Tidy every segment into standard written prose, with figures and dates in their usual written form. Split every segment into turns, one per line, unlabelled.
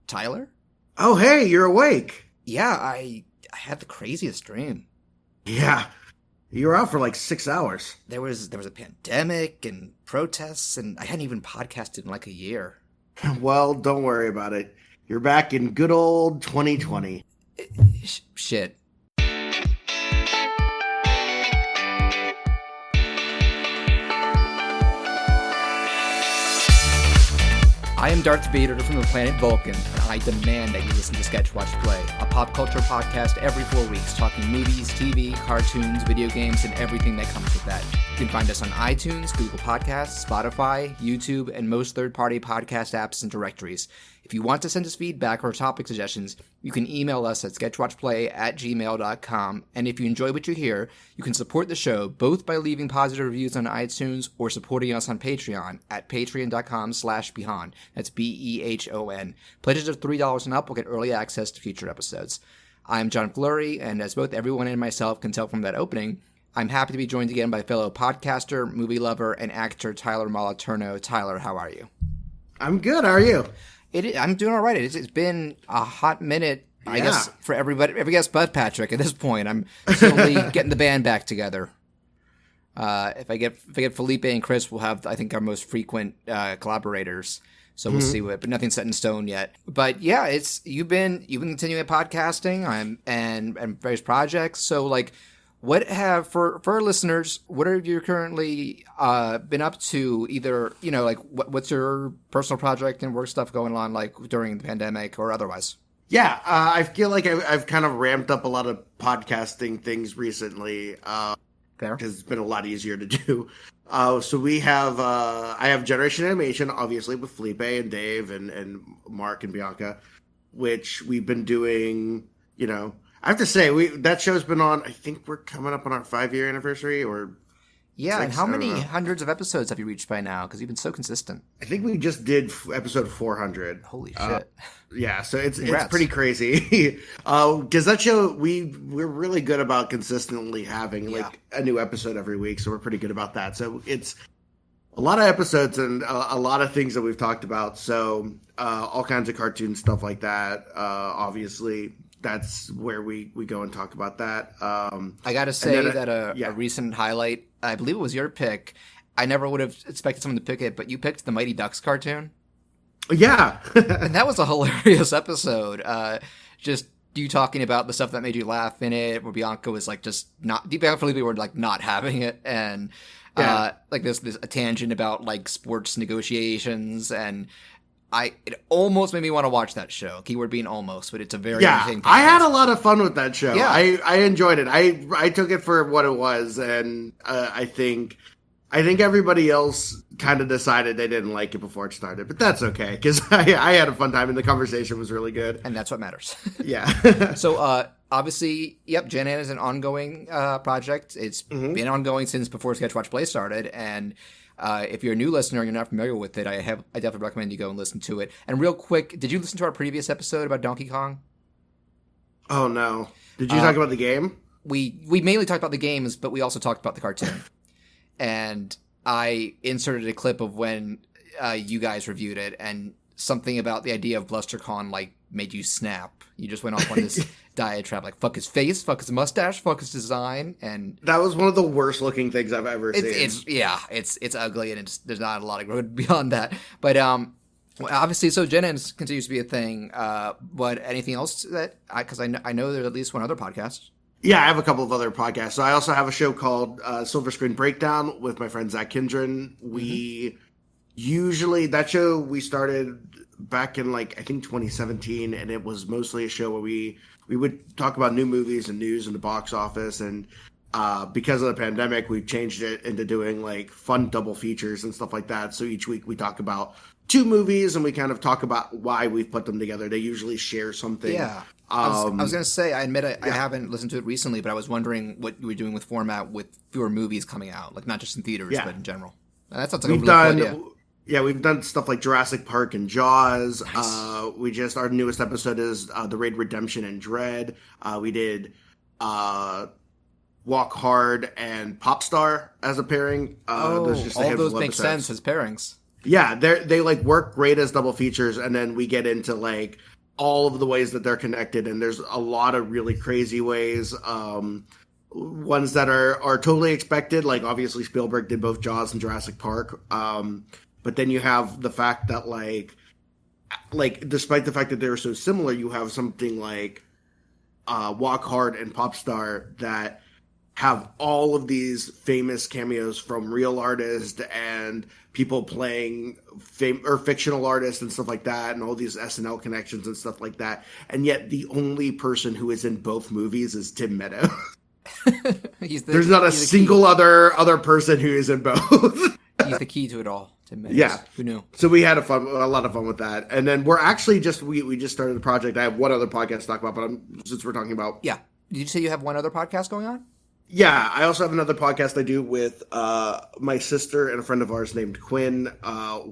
Tyler?
Oh, hey, you're awake.
Yeah, I had the craziest dream.
Yeah, you were out for like 6 hours.
There was a pandemic and protests, and I hadn't even podcasted in like a year.
Well, don't worry about it. You're back in good old 2020.
Shit. I am Darth Vader from the planet Vulcan, and I demand that you listen to Sketch Watch Play, a pop culture podcast every 4 weeks talking movies, TV, cartoons, video games, and everything that comes with that. You can find us on iTunes, Google Podcasts, Spotify, YouTube, and most third-party podcast apps and directories. If you want to send us feedback or topic suggestions, you can email us at sketchwatchplay@gmail.com. And if you enjoy what you hear, you can support the show both by leaving positive reviews on iTunes or supporting us on Patreon at patreon.com/behon. That's BEHON. Pledges of $3 and up will get early access to future episodes. I'm John Fleury, and as both everyone and myself can tell from that opening, I'm happy to be joined again by fellow podcaster, movie lover, and actor Tyler Moliterno. Tyler, how are you?
I'm good. How are you?
I'm doing all right. It's been a hot minute, I guess, for everybody, every guest but Patrick. At this point, I'm slowly getting the band back together. If I get Felipe and Chris, we'll have, I think, our most frequent collaborators. So we'll see what, but nothing's set in stone yet. But yeah, you've been continuing podcasting and various projects. So like, for our listeners, what have you currently been up to? Either, what's your personal project and work stuff going on like during the pandemic or otherwise?
Yeah, I feel like I've kind of ramped up a lot of podcasting things recently. Because it's been a lot easier to do. So we have, I have Generation Animation, obviously, with Felipe and Dave and Mark and Bianca, which we've been doing, I have to say, that show's been on, I think we're coming up on our 5-year anniversary, or...
Yeah, and how many hundreds of episodes have you reached by now? Because you've been so consistent.
I think we just did episode 400.
Holy shit.
Yeah, so it's pretty crazy. Because that show, we're really good about consistently having a new episode every week, so we're pretty good about that. So it's a lot of episodes and a lot of things that we've talked about. So all kinds of cartoon stuff like that, obviously. That's where we go and talk about that.
I got to say a recent highlight, I believe it was your pick. I never would have expected someone to pick it, but you picked the Mighty Ducks cartoon.
Yeah.
And that was a hilarious episode. Just you talking about the stuff that made you laugh in it, where Bianca was like just not, Bianca and Felipe were like not having it. And like this a tangent about like sports negotiations, and it almost made me want to watch that show. Keyword being almost, but it's a very entertaining podcast.
I had a lot of fun with that show.
Yeah.
I enjoyed it. I took it for what it was, and I think everybody else kind of decided they didn't like it before it started, but that's okay, because I had a fun time, and the conversation was really good. And
that's what matters.
Yeah.
So, obviously, Gen An is an ongoing project. It's been ongoing since before Sketch Watch Play started, and if you're a new listener and you're not familiar with it, I definitely recommend you go and listen to it. And real quick, did you listen to our previous episode about Donkey Kong?
Oh, no. Did you talk about the game?
We mainly talked about the games, but we also talked about the cartoon. And I inserted a clip of when you guys reviewed it, and something about the idea of BlusterCon like made you snap. You just went off on this diatribe, like fuck his face, fuck his mustache, fuck his design, and
that was one of the worst looking things I've ever seen.
It's ugly, and there's not a lot of growth beyond that. But obviously, so Gen N continues to be a thing. But anything else that because I know there's at least one other podcast.
Yeah, I have a couple of other podcasts. So I also have a show called Silver Screen Breakdown with my friend Zach Kindren. We usually, that show we started back in I think 2017, and it was mostly a show where we would talk about new movies and news in the box office. And because of the pandemic, we've changed it into doing fun double features and stuff like that. So each week we talk about 2 movies, and we kind of talk about why we've put them together. They usually share something.
Yeah. I was going to say, I admit I haven't listened to it recently, but I was wondering what you were doing with format with fewer movies coming out, like not just in theaters, but in general. That sounds like a really cool idea.
Yeah, we've done stuff like Jurassic Park and Jaws.
Nice.
Our newest episode is The Raid Redemption and Dread. We did Walk Hard and Popstar as a pairing.
Those make sense as pairings.
Yeah, they work great as double features, and then we get into all of the ways that they're connected, and there's a lot of really crazy ways. Ones that are totally expected, like obviously Spielberg did both Jaws and Jurassic Park. But then you have the fact that like despite the fact that they were so similar, you have something like Walk Hard and Popstar that have all of these famous cameos from real artists and people playing fictional artists and stuff like that, and all these SNL connections and stuff like that. And yet the only person who is in both movies is Tim Meadows. There's not a single other person who is in both.
He's the key to it all. Tim Meadows.
Yeah.
Who knew?
So we had a lot of fun with that. And then we're actually we just started the project. I have one other podcast to talk about, but since we're talking about...
Yeah. Did you say you have one other podcast going on?
Yeah, I also have another podcast I do with my sister and a friend of ours named Quinn,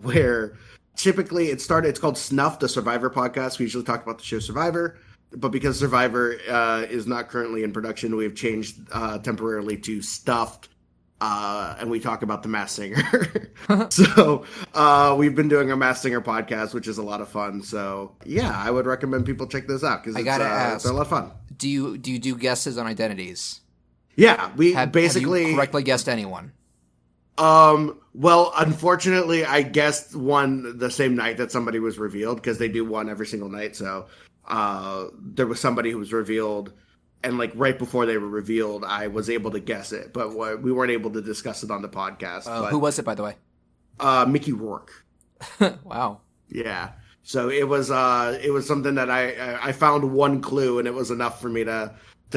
where typically it's called Snuff, the Survivor podcast. We usually talk about the show Survivor, but because Survivor is not currently in production, we have changed temporarily to Stuffed, and we talk about the Masked Singer. So we've been doing a Masked Singer podcast, which is a lot of fun. So yeah, I would recommend people check those out because it's a lot of fun.
Do you do guesses on identities?
Yeah, have you
correctly guessed anyone?
Well, unfortunately, I guessed one the same night that somebody was revealed because they do one every single night. So, there was somebody who was revealed, and like right before they were revealed, I was able to guess it, but we weren't able to discuss it on the podcast.
Who was it, by the way?
Mickey Rourke.
Wow.
Yeah. So it was something that I found one clue, and it was enough for me to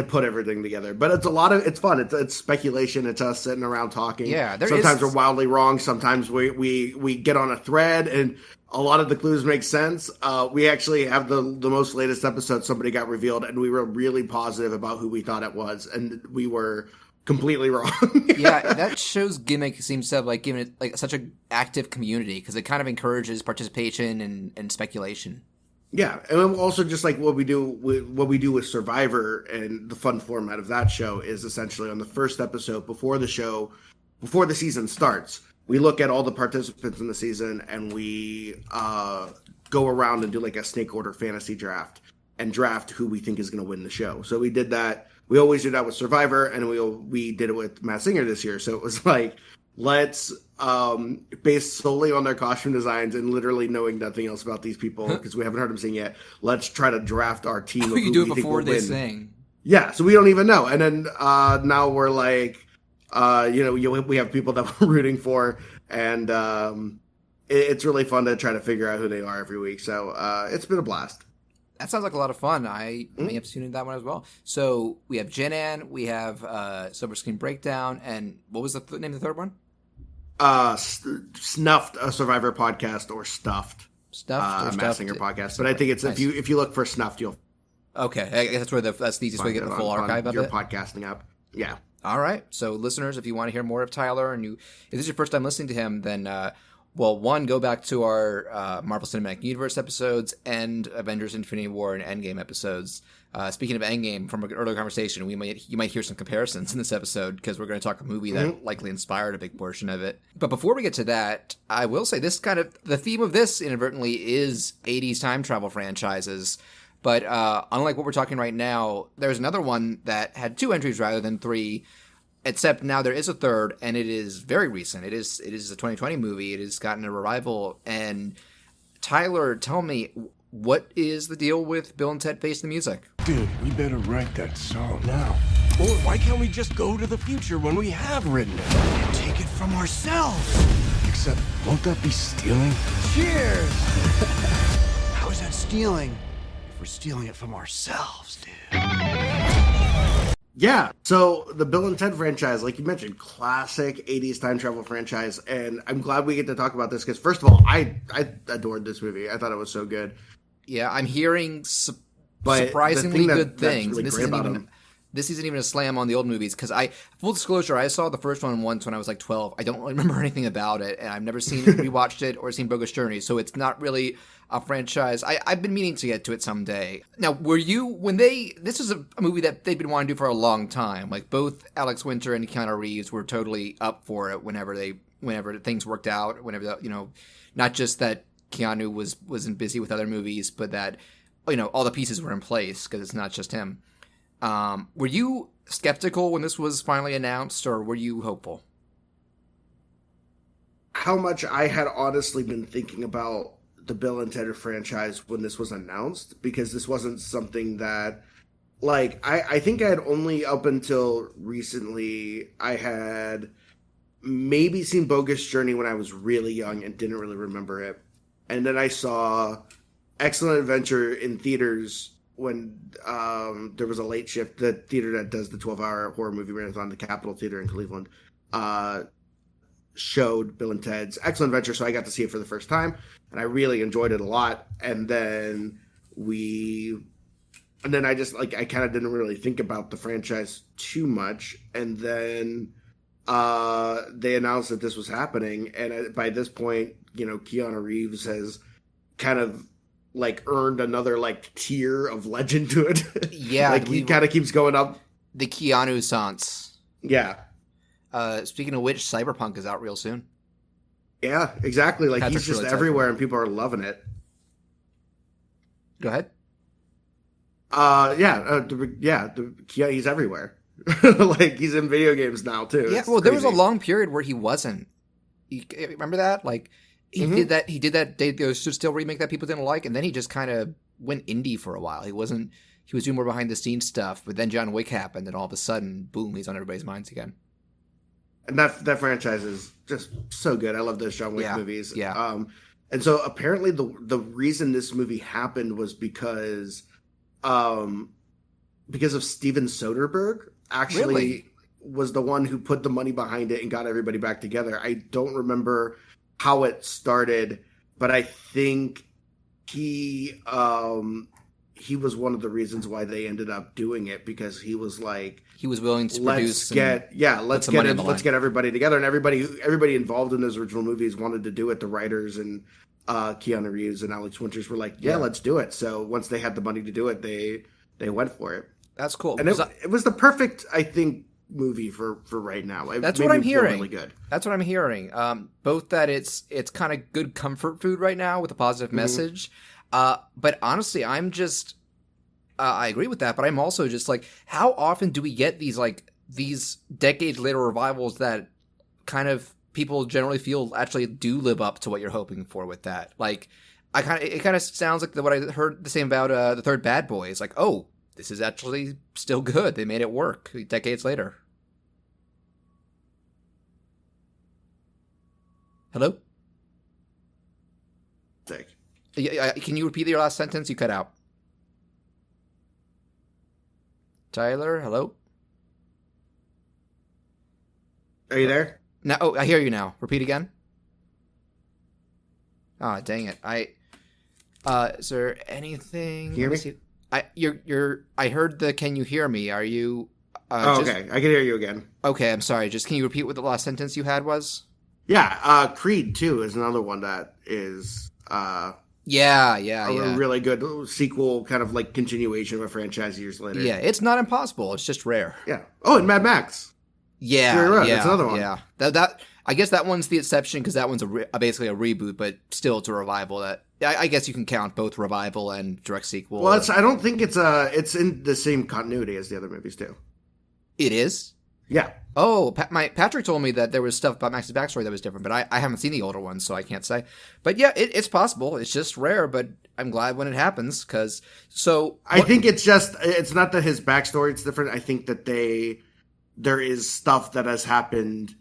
put everything together. But it's fun. It's speculation. It's us sitting around talking.
Yeah,
sometimes we're wildly wrong. Sometimes we get on a thread and a lot of the clues make sense. We actually have the most latest episode. Somebody got revealed and we were really positive about who we thought it was. And we were completely wrong.
Yeah, that show's gimmick seems to have like given it like such an active community because it kind of encourages participation and speculation. Yeah,
and also just like what we do with Survivor and the fun format of that show is essentially on the first episode before the season starts, we look at all the participants in the season and we go around and do like a snake order fantasy draft and draft who we think is going to win the show. So we did that. We always do that with Survivor, and we did it with Masked Singer this year. So it was like, let's based solely on their costume designs and literally knowing nothing else about these people because we haven't heard them sing yet. Let's try to draft our team.
Of who you do it before they sing.
Yeah, so we don't even know. And then now we're like, we have people that we're rooting for, and it's really fun to try to figure out who they are every week. So it's been a blast.
That sounds like a lot of fun. I may have tuned into that one as well. So we have Jen Ann, we have Silver Screen Breakdown, and what was the name of the third one?
Snuffed, a Survivor podcast, or Stuffed.
Stuffed,
Masked Singer podcast. But I think it's nice. if you look for Snuffed, you'll.
Okay, I guess that's the easiest way to get the full archive of
your
it.
Podcasting app. Yeah.
All right. So listeners, if you want to hear more of Tyler and if this is your first time listening to him, then one, go back to our Marvel Cinematic Universe episodes and Avengers: Infinity War and Endgame episodes. Speaking of Endgame, from an earlier conversation, you might hear some comparisons in this episode because we're going to talk a movie that likely inspired a big portion of it. But before we get to that, I will say the theme of this inadvertently is 80s time travel franchises. But unlike what we're talking right now, there's another one that had 2 entries rather than 3. Except now there is a third, and it is very recent. It is a 2020 movie. It has gotten a revival. And Tyler, tell me, what is the deal with Bill and Ted Face the Music?
Dude, we better write that song now. Or why can't we just go to the future when we have written it and take it from ourselves? Except, won't that be stealing? Cheers! How is that stealing if we're stealing it from ourselves, dude?
Yeah, so the Bill and Ted franchise, like you mentioned, classic 80s time travel franchise, and I'm glad we get to talk about this because, first of all, I adored this movie. I thought it was so good.
Yeah, I'm hearing surprisingly good things.
Really
this isn't even a slam on the old movies because full disclosure, I saw the first one once when I was like 12. I don't remember anything about it, and I've never seen it, rewatched it, or seen Bogus Journey, so it's not really a franchise. I've been meaning to get to it someday. Now, this is a movie that they've been wanting to do for a long time. Like both Alex Winter and Keanu Reeves were totally up for it whenever things worked out, not just that Keanu wasn't busy with other movies, but that all the pieces were in place because it's not just him. Were you skeptical when this was finally announced, or were you hopeful?
How much I had honestly been thinking about the Bill and Ted franchise when this was announced, because this wasn't something that, like, I think I had only up until recently, I had maybe seen Bogus Journey when I was really young and didn't really remember it. And then I saw Excellent Adventure in theaters when there was a late shift. The theater that does the 12-hour horror movie marathon, the Capitol Theater in Cleveland, showed Bill and Ted's Excellent Adventure, so I got to see it for the first time, and I really enjoyed it a lot. And then I just, like, I kind of didn't really think about the franchise too much, and then they announced that this was happening, and by this point, Keanu Reeves has kind of, like, earned another, like, tier of legend to it.
Yeah.
Like, he kind of keeps going up.
The Keanu Sans.
Yeah.
Speaking of which, Cyberpunk is out real soon.
Yeah, exactly. Like,
Patrick's
he's just
really
everywhere, and people are loving it.
Go ahead.
He's everywhere. Like, he's in video games now too.
Yeah, well, there was a long period where he wasn't. You remember that? Like, he did that. He did that Day Goes to Still remake that people didn't like, and then he just kind of went indie for a while. He was doing more behind the scenes stuff, but then John Wick happened, and all of a sudden, boom, he's on everybody's minds again.
And that franchise is just so good. I love those John Wick movies.
Yeah.
And so apparently the reason this movie happened was because of Steven Soderbergh. Actually,
Really?
Was the one who put the money behind it and got everybody back together. I don't remember how it started, but I think he was one of the reasons why they ended up doing it, because he was like,
he was willing to produce.
Let's get everybody together, and everybody involved in those original movies wanted to do it. The writers and Keanu Reeves and Alex Winters were like, let's do it. So once they had the money to do it, they went for it.
That's cool.
And it was the perfect, I think, movie for right now.
That's what I'm hearing.
Really good.
That's what I'm hearing. Both that it's kind of good comfort food right now with a positive message. But honestly, I'm just, I agree with that, but I'm also just like, how often do we get these decades later revivals that kind of people generally feel actually do live up to what you're hoping for with that? Like, it kind of sounds like what I heard the same about the third Bad Boys. Like, oh, this is actually still good. They made it work decades later. Hello? Can you repeat your last sentence? You cut out. Tyler, hello?
Are you there?
No, oh, I hear you now. Repeat again. Ah, dang it. Is there anything?
Hear me?
I heard the "Can you hear me?" Are you?
Okay, I can hear you again.
Okay, I'm sorry. Just can you repeat what the last sentence you had was?
Yeah, Creed 2 is another one that is a really good sequel, kind of like continuation of a franchise years later.
Yeah, it's not impossible. It's just rare.
Yeah. Oh, and Mad Max.
Yeah,
right. That's another one.
Yeah, that I guess that one's the exception because that one's basically a reboot, but still it's a revival. That I guess you can count both revival and direct sequel.
Well, I don't think it's in the same continuity as the other movies too.
It is.
Yeah.
Oh, Patrick told me that there was stuff about Max's backstory that was different, but I haven't seen the older ones, so I can't say. But yeah, it's possible. It's just rare, but I'm glad when it happens because
I think it's not that his backstory is different. I think that there is stuff that has happened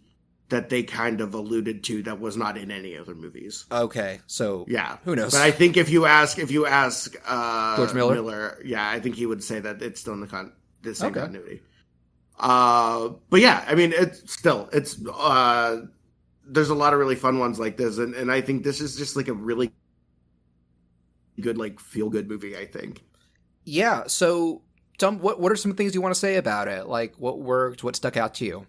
that they kind of alluded to that was not in any other movies.
Okay, so
yeah,
who knows?
But I think if you ask
George Miller,
yeah, I think he would say that it's still in the same continuity. But yeah, I mean, it's there's a lot of really fun ones like this, and I think this is just like a really good, like, feel good movie, I think.
Yeah. So, Tom, what are some things you want to say about it? Like, what worked? What stuck out to you?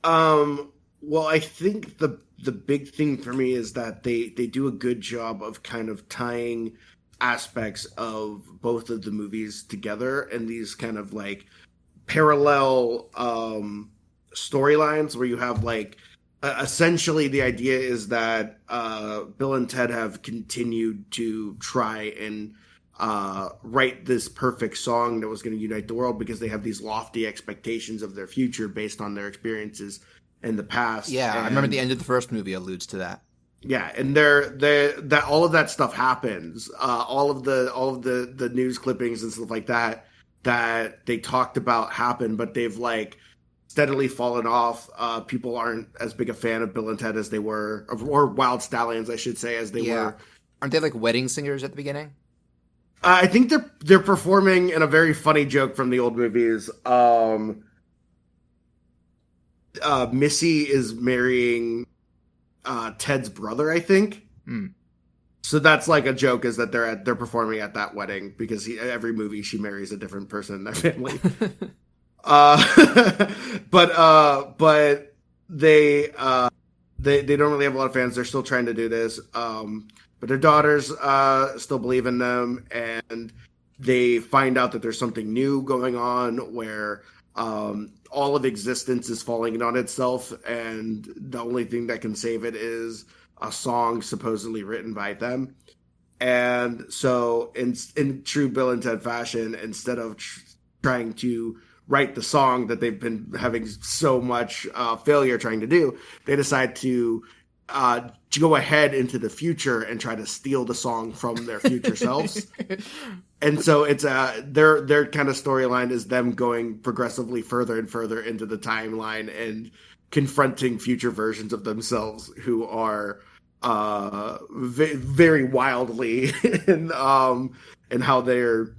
Well, I think the big thing for me is that they do a good job of kind of tying aspects of both of the movies together, and these kind of like parallel storylines where you have like essentially the idea is that Bill and Ted have continued to try and write this perfect song that was going to unite the world because they have these lofty expectations of their future based on their experiences in the past.
Yeah, I remember the end of the first movie alludes to that.
Yeah, and that all of that stuff happens. All of the news clippings and stuff like that they talked about happen, but they've like steadily fallen off. People aren't as big a fan of Bill and Ted as they were, or Wild Stallions, I should say, as they were.
Aren't they like wedding singers at the beginning?
I think they're performing in a very funny joke from the old movies. Missy is marrying Ted's brother, I think. So that's like a joke, is that they're performing at that wedding because every movie she marries a different person in their family. But they don't really have a lot of fans. They're still trying to do this. But their daughters still believe in them, and they find out that there's something new going on where all of existence is falling in on itself, and the only thing that can save it is a song supposedly written by them. And so in true Bill and Ted fashion, instead of trying to write the song that they've been having so much failure trying to do, they decide to go ahead into the future and try to steal the song from their future selves. And so it's their kind of storyline is them going progressively further and further into the timeline and confronting future versions of themselves who are very wildly in how they're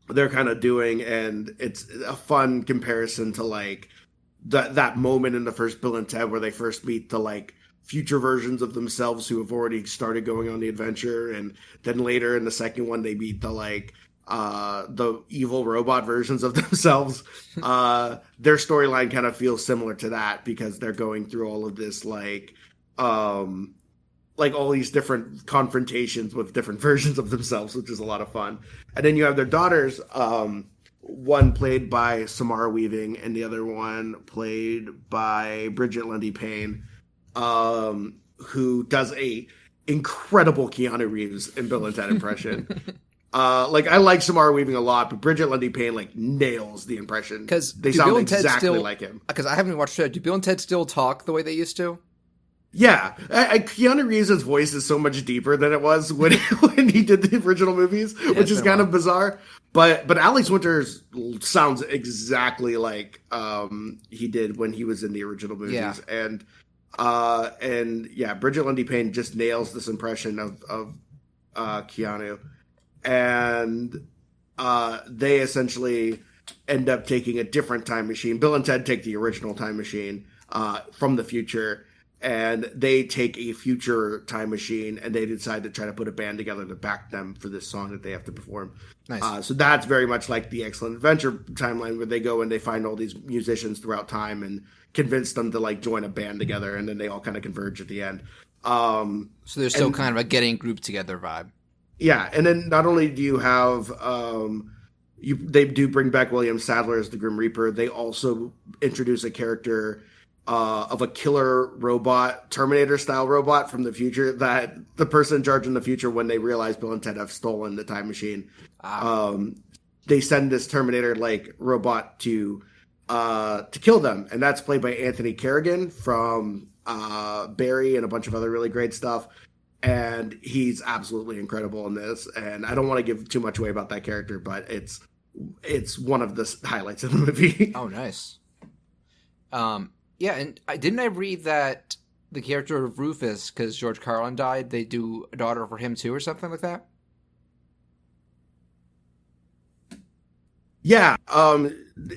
kind of doing. And it's a fun comparison to like that moment in the first Bill and Ted where they first meet the like future versions of themselves who have already started going on the adventure, and then later in the second one they meet the evil robot versions of themselves. Their storyline kind of feels similar to that because they're going through all of this like all these different confrontations with different versions of themselves, which is a lot of fun. And then you have their daughters, one played by Samara Weaving and the other one played by Bridget Lundy Payne, who does a incredible Keanu Reeves in Bill and Ted impression. I like Samara Weaving a lot, but Bridget Lundy Payne like nails the impression because they sound exactly like him.
Because I haven't watched it. Do Bill and Ted still talk the way they used to?
Yeah, Keanu Reeves' voice is so much deeper than it was when he did the original movies, which is kind of bizarre. But Alex Winters sounds exactly like he did when he was in the original movies. Yeah. And Bridget Lundy Payne just nails this impression of Keanu. And they essentially end up taking a different time machine. Bill and Ted take the original time machine from the future, and they take a future time machine, and they decide to try to put a band together to back them for this song that they have to perform.
Nice.
So that's very much like the Excellent Adventure timeline, where they go and they find all these musicians throughout time and convince them to like join a band together, and then they all kind of converge at the end.
So there's still kind of a getting grouped together vibe.
Yeah, and then not only do you have they do bring back William Sadler as the Grim Reaper, they also introduce a character of a killer robot, Terminator-style robot from the future, that the person in charge in the future, when they realize Bill and Ted have stolen the time machine, they send this Terminator-like robot to kill them, and that's played by Anthony Carrigan from Barry and a bunch of other really great stuff. And he's absolutely incredible in this. And I don't want to give too much away about that character, but it's one of the highlights of the movie.
Oh, nice. Yeah, and didn't I read that the character of Rufus, because George Carlin died, they do a daughter for him too, or something like that?
Yeah,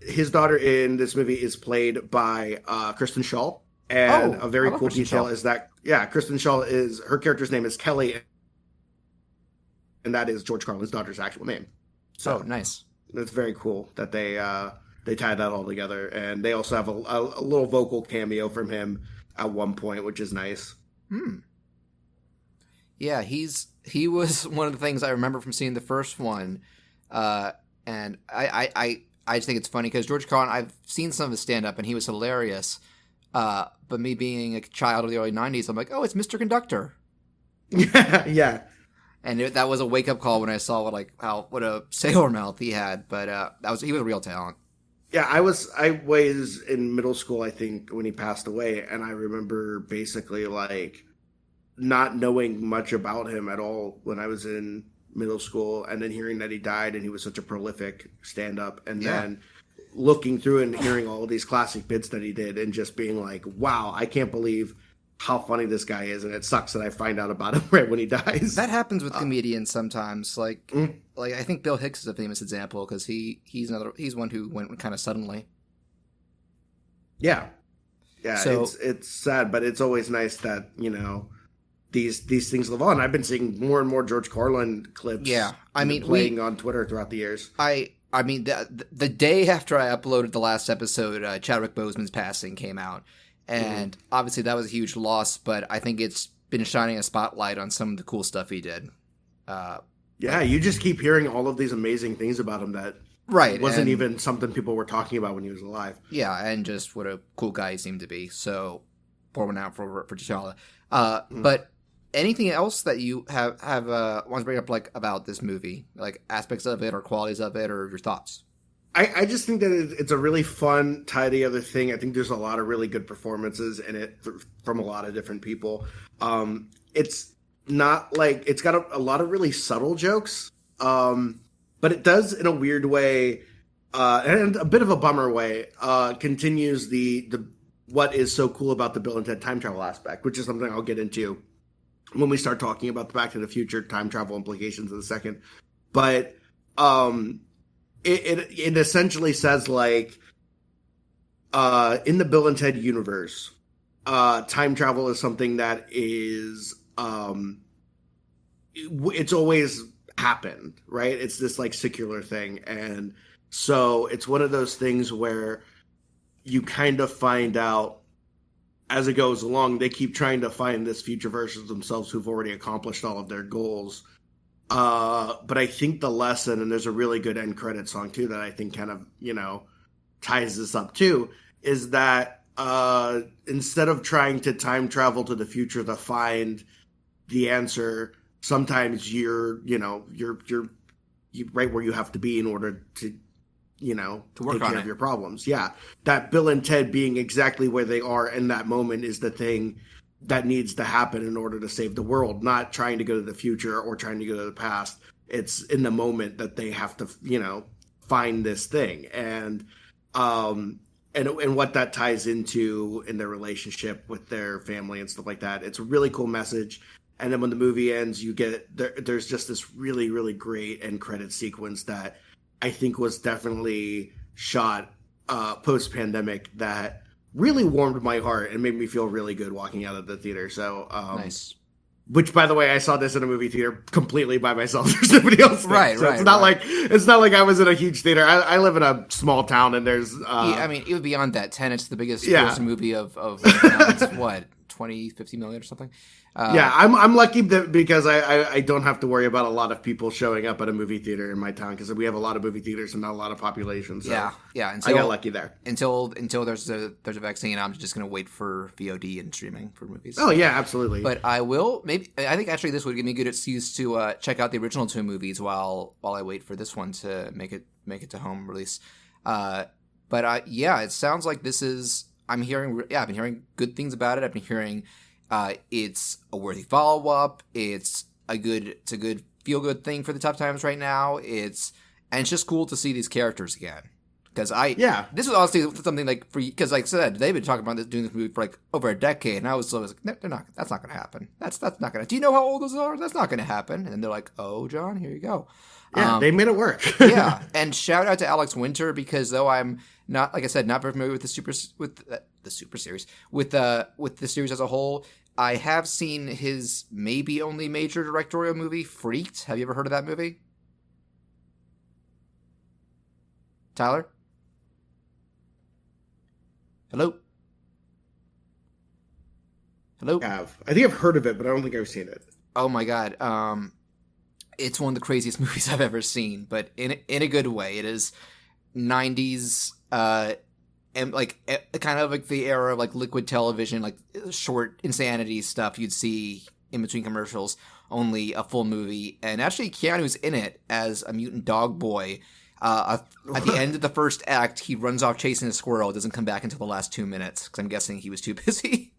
his daughter in this movie is played by Kristen Schaal. And a very cool detail is that, Kristen Schaal her character's name is Kelly, and that is George Carlin's daughter's actual name. So
nice.
It's very cool that they tie that all together. And they also have a little vocal cameo from him at one point, which is nice.
Yeah, he was one of the things I remember from seeing the first one. And I just think it's funny because George Carlin, I've seen some of his stand-up, and he was hilarious. But me being a child of the early 90s, I'm like, oh, it's Mr. Conductor.
Yeah.
And that was a wake up call when I saw what a sailor mouth he had. But he was a real talent.
Yeah, I was in middle school, I think, when he passed away, and I remember basically like not knowing much about him at all when I was in middle school, and then hearing that he died, and he was such a prolific stand-up, and then looking through and hearing all of these classic bits that he did, and just being like, wow, I can't believe how funny this guy is, and it sucks that I find out about him right when he dies.
That happens with comedians sometimes. Like I think Bill Hicks is a famous example because he's one who went kind of suddenly.
Yeah,
so,
it's sad, but it's always nice that these things live on. I've been seeing more and more George Carlin clips.
Yeah, I mean,
playing on Twitter throughout the years.
I mean, the day after I uploaded the last episode, Chadwick Boseman's passing came out. And obviously that was a huge loss, but I think it's been shining a spotlight on some of the cool stuff he did.
You just keep hearing all of these amazing things about him that wasn't even something people were talking about when he was alive.
Yeah, and just what a cool guy he seemed to be. So, pour one out for T'Challa. But anything else that you have want to bring up about this movie, like aspects of it or qualities of it or your thoughts?
I just think that it's a really fun, tie-together thing. I think there's a lot of really good performances in it from a lot of different people. It's not like it's got a lot of really subtle jokes, but it does in a weird way, and a bit of a bummer way, continues the what is so cool about the Bill and Ted time travel aspect, which is something I'll get into when we start talking about the Back to the Future time travel implications in a second. But It essentially says like in the Bill and Ted universe, time travel is something that is it's always happened, right? It's this like secular thing, and so it's one of those things where you kind of find out as it goes along. They keep trying to find this future version of themselves who've already accomplished all of their goals. But I think the lesson, and there's a really good end credit song too that I think kind of, ties this up too, is that instead of trying to time travel to the future to find the answer, sometimes you're right where you have to be in order to
work
take
on
care
it.
of your problems. Yeah. That Bill and Ted being exactly where they are in that moment is the thing that needs to happen in order to save the world, not trying to go to the future or trying to go to the past. It's in the moment that they have to, find this thing. And what that ties into in their relationship with their family and stuff like that. It's a really cool message. And then when the movie ends, you get there's just this really, really great end credit sequence that I think was definitely shot post-pandemic that really warmed my heart and made me feel really good walking out of the theater. So,
nice.
Which, by the way, I saw this in a movie theater completely by myself. There's nobody else there.
Right,
so
right.
It's not like I was in a huge theater. I live in a small town, and there's.
I mean, even beyond that, Tenet's the biggest movie of what 50 million or something.
I'm lucky because I don't have to worry about a lot of people showing up at a movie theater in my town because we have a lot of movie theaters and not a lot of population. So
yeah.
I got lucky there.
Until there's a vaccine, I'm just gonna wait for VOD and streaming for movies.
Oh yeah, absolutely.
But I will I think actually this would give me a good excuse to check out the original two movies while I wait for this one to make it to home release. It sounds like this is. I've been hearing good things about it. I've been hearing it's a worthy follow-up. It's a good feel-good thing for the tough times right now. It's just cool to see these characters again. Because this was honestly something because like I said, they've been talking about doing this movie for like over a decade, and I was always like, they're not. That's not going to happen. That's not going to. Do you know how old those are? That's not going to happen. And they're like, oh, John, here you go.
Yeah, they made it work.
Yeah, and shout out to Alex Winter because though I'm not, like I said, not very familiar with the super series, with the series as a whole, I have seen his maybe only major directorial movie, Freaked. Have you ever heard of that movie? Tyler? Hello?
I think I've heard of it, but I don't think I've seen it.
Oh my god. It's one of the craziest movies I've ever seen, but in a good way. It is 90s, and like kind of like the era of like liquid television, like short insanity stuff you'd see in between commercials, only a full movie. And actually, Keanu's in it as a mutant dog boy. At the end of the first act, he runs off chasing a squirrel. It doesn't come back until the last 2 minutes, because I'm guessing he was too busy.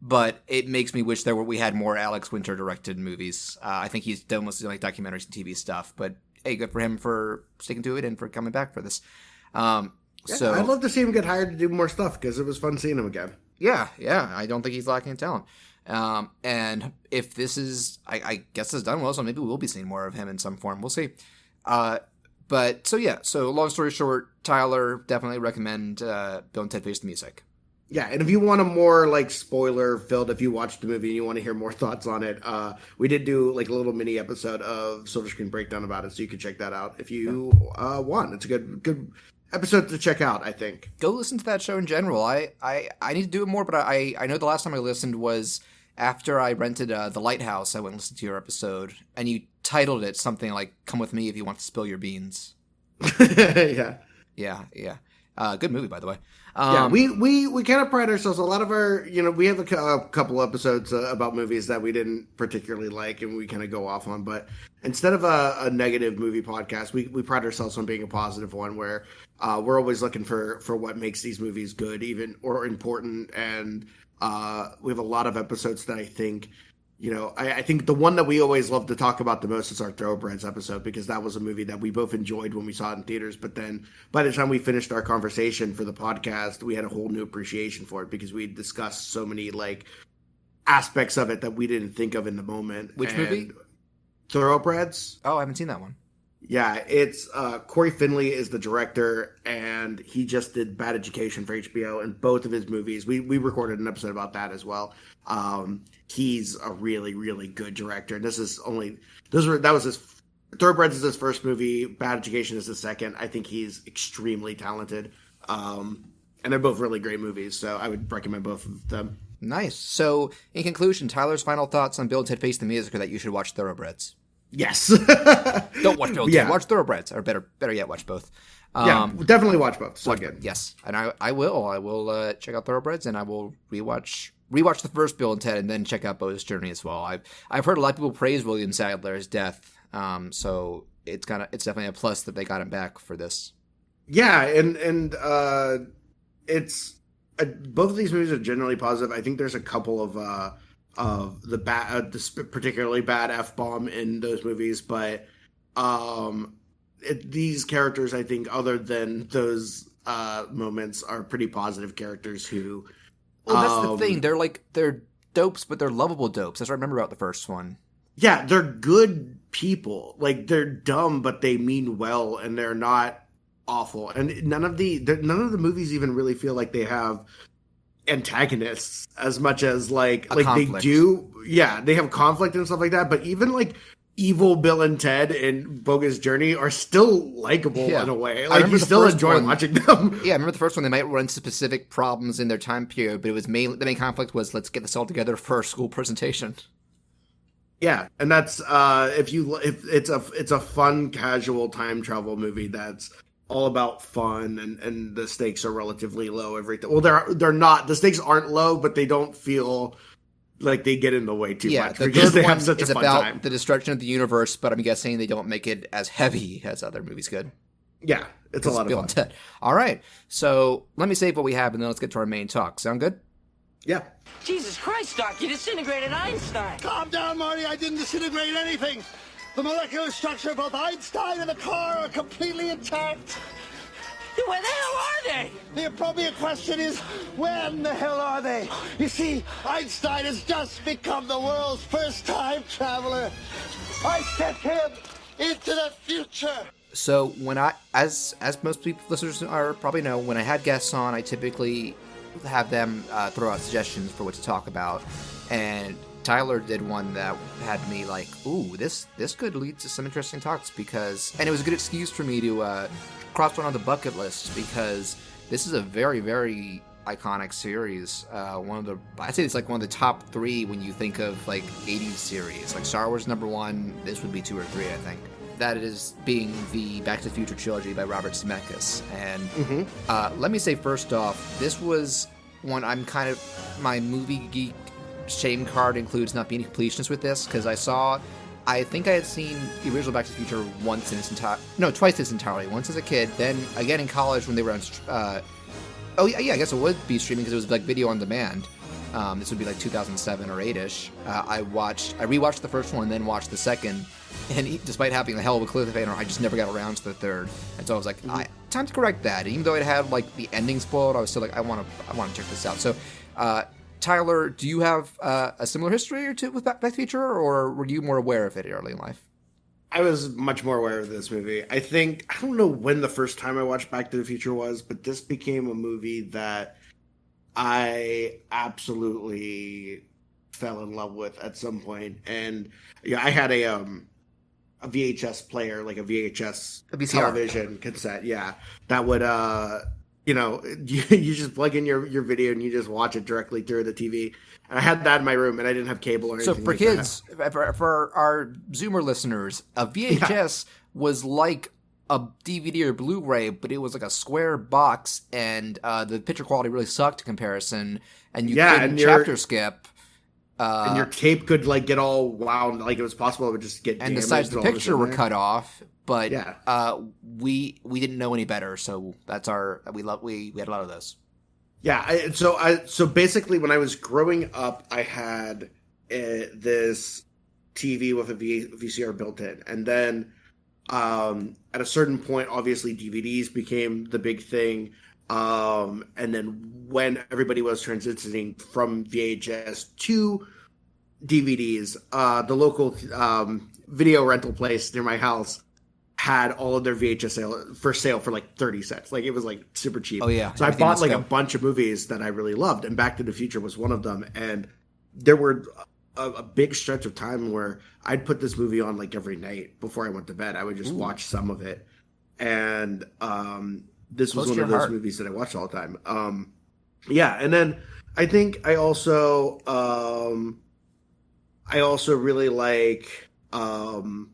But it makes me wish we had more Alex Winter directed movies. I think he's done mostly like documentaries and TV stuff. But hey, good for him for sticking to it and for coming back for this. So
I'd love to see him get hired to do more stuff, because it was fun seeing him again.
Yeah, I don't think he's lacking in talent. And if this is, I guess it's done well, so maybe we'll be seeing more of him in some form. We'll see. So long story short, Tyler, definitely recommend Bill and Ted Face the Music.
Yeah, and if you want a more like spoiler filled, if you watched the movie and you want to hear more thoughts on it, we did do like a little mini episode of Silver Screen Breakdown about it, so you can check that out if you want. It's a good episode to check out, I think.
Go listen to that show in general. I need to do it more, but I know the last time I listened was after I rented The Lighthouse. I went and listened to your episode, and you titled it something like "Come with me if you want to spill your beans." Yeah. Good movie, by the way.
We kind of pride ourselves. A lot of our, we have a couple episodes about movies that we didn't particularly like, and we kind of go off on. But instead of a negative movie podcast, we pride ourselves on being a positive one, where we're always looking for what makes these movies good, even or important. And we have a lot of episodes that I think. I think the one that we always love to talk about the most is our Thoroughbreds episode, because that was a movie that we both enjoyed when we saw it in theaters. But then by the time we finished our conversation for the podcast, we had a whole new appreciation for it, because we discussed so many like aspects of it that we didn't think of in the moment.
Which movie?
Thoroughbreds.
Oh, I haven't seen that one.
Yeah, it's Corey Finley is the director, and he just did Bad Education for HBO, and both of his movies. We recorded an episode about that as well. He's a really, really good director, and Thoroughbreds is his first movie. Bad Education is his second. I think he's extremely talented, and they're both really great movies. So I would recommend both of them.
Nice. So in conclusion, Tyler's final thoughts on Bill and Ted Face the Music are that you should watch Thoroughbreds.
Yes.
Don't watch Bill and Ted. Watch Thoroughbreds, or better yet, watch both.
Definitely watch both. So good.
Yes, and I will check out Thoroughbreds, and I will rewatch the first Bill and Ted, and then check out Bo's Journey as well. I've heard a lot of people praise William Sadler's death, so it's definitely a plus that they got him back for this. Yeah,
and it's both of these movies are generally positive. I think there's a couple of the particularly bad F-bomb in those movies, but these characters, I think, other than those moments, are pretty positive characters who.
Well, that's the thing. They're dopes, but they're lovable dopes. That's what I remember about the first one.
Yeah, they're good people. Like, they're dumb, but they mean well, and they're not awful. And none of the movies even really feel like they have antagonists as much as like they do. Yeah, they have conflict and stuff like that. But even like evil Bill and Ted and Bo's Journey are still likable in a way. Like, you still enjoy watching them.
Yeah, I remember the first one. They might run into specific problems in their time period, but it was the main conflict was, let's get this all together for our school presentation.
Yeah, and that's if it's a fun, casual time travel movie that's all about fun, and the stakes are relatively low. Everything. Well, they're not. The stakes aren't low, but they don't feel like they get in the way too much, because they have such a fun time.
About the destruction of the universe, but I'm guessing they don't make it as heavy as other movies could.
Yeah, it's a lot of fun.
Ted. All right, so let me save what we have, and then let's get to our main talk. Sound good?
Yeah.
Jesus Christ, Doc, you disintegrated Einstein.
Calm down, Marty. I didn't disintegrate anything. The molecular structure of both Einstein and the car are completely intact.
Where the hell are they?
The appropriate question is, when the hell are they? You see, Einstein has just become the world's first time traveler. I sent him into the future.
So when as most people, listeners probably know, when I had guests on, I typically have them throw out suggestions for what to talk about. And Tyler did one that had me like, ooh, this could lead to some interesting talks, and it was a good excuse for me to cross one on the bucket list, because this is a very, very iconic series. I'd say it's like one of the top 3 when you think of like 80s series. Like Star Wars #1, this would be 2 or 3, I think. That is being the Back to the Future trilogy by Robert Zemeckis. And let me say first off, this was one I'm kind of, my movie geek shame card includes not being a completionist with this, because I think I had seen the original Back to the Future twice in its entirety. Once as a kid, then again in college when they were on, I guess it would be streaming because it was like video on demand. This would be like 2007 or 8-ish. I rewatched the first one and then watched the second, and despite having the hell of a cliffhanger, I just never got around to the third. And so I was like, time to correct that. And even though it had like the ending spoiled, I was still like, I want to check this out. So, Tyler, do you have a similar history or two with Back to the Future, or were you more aware of it early in life?
I was much more aware of this movie. I don't know when the first time I watched Back to the Future was, but this became a movie that I absolutely fell in love with at some point. And yeah, I had a VHS player, like a VHS television cassette. Yeah, that would you just plug in your video and you just watch it directly through the TV. And I had that in my room, and I didn't have cable or anything. So
for kids, for our Zoomer listeners, a VHS was like a DVD or Blu-ray, but it was like a square box, and the picture quality really sucked in comparison, and you couldn't chapter skip.
And your tape could like get all wound, like it was possible it would just get
and the sides of the picture were cut off, but we didn't know any better, so that's we had a lot of those.
Yeah, so basically when I was growing up, I had this TV with a VCR built in, and then at a certain point, obviously DVDs became the big thing. And then when everybody was transitioning from VHS to DVDs, the local video rental place near my house had all of their VHS for sale for like 30 cents. Like it was like super cheap.
Oh yeah.
So I bought like a bunch of movies that I really loved, and Back to the Future was one of them. And there were a big stretch of time where I'd put this movie on like every night before I went to bed. I would just watch some of it. And this was one of those movies that I watched all the time. And then I think I also really like the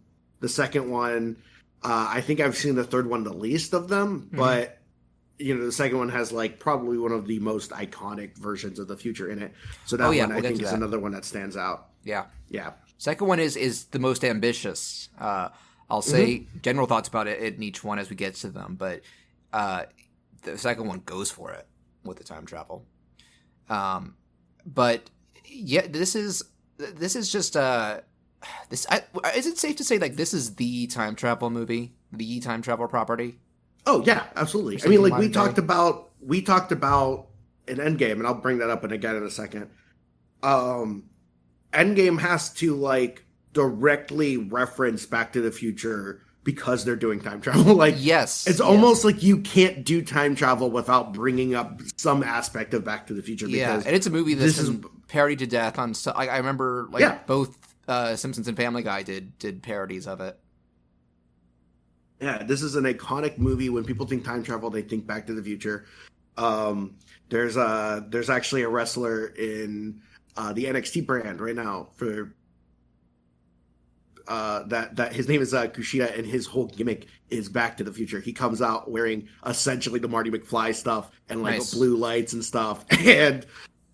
second one. I think I've seen the third one the least of them, but the second one has like probably one of the most iconic versions of the future in it. So that one I think is another one that stands out.
Yeah.
Yeah.
Second one is the most ambitious. I'll say general thoughts about it in each one as we get to them, but the second one goes for it with the time travel. But yeah, this is just is it safe to say like this is the time travel movie, the time travel property?
Oh yeah, absolutely. I mean, like we talked about an Endgame, and I'll bring that up again in a second. Endgame has to like directly reference Back to the Future because they're doing time travel. Like, it's almost like you can't do time travel without bringing up some aspect of Back to the Future. Because
and it's a movie that's parodied to death on. I remember both Simpsons and Family Guy did parodies of it.
Yeah, this is an iconic movie. When people think time travel, they think Back to the Future. There's actually a wrestler in the NXT brand right now for that his name is Kushida, and his whole gimmick is Back to the Future. He comes out wearing essentially the Marty McFly stuff and like blue lights and stuff, and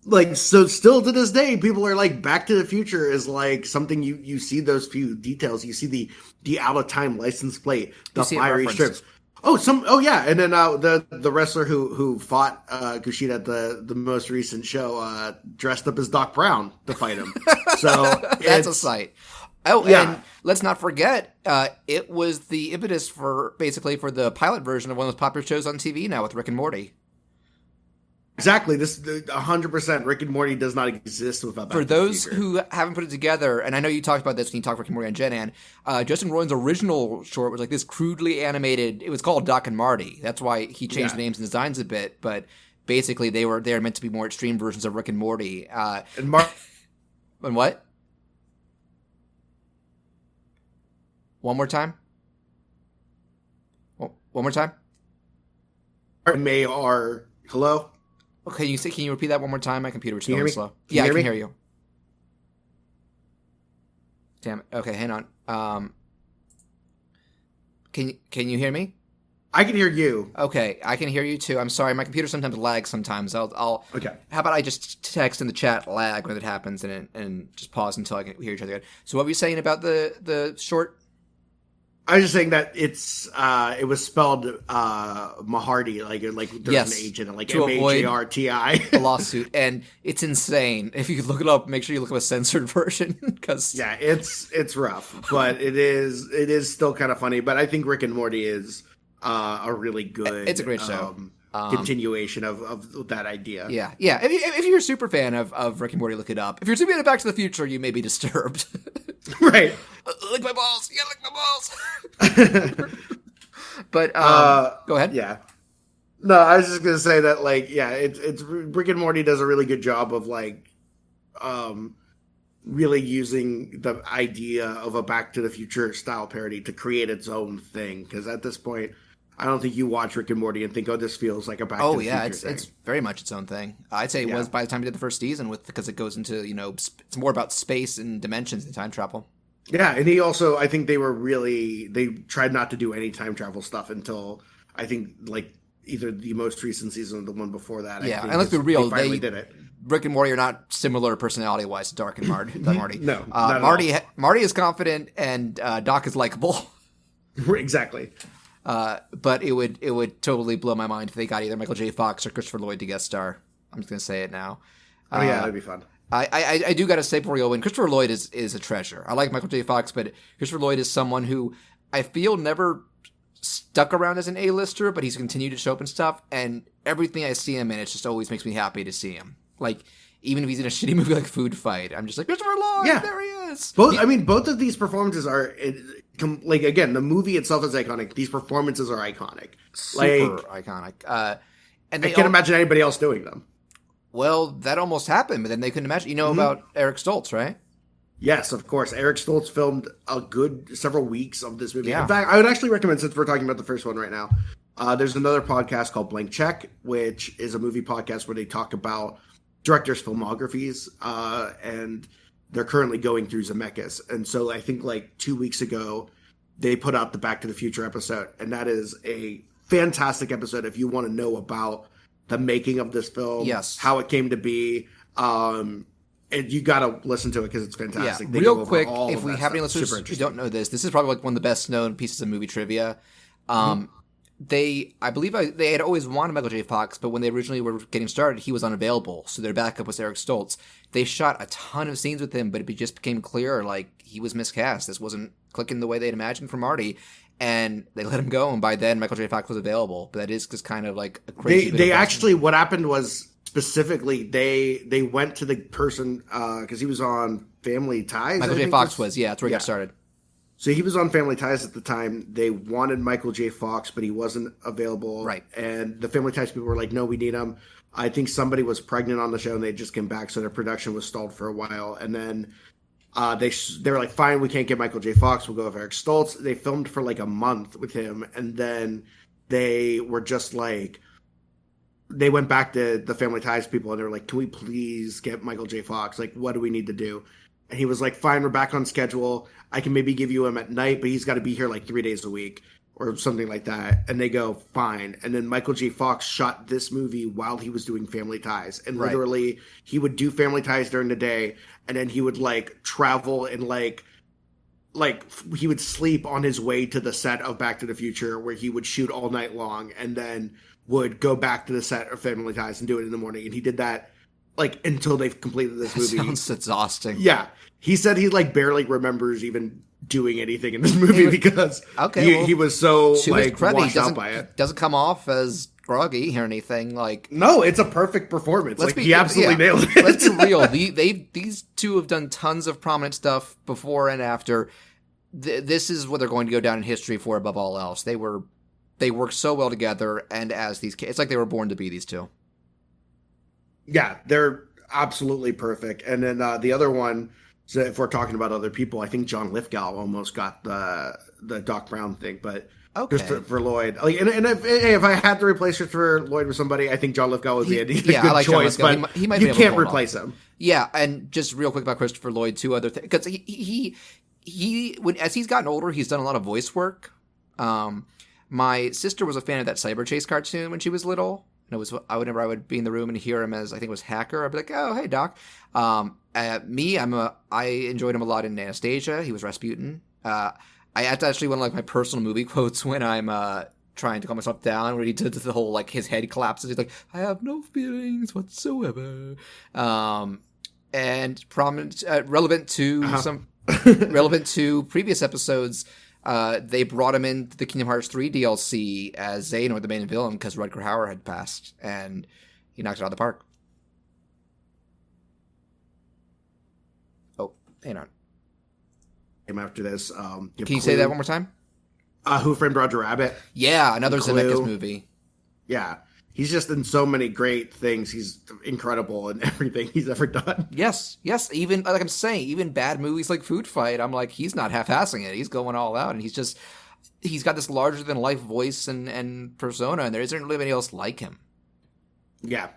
like so still to this day people are like Back to the Future is like something you see those few details. You see the out of time license plate, the fiery strips. And then the wrestler who fought Kushida at the most recent show dressed up as Doc Brown to fight him. So
that's a sight. Oh, yeah. And let's not forget, it was the impetus for the pilot version of one of those popular shows on TV now with Rick and Morty.
Exactly. This 100% Rick and Morty does not exist without that.
For those who haven't put it together, and I know you talked about this when you talked Rick and Morty on Gen N, Justin Roiland's original short was like this crudely animated. It was called Doc and Marty. That's why he changed the names and designs a bit. But basically, they were meant to be more extreme versions of Rick and Morty. And what? One more time? One more time?
Hello?
Okay, can you repeat that one more time? My computer was going slow. Yeah, I can hear you. Damn it. Okay, hang on. Can you hear me?
I can hear you.
Okay, I can hear you too. I'm sorry, my computer sometimes lags sometimes. I'll
Okay.
How about I just text in the chat lag when it happens and just pause until I can hear each other again. So what were you saying about the short?
I was just saying that it was spelled Maharti, like there's
Yes,
an H in it, like
to avoid
MAJRTI.
a lawsuit, and it's insane. If you look it up, make sure you look up a censored version because
Yeah, it's rough, but it is still kind of funny. But I think Rick and Morty is a really good.
It's a great show.
Continuation of that idea.
Yeah. If you're a super fan of Rick and Morty, look it up. If you're a super fan of Back to the Future, you may be disturbed.
Right.
Lick my balls. You gotta lick my balls. But go ahead.
Yeah. No, I was just gonna say that, like, yeah, it's Rick and Morty does a really good job of really using the idea of a Back to the Future style parody to create its own thing. Because at this point, I don't think you watch Rick and Morty and think, "Oh, this feels like a Back to the Future thing."
It's very much its own thing. I'd say it was by the time we did the first season, because it goes into it's more about space and dimensions than time travel.
Yeah, and he also, I think they tried not to do any time travel stuff until I think like either the most recent season or the one before that.
Yeah,
I think,
and let's be real,
they finally did it.
Rick and Morty are not similar personality-wise to Doc and Marty.
No, not at
Marty.
all.
Marty is confident, and Doc is likable.
Exactly.
But it would totally blow my mind if they got either Michael J. Fox or Christopher Lloyd to guest star. I'm just gonna say it now.
Oh yeah, that'd be fun.
I do gotta say before we go in, Christopher Lloyd is a treasure. I like Michael J. Fox, but Christopher Lloyd is someone who I feel never stuck around as an A-lister, but he's continued to show up and stuff, and everything I see him in, it just always makes me happy to see him. Like, even if he's in a shitty movie like Food Fight, I'm just like, Christopher Lloyd, there he is!
Both of these performances are, like, again, the movie itself is iconic. These performances are iconic.
Super iconic. And
I can't imagine anybody else doing them.
Well, that almost happened, but then they couldn't imagine. You know about Eric Stoltz, right?
Yes, of course. Eric Stoltz filmed a good several weeks of this movie.
Yeah.
In fact, I would actually recommend, since we're talking about the first one right now, there's another podcast called Blank Check, which is a movie podcast where they talk about directors' filmographies, and they're currently going through Zemeckis. And so I think like 2 weeks ago, they put out the Back to the Future episode, and that is a fantastic episode if you want to know about the making of this film,
yes,
how it came to be, and you got to listen to it because it's fantastic.
Yeah.
They
Real
go over
quick,
all
if
of
we
that
have any
stuff.
listeners who don't know this is probably like one of the best known pieces of movie trivia. I believe they had always wanted Michael J. Fox, but when they originally were getting started, he was unavailable, so their backup was Eric Stoltz. They shot a ton of scenes with him, but it just became clear, like, he was miscast. This wasn't clicking the way they'd imagined for Marty, and they let him go, and by then Michael J. Fox was available. But that is just kind of like a crazy
They actually, what happened was, specifically, they went to the person, because he was on Family Ties.
Michael J. Fox was, that's where he got started.
So he was on Family Ties at the time. They wanted Michael J. Fox, but he wasn't available.
Right.
And the Family Ties people were like, no, we need him. I think somebody was pregnant on the show, and they just came back, so their production was stalled for a while. And then they were like, fine, we can't get Michael J. Fox. We'll go with Eric Stoltz. They filmed for like a month with him, and then they were just like, they went back to the Family Ties people, and they were like, can we please get Michael J. Fox? Like, what do we need to do? And he was like, fine, we're back on schedule. I can maybe give you him at night, but he's got to be here like 3 days a week or something like that. And they go, fine. And then Michael J. Fox shot this movie while he was doing Family Ties. And literally, he would do Family Ties during the day, and then he would like travel and like he would sleep on his way to the set of Back to the Future, where he would shoot all night long and then would go back to the set of Family Ties and do it in the morning. And he did that like until they've completed this movie.
Sounds exhausting.
Yeah. He said he like barely remembers even doing anything in this movie because he was so like washed out by it.
Doesn't come off as groggy or anything. Like,
no, it's a perfect performance. He absolutely nailed it.
Let's be real. These two have done tons of prominent stuff before and after. This is what they're going to go down in history for above all else. They worked so well together, and as these kids, it's like they were born to be these two.
Yeah, they're absolutely perfect. And then the other one, so if we're talking about other people, I think John Lithgow almost got the Doc Brown thing, but Christopher Lloyd. Like, and if I had to replace Christopher Lloyd with somebody, I think John Lithgow would be a good choice, but
he might
you can't replace him.
Yeah, and just real quick about Christopher Lloyd, two other things, because as he's gotten older, he's done a lot of voice work. My sister was a fan of that Cyber Chase cartoon when she was little. And it was, whenever I would be in the room and hear him as, I think it was Hacker, I'd be like, oh, hey, Doc. I enjoyed him a lot in Anastasia. He was Rasputin. That's actually one of like my personal movie quotes when I'm trying to calm myself down, where he did the whole, like, his head collapses. He's like, I have no feelings whatsoever. And prominent, relevant to previous episodes, they brought him into the Kingdom Hearts 3 DLC as Xehanort, the main villain, because Rutger Hauer had passed, and he knocked it out of the park. Oh, hang on.
After this,
can you say that one more time?
Who Framed Roger Rabbit?
Yeah, another Zemeckis movie.
Yeah. He's just in so many great things. He's incredible in everything he's ever done.
Yes. Even, like I'm saying, even bad movies like Food Fight, I'm like, he's not half-assing it. He's going all out, and he's got this larger-than-life voice and persona, and there isn't really anybody else like him.
Yeah.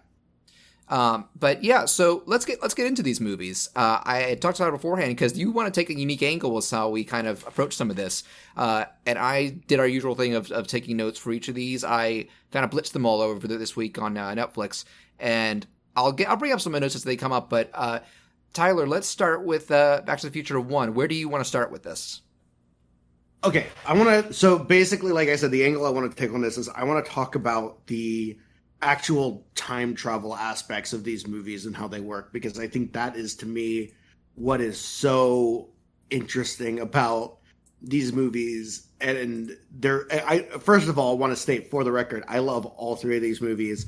But yeah, so let's get into these movies. I had talked about it beforehand because you want to take a unique angle with how we kind of approach some of this. And I did our usual thing of taking notes for each of these. I kind of blitzed them all over this week on Netflix, and I'll bring up some notes as they come up. But Tyler, let's start with Back to the Future 1. Where do you want to start with this?
Okay, so basically, like I said, the angle I want to take on this is I want to talk about the actual time travel aspects of these movies and how they work, because I think that is, to me, what is so interesting about these movies. And I first of all want to state for the record, I love all three of these movies,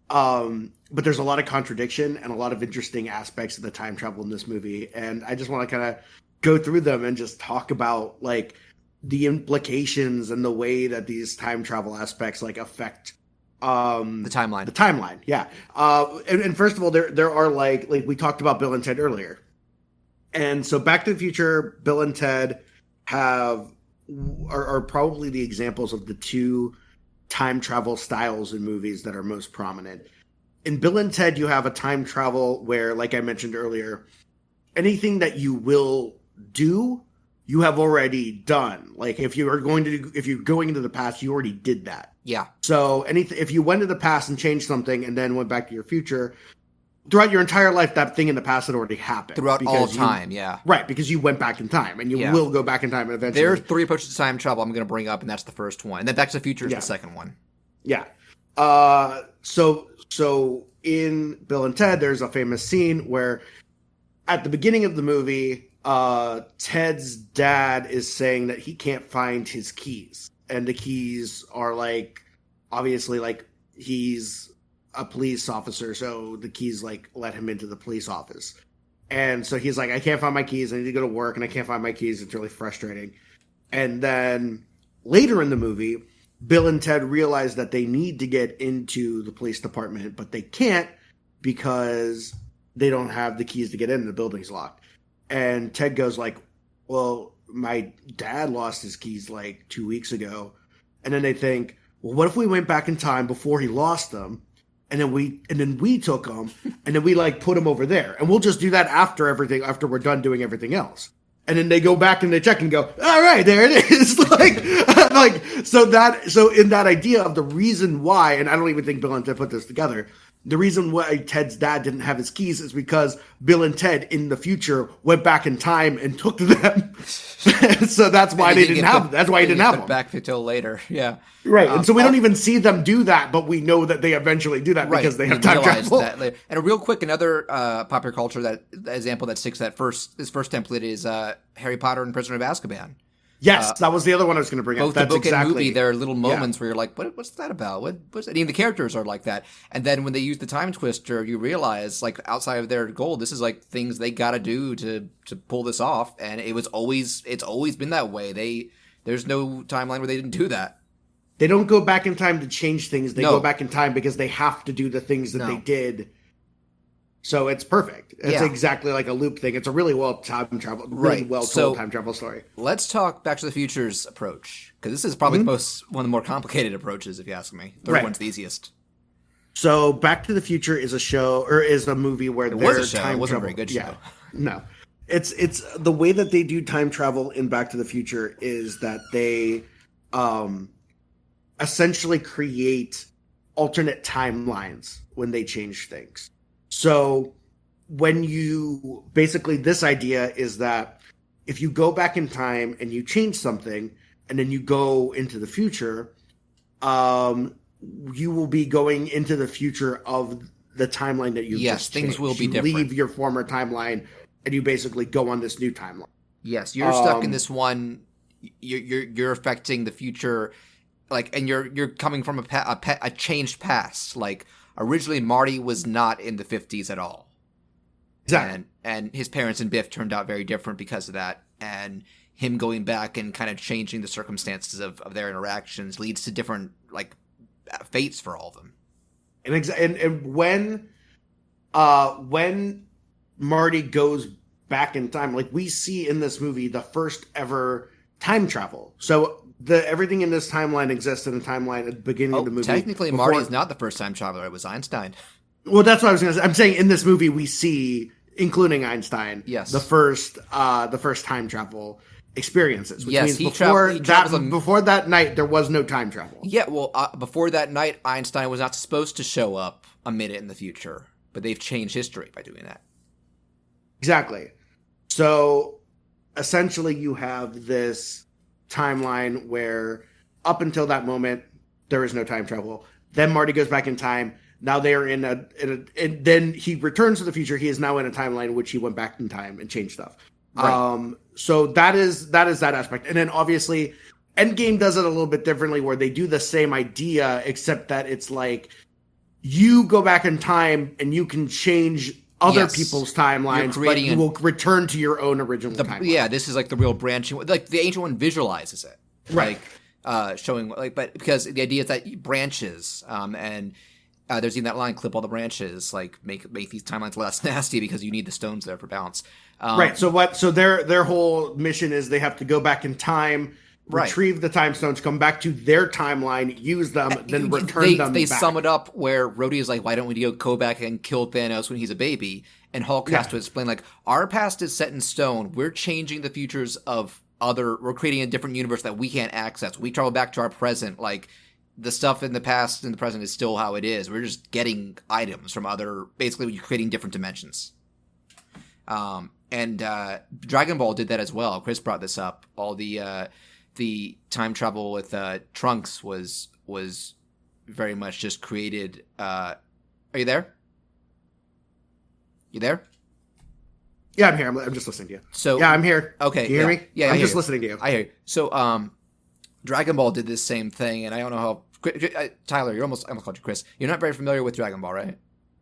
but there's a lot of contradiction and a lot of interesting aspects of the time travel in this movie, and I just want to kind of go through them and just talk about like the implications and the way that these time travel aspects like affect the timeline. Yeah. And first of all, there are like we talked about Bill and Ted earlier. And so Back to the Future, Bill and Ted are probably the examples of the two time travel styles in movies that are most prominent. In Bill and Ted, you have a time travel where, like I mentioned earlier, anything that you will do, you have already done. Like if you're going into the past, you already did that.
Yeah.
So if you went to the past and changed something and then went back to your future, throughout your entire life, that thing in the past had already happened.
Throughout all time, yeah.
Right, because you went back in time, and you will go back in time and eventually.
There are three approaches to time travel I'm going to bring up, and that's the first one. And then Back to the Future is the second one.
Yeah. So in Bill and Ted, there's a famous scene where at the beginning of the movie, Ted's dad is saying that he can't find his keys. And the keys are like, obviously, like, he's a police officer, so the keys, like, let him into the police office. And so he's like, I can't find my keys, I need to go to work, and I can't find my keys, it's really frustrating. And then later in the movie, Bill and Ted realize that they need to get into the police department, but they can't because they don't have the keys to get in, the building's locked. And Ted goes like, well, my dad lost his keys like 2 weeks ago. And then they think, well, what if we went back in time before he lost them, and then we took them, and then we like put them over there, and we'll just do that after we're done doing everything else. And then they go back and they check and go, all right, there it is. So in that idea of the reason why, and I don't even think Bill and Ted put this together, the reason why Ted's dad didn't have his keys is because Bill and Ted in the future went back in time and took them. So that's why they didn't have them. That's why he didn't have them.
Back until later. Yeah.
Right. And so we don't even see them do that, but we know that they eventually do that because they have time travel.
That later. And real quick, another popular culture that example that sticks to this first template is Harry Potter and Prisoner of Azkaban.
Yes, that was the other one I was going to bring up.
Both the book and movie, there are little moments where you're like, what's that about? What's that? I mean, the characters are like that. And then when they use the time twister, you realize, like, outside of their goal, this is like things they got to do to pull this off. And it's always been that way. There's no timeline where they didn't do that.
They don't go back in time to change things. They go back in time because they have to do the things that they did. So it's perfect. It's exactly like a loop thing. It's a really well time travel, told time travel story.
Let's talk Back to the Future's approach, because this is probably one of the more complicated approaches, if you ask me. Third one's the easiest.
So Back to the Future is a movie where
it was a show. It wasn't a very good show.
Yeah. No, it's the way that they do time travel in Back to the Future is that they essentially create alternate timelines when they change things. So when you basically, this idea is that if you go back in time and you change something and then you go into the future, you will be going into the future of the timeline that you just
things
changed.
will be
you
different.
Leave your former timeline and you basically go on this new timeline.
Yes, you're stuck in this one. You're affecting the future, like, and you're coming from a changed past. Like, originally Marty was not in the 50s at all.
Exactly.
And his parents and Biff turned out very different because of that. And him going back and kind of changing the circumstances of their interactions leads to different, like, fates for all of them.
And when Marty goes back in time, like, we see in this movie the first ever time travel. So everything in this timeline exists in a timeline at the beginning of the movie.
Technically, Marty is not the first time traveler. It was Einstein.
Well, that's what I was going to say. I'm saying in this movie we see, including Einstein,
yes,
the first time travel experiences. Which
yes,
means before that night there was no time travel.
Yeah, well, before that night, Einstein was not supposed to show up a minute in the future, but they've changed history by doing that.
Exactly. So essentially, you have this timeline where up until that moment there is no time travel. Then Marty goes back in time. Now they are and then he returns to the future. He is now in a timeline in which he went back in time and changed stuff. Right. So that is that aspect. And then obviously Endgame does it a little bit differently, where they do the same idea, except that it's like you go back in time and you can change other people's timelines, but you will return to your own original timeline.
Yeah, this is like the real branching. Like, the Ancient One visualizes it.
Right.
Like, showing, like, but because the idea is that branches, and there's even that line, clip all the branches, like make these timelines less nasty because you need the stones there for balance.
Right. So their whole mission is they have to go back in time, retrieve the time stones, come back to their timeline, use them, then return them
They
back.
sum it up where Rhodey is like, why don't we go back and kill Thanos when he's a baby? And Hulk has to explain, like, our past is set in stone. We're changing the futures of we're creating a different universe that we can't access. We travel back to our present, like, the stuff in the past and the present is still how it is. We're just getting items from basically you're creating different dimensions. And Dragon Ball did that as well. Chris brought this up. All the time travel with Trunks was very much just created. Are you there? You there?
Yeah, I'm here. I'm just listening to you.
So
yeah, I'm here.
Okay,
Can you hear me?
Yeah,
I'm just listening to you.
I hear you. So, Dragon Ball did this same thing, and I don't know how. Tyler, I almost called you Chris. You're not very familiar with Dragon Ball, right?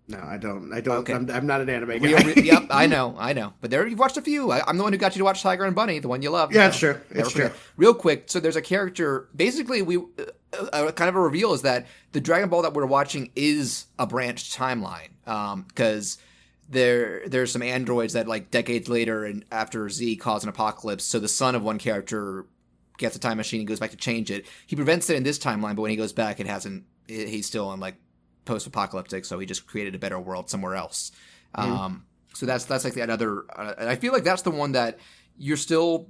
No, I don't. Okay. I'm not an anime guy.
Yep, I know. But you've watched a few. I'm the one who got you to watch Tiger and Bunny, the one you love.
Yeah, it's true. It's true.
Real quick, so there's a character. Basically, kind of a reveal is that the Dragon Ball that we're watching is a branched timeline, because there's some androids that, like, decades later and after Z cause an apocalypse. So the son of one character gets a time machine and goes back to change it. He prevents it in this timeline, but when he goes back, he's still in, like, post-apocalyptic, so he just created a better world somewhere else. So that's like that other. And I feel like that's the one that you're still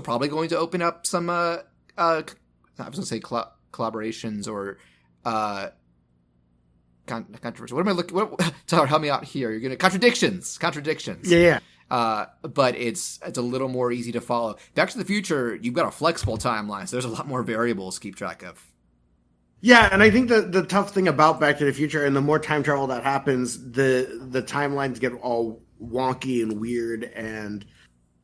probably going to open up some. I was going to say collaborations or controversy. What am I looking? Tyler, help me out here. You're gonna contradictions.
Yeah.
But it's a little more easy to follow. Back to the Future, you've got a flexible timeline, so there's a lot more variables to keep track of.
Yeah, and I think the tough thing about Back to the Future, and the more time travel that happens, the timelines get all wonky and weird, and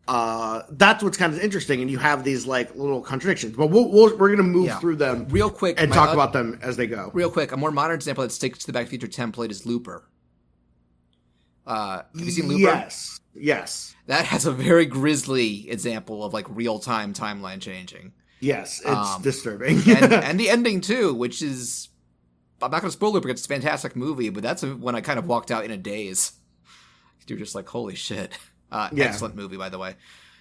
that's what's kind of interesting. And you have these, like, little contradictions, but we're going to move through them
real quick
and talk about them as they go.
Real quick, a more modern example that sticks to the Back to the Future template is Looper. Have you seen Looper?
Yes.
That has a very grisly example of, like, real-time timeline changing.
Yes, it's disturbing.
and the ending, too, which is... I'm not going to spoil it because it's a fantastic movie, but that's when I kind of walked out in a daze. You're just like, holy shit. Excellent movie, by the way.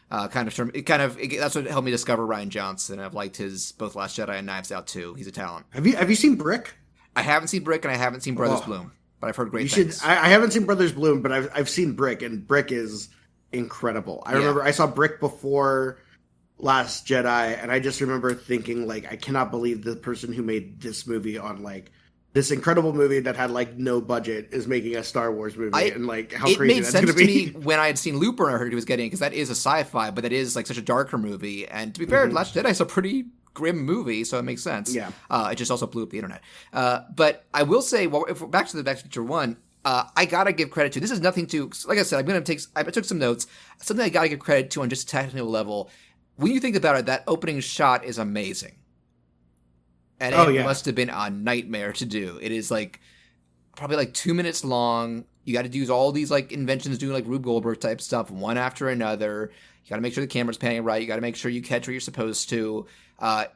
That's what helped me discover Rian Johnson. I've liked his both Last Jedi and Knives Out, too. He's a talent.
Have you seen Brick?
I haven't seen Brick, and I haven't seen Brothers Bloom, but I've heard great things.
I haven't seen Brothers Bloom, but I've seen Brick, and Brick is incredible. I remember I saw Brick before Last Jedi, and I just remember thinking, like, I cannot believe the person who made this movie on, like, this incredible movie that had, like, no budget is making a Star Wars movie, and, like, how crazy that's going to be.
It made sense to me when I had seen Looper and I heard he was getting it, because that is a sci-fi, but that is, like, such a darker movie, and to be fair, Last Jedi is a pretty grim movie, so it makes sense.
Yeah.
It just also blew up the internet. But I will say, well, if we're back to the Back to the Future 1, I gotta give credit to, this is nothing to, like I said, I took some notes, something I gotta give credit to on just a technical level. When you think about it, that opening shot is amazing. And it must have been a nightmare to do. It is like probably like 2 minutes long. You got to use all these like inventions, doing like Rube Goldberg type stuff, one after another. You got to make sure the camera's panning right. You got to make sure you catch what you're supposed to. I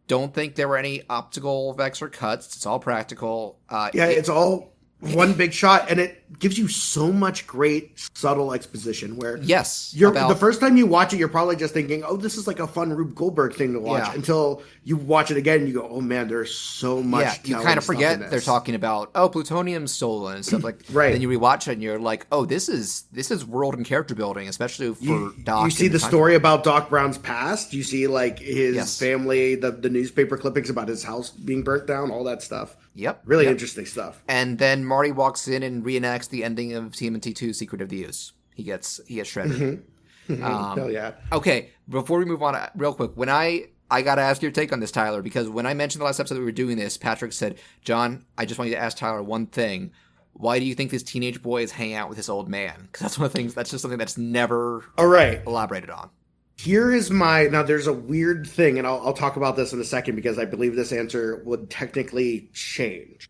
don't think there were any optical effects or cuts. It's all practical.
It's all one big shot, and it gives you so much great subtle exposition where the first time you watch it, you're probably just thinking, oh, this is like a fun Rube Goldberg thing to watch, until you watch it again and you go, oh man, there's so much.
You kind of forget they're talking about plutonium stolen and stuff like
right.
Then you rewatch it and you're like, oh, this is world and character building, especially for Doc.
You see the story about Doc Brown's past. You see like his family, the newspaper clippings about his house being burnt down, all that stuff. Really interesting stuff.
And then Marty walks in and reenacts the ending of TMNT 2 Secret of the Use. He gets shredded.
Hell yeah.
Okay, before we move on, real quick, when I got to ask your take on this, Tyler, because when I mentioned the last episode that we were doing this, Patrick said, John, I just want you to ask Tyler one thing. Why do you think this teenage boy is hanging out with this old man? Because that's one of the things, that's just something that's never elaborated on.
Here is now there's a weird thing, and I'll talk about this in a second because I believe this answer would technically change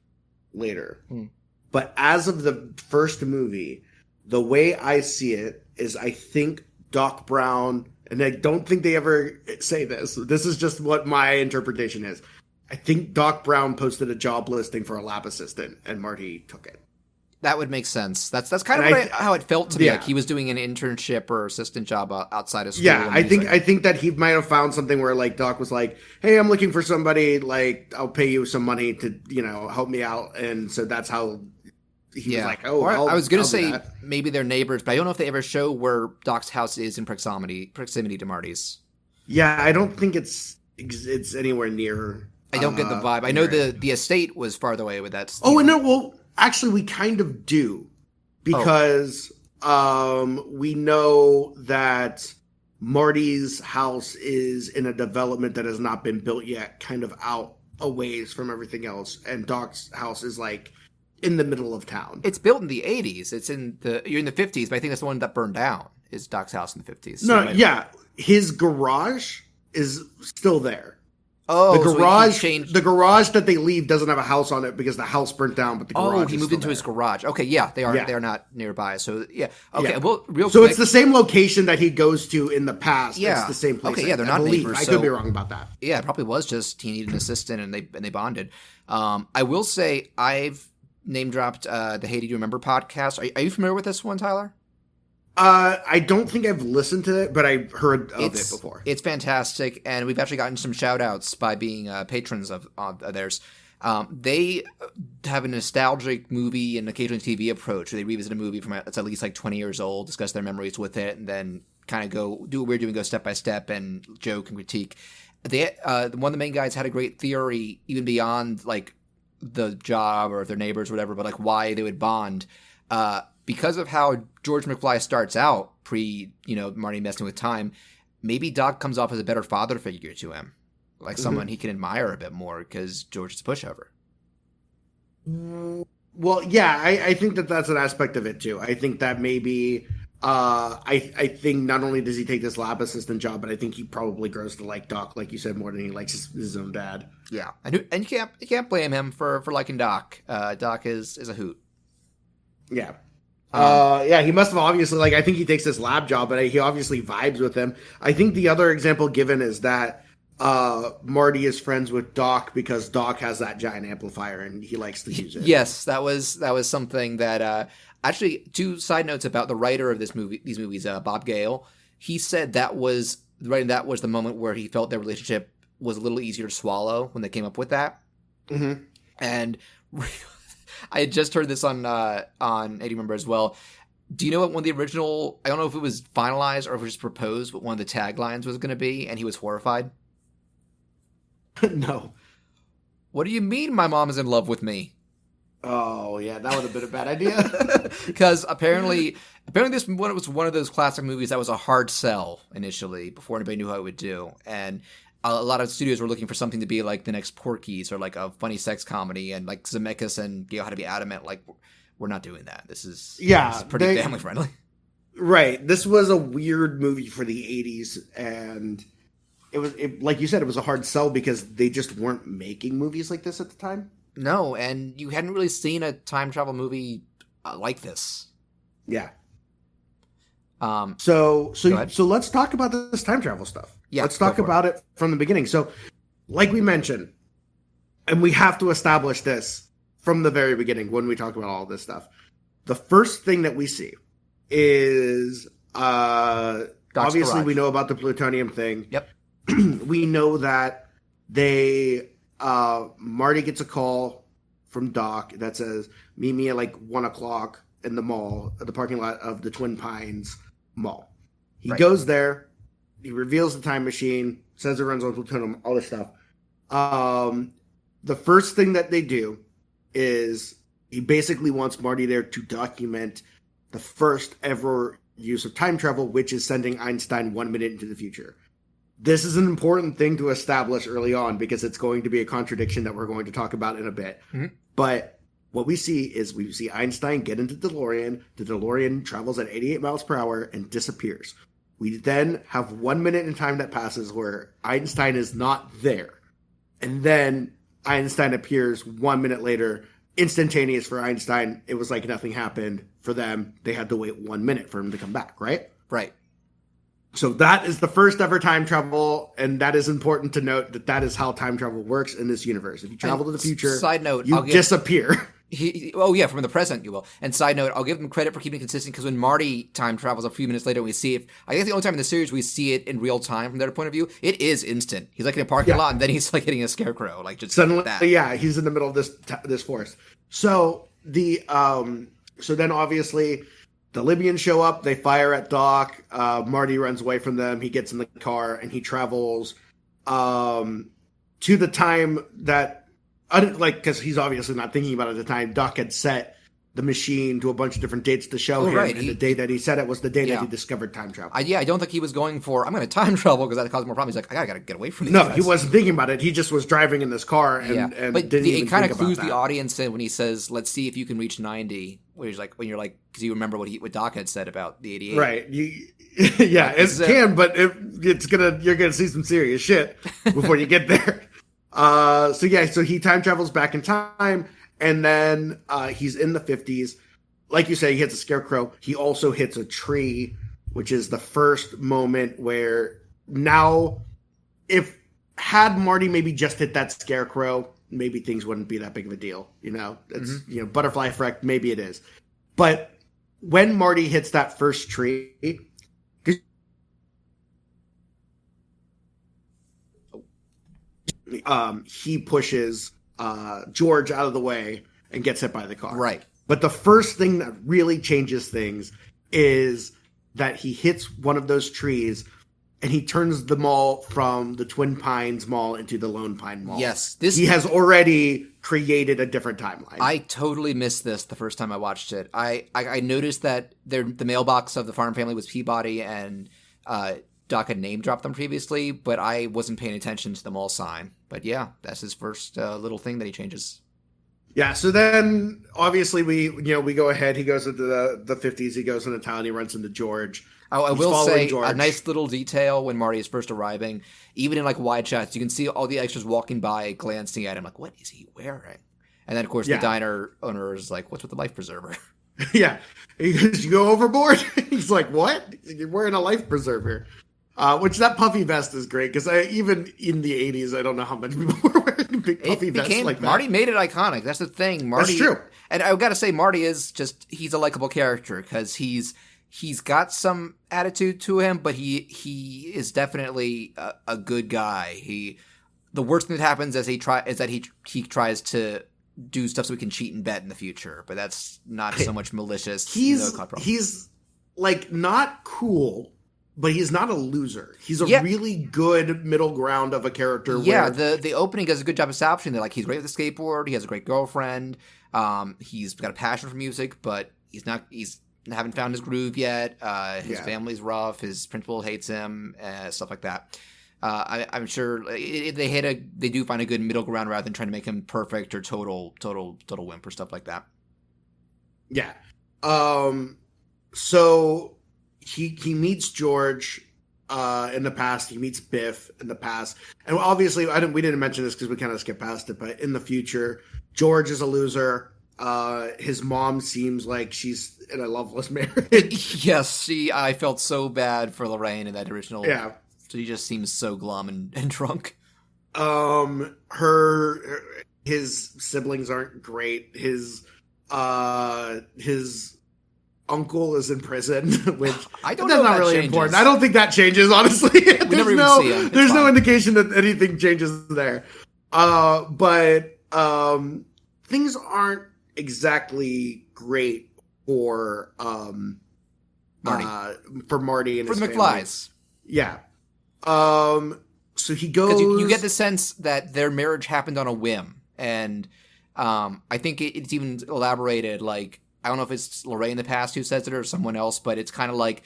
later. But as of the first movie, the way I see it is I think Doc Brown, and I don't think they ever say this. This is just what my interpretation is. I think Doc Brown posted a job listing for a lab assistant, and Marty took it.
That would make sense. That's kind of how it felt to me. Like he was doing an internship or assistant job outside of school.
Yeah, I think that he might have found something where like Doc was like, "Hey, I'm looking for somebody. Like, I'll pay you some money to help me out." And so that's how he was like, "Oh,
I was gonna say maybe they're neighbors, but I don't know if they ever show where Doc's house is in proximity to Marty's.
Yeah, I don't think it's anywhere near.
I don't get the vibe. I know the estate was farther away with that.
Oh, no, well. Actually, we kind of do, because we know that Marty's house is in a development that has not been built yet, kind of out a ways from everything else, and Doc's house is like in the middle of town.
It's built in the 80s. You're in the 50s, but I think that's the one that burned down. Is Doc's house in the 50s?
So his garage is still there.
Oh,
the garage that they leave doesn't have a house on it because the house burnt down, but the garage
he moved into his garage. Okay, they are not nearby. So okay, well, real quick.
So it's the same location that he goes to in the past.
Yeah,
it's the same place.
Okay, they're not neighbors.
I could be wrong about that.
Yeah, it probably was just he needed an assistant and they bonded. I will say I've name dropped the Hey Did You Remember podcast. Are you familiar with this one, Tyler?
I don't think I've listened to it, but I've heard of it before.
It's fantastic, and we've actually gotten some shout-outs by being patrons of theirs. They have a nostalgic movie and occasionally TV approach where they revisit a movie from that's at least like 20 years old, discuss their memories with it, and then kind of do what we're doing, go step by step and joke and critique. One of the main guys had a great theory, even beyond like the job or their neighbors or whatever, but like why they would bond. Because of how George McFly starts out, Marty messing with time, maybe Doc comes off as a better father figure to him, like someone he can admire a bit more because George is a pushover.
Well, yeah, I think that's an aspect of it too. I think that maybe I think not only does he take this lab assistant job, but I think he probably grows to like Doc, like you said, more than he likes his own dad.
Yeah, and you can't blame him for liking Doc. Doc is a hoot.
Yeah. He must have obviously, like, I think he takes this lab job, but he obviously vibes with him. I think the other example given is that Marty is friends with Doc because Doc has that giant amplifier and he likes to use it.
Yes, that was something that actually, 2 side notes about the writer of these movies, Bob Gale. He said that was the moment where he felt their relationship was a little easier to swallow when they came up with that. And I had just heard this on 80 Remember as well. Do you know what one of the original, I don't know if it was finalized or if it was proposed, but one of the taglines was going to be, and he was horrified?
No.
What do you mean my mom is in love with me?
Oh, yeah, that would have been a bad idea.
Because apparently this one was one of those classic movies that was a hard sell initially before anybody knew how it would do. And a lot of studios were looking for something to be like the next Porky's or like a funny sex comedy. And like Zemeckis and Gale had to be adamant, like, we're not doing that. This is pretty family friendly.
Right. This was a weird movie for the 80s. And like you said, it was a hard sell because they just weren't making movies like this at the time.
No, and you hadn't really seen a time travel movie like this.
Yeah.
So
let's talk about this time travel stuff.
Yeah,
let's talk about it from the beginning. So, like we mentioned, and we have to establish this from the very beginning when we talk about all this stuff. The first thing that we see is obviously
garage.
We know about the plutonium thing.
Yep.
We know that Marty gets a call from Doc that says, meet me at like 1:00 in the mall, at the parking lot of the Twin Pines Mall. He goes there, he reveals the time machine, says it runs on plutonium, all this stuff. The first thing that they do is he basically wants Marty there to document the first ever use of time travel, which is sending Einstein 1 minute into the future. This is an important thing to establish early on because it's going to be a contradiction that we're going to talk about in a bit. Mm-hmm. But what we see Einstein get into the DeLorean. The DeLorean travels at 88 miles per hour and disappears. We then have 1 minute in time that passes where Einstein is not there. And then Einstein appears 1 minute later, instantaneous for Einstein. It was like nothing happened for them. They had to wait 1 minute for him to come back, right?
Right.
So that is the first ever time travel, and that is important to note that is how time travel works in this universe. If you travel to the future,
side note,
you disappear.
From the present, you will. And side note, I'll give them credit for keeping it consistent because when Marty time travels a few minutes later, we see it. I think the only time in the series we see it in real time from their point of view, it is instant. He's like in a parking lot, and then he's like hitting a scarecrow, like just
suddenly.
That.
Yeah, he's in the middle of this forest. So so then obviously the Libyans show up. They fire at Doc. Marty runs away from them. He gets in the car and he travels to the time that. Because he's obviously not thinking about it at the time. Doc had set the machine to a bunch of different dates to show him. Right. And the day that he set it was the day that he discovered time travel.
I don't think he was going for, I'm going to time travel because that causes more problems. He's like, I got to get away from these guys.
He wasn't thinking about it. He just was driving in this car and
but
didn't even
it kind of clues
think about
the audience in when he says, let's see if you can reach 90. Where he's like, when you're like, because you remember what Doc had said about the 88.
Right. It can, but you're going to see some serious shit before you get there. So he time travels back in time, and then he's in the 50s. Like you say, he hits a scarecrow. He also hits a tree, which is the first moment where now, had Marty maybe just hit that scarecrow, maybe things wouldn't be that big of a deal. It's butterfly effect. Maybe it is, but when Marty hits that first tree. He pushes George out of the way and gets hit by the car.
Right.
But the first thing that really changes things is that he hits one of those trees and he turns the mall from the Twin Pines Mall into the Lone Pine Mall.
Yes.
He has already created a different timeline.
I totally missed this the first time I watched it. I noticed that the mailbox of the Farm family was Peabody and Doc had name dropped them previously, but I wasn't paying attention to the mall sign. But yeah, that's his first little thing that he changes.
Yeah, so then obviously we go ahead. He goes into the 50s. He goes into town. He runs into George.
I will say George. A nice little detail when Marty is first arriving, even in like wide shots, you can see all the extras walking by, glancing at him like, what is he wearing? And then of course the diner owner is like, what's with the life preserver?
Yeah, he goes, you go overboard. He's like, what? You're wearing a life preserver. Which that puffy vest is great because even in the 80s, I don't know how many people were wearing big puffy vests like that.
Marty made it iconic. That's the thing. Marty,
that's true.
And I've got to say, Marty is he's a likable character because he's got some attitude to him, but he is definitely a good guy. The worst thing that happens is that he tries to do stuff so we can cheat and bet in the future, but that's not so much malicious.
He's like not cool, but he's not a loser. He's a really good middle ground of a character.
Yeah, the opening does a good job establishing that. Like, he's great with the skateboard. He has a great girlfriend. He's got a passion for music, but he's haven't found his groove yet. His family's rough. His principal hates him. Stuff like that. I'm sure they do find a good middle ground rather than trying to make him perfect or total wimp or stuff like that.
Yeah. So he meets George in the past. He meets Biff in the past, and obviously we didn't mention this because we kind of skipped past it. But in the future, George is a loser. His mom seems like she's in a loveless marriage.
Yes, I felt so bad for Lorraine in that original.
Yeah.
She just seems so glum and drunk.
His siblings aren't great. His uncle is in prison, which
I don't know.
That's not really
changes.
important. I don't think that changes, honestly. There's no indication that anything changes there. But things aren't exactly great for Marty and
for
his
the McFlys.
Family. Yeah. So he goes.
Because you get the sense that their marriage happened on a whim, and I think it's even elaborated. Like, I don't know if it's Lorraine in the past who says it or someone else, but it's kind of like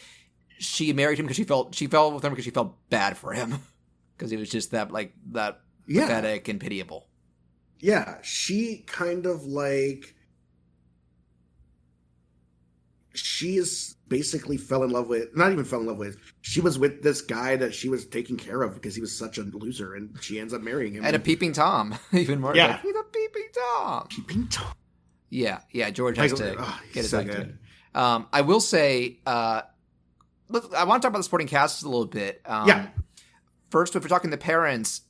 she married him because she fell with him because she felt bad for him because he was just that pathetic and pitiable.
Yeah, she kind of like. She is basically not even fell in love with. She was with this guy that she was taking care of because he was such a loser, and she ends up marrying him.
And a peeping Tom, even more.
Yeah,
like, he's a peeping Tom.
Peeping Tom.
Yeah. George has to get his act
good.
I will say, look, I want to talk about the supporting cast a little bit. First, if we're talking the parents,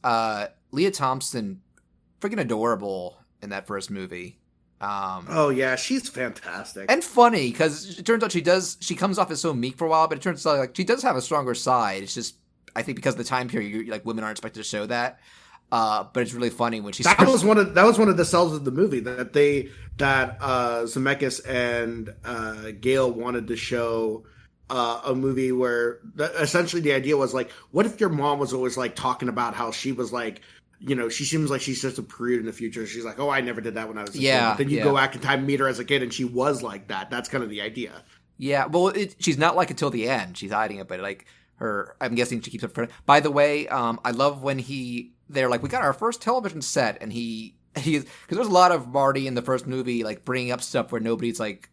Leah Thompson, freaking adorable in that first movie.
She's fantastic
and funny because it turns out she comes off as so meek for a while, but it turns out like she does have a stronger side. It's just, I think, because of the time period, like, women aren't expected to show that. But it's really funny when she
that was one of the sells of the movie that Zemeckis and Gale wanted to show a movie where essentially the idea was like, what if your mom was always like talking about how she was like, you know, she seems like she's just a prude in the future. She's like, oh, I never did that when I was a kid. But then you go back in time and meet her as a kid, and she was like that. That's kind of the idea.
Yeah, well, she's not like it till the end. She's hiding it, but like I'm guessing she keeps it. By the way, I love when they're like, we got our first television set, and he's because there's a lot of Marty in the first movie like bringing up stuff where nobody's like,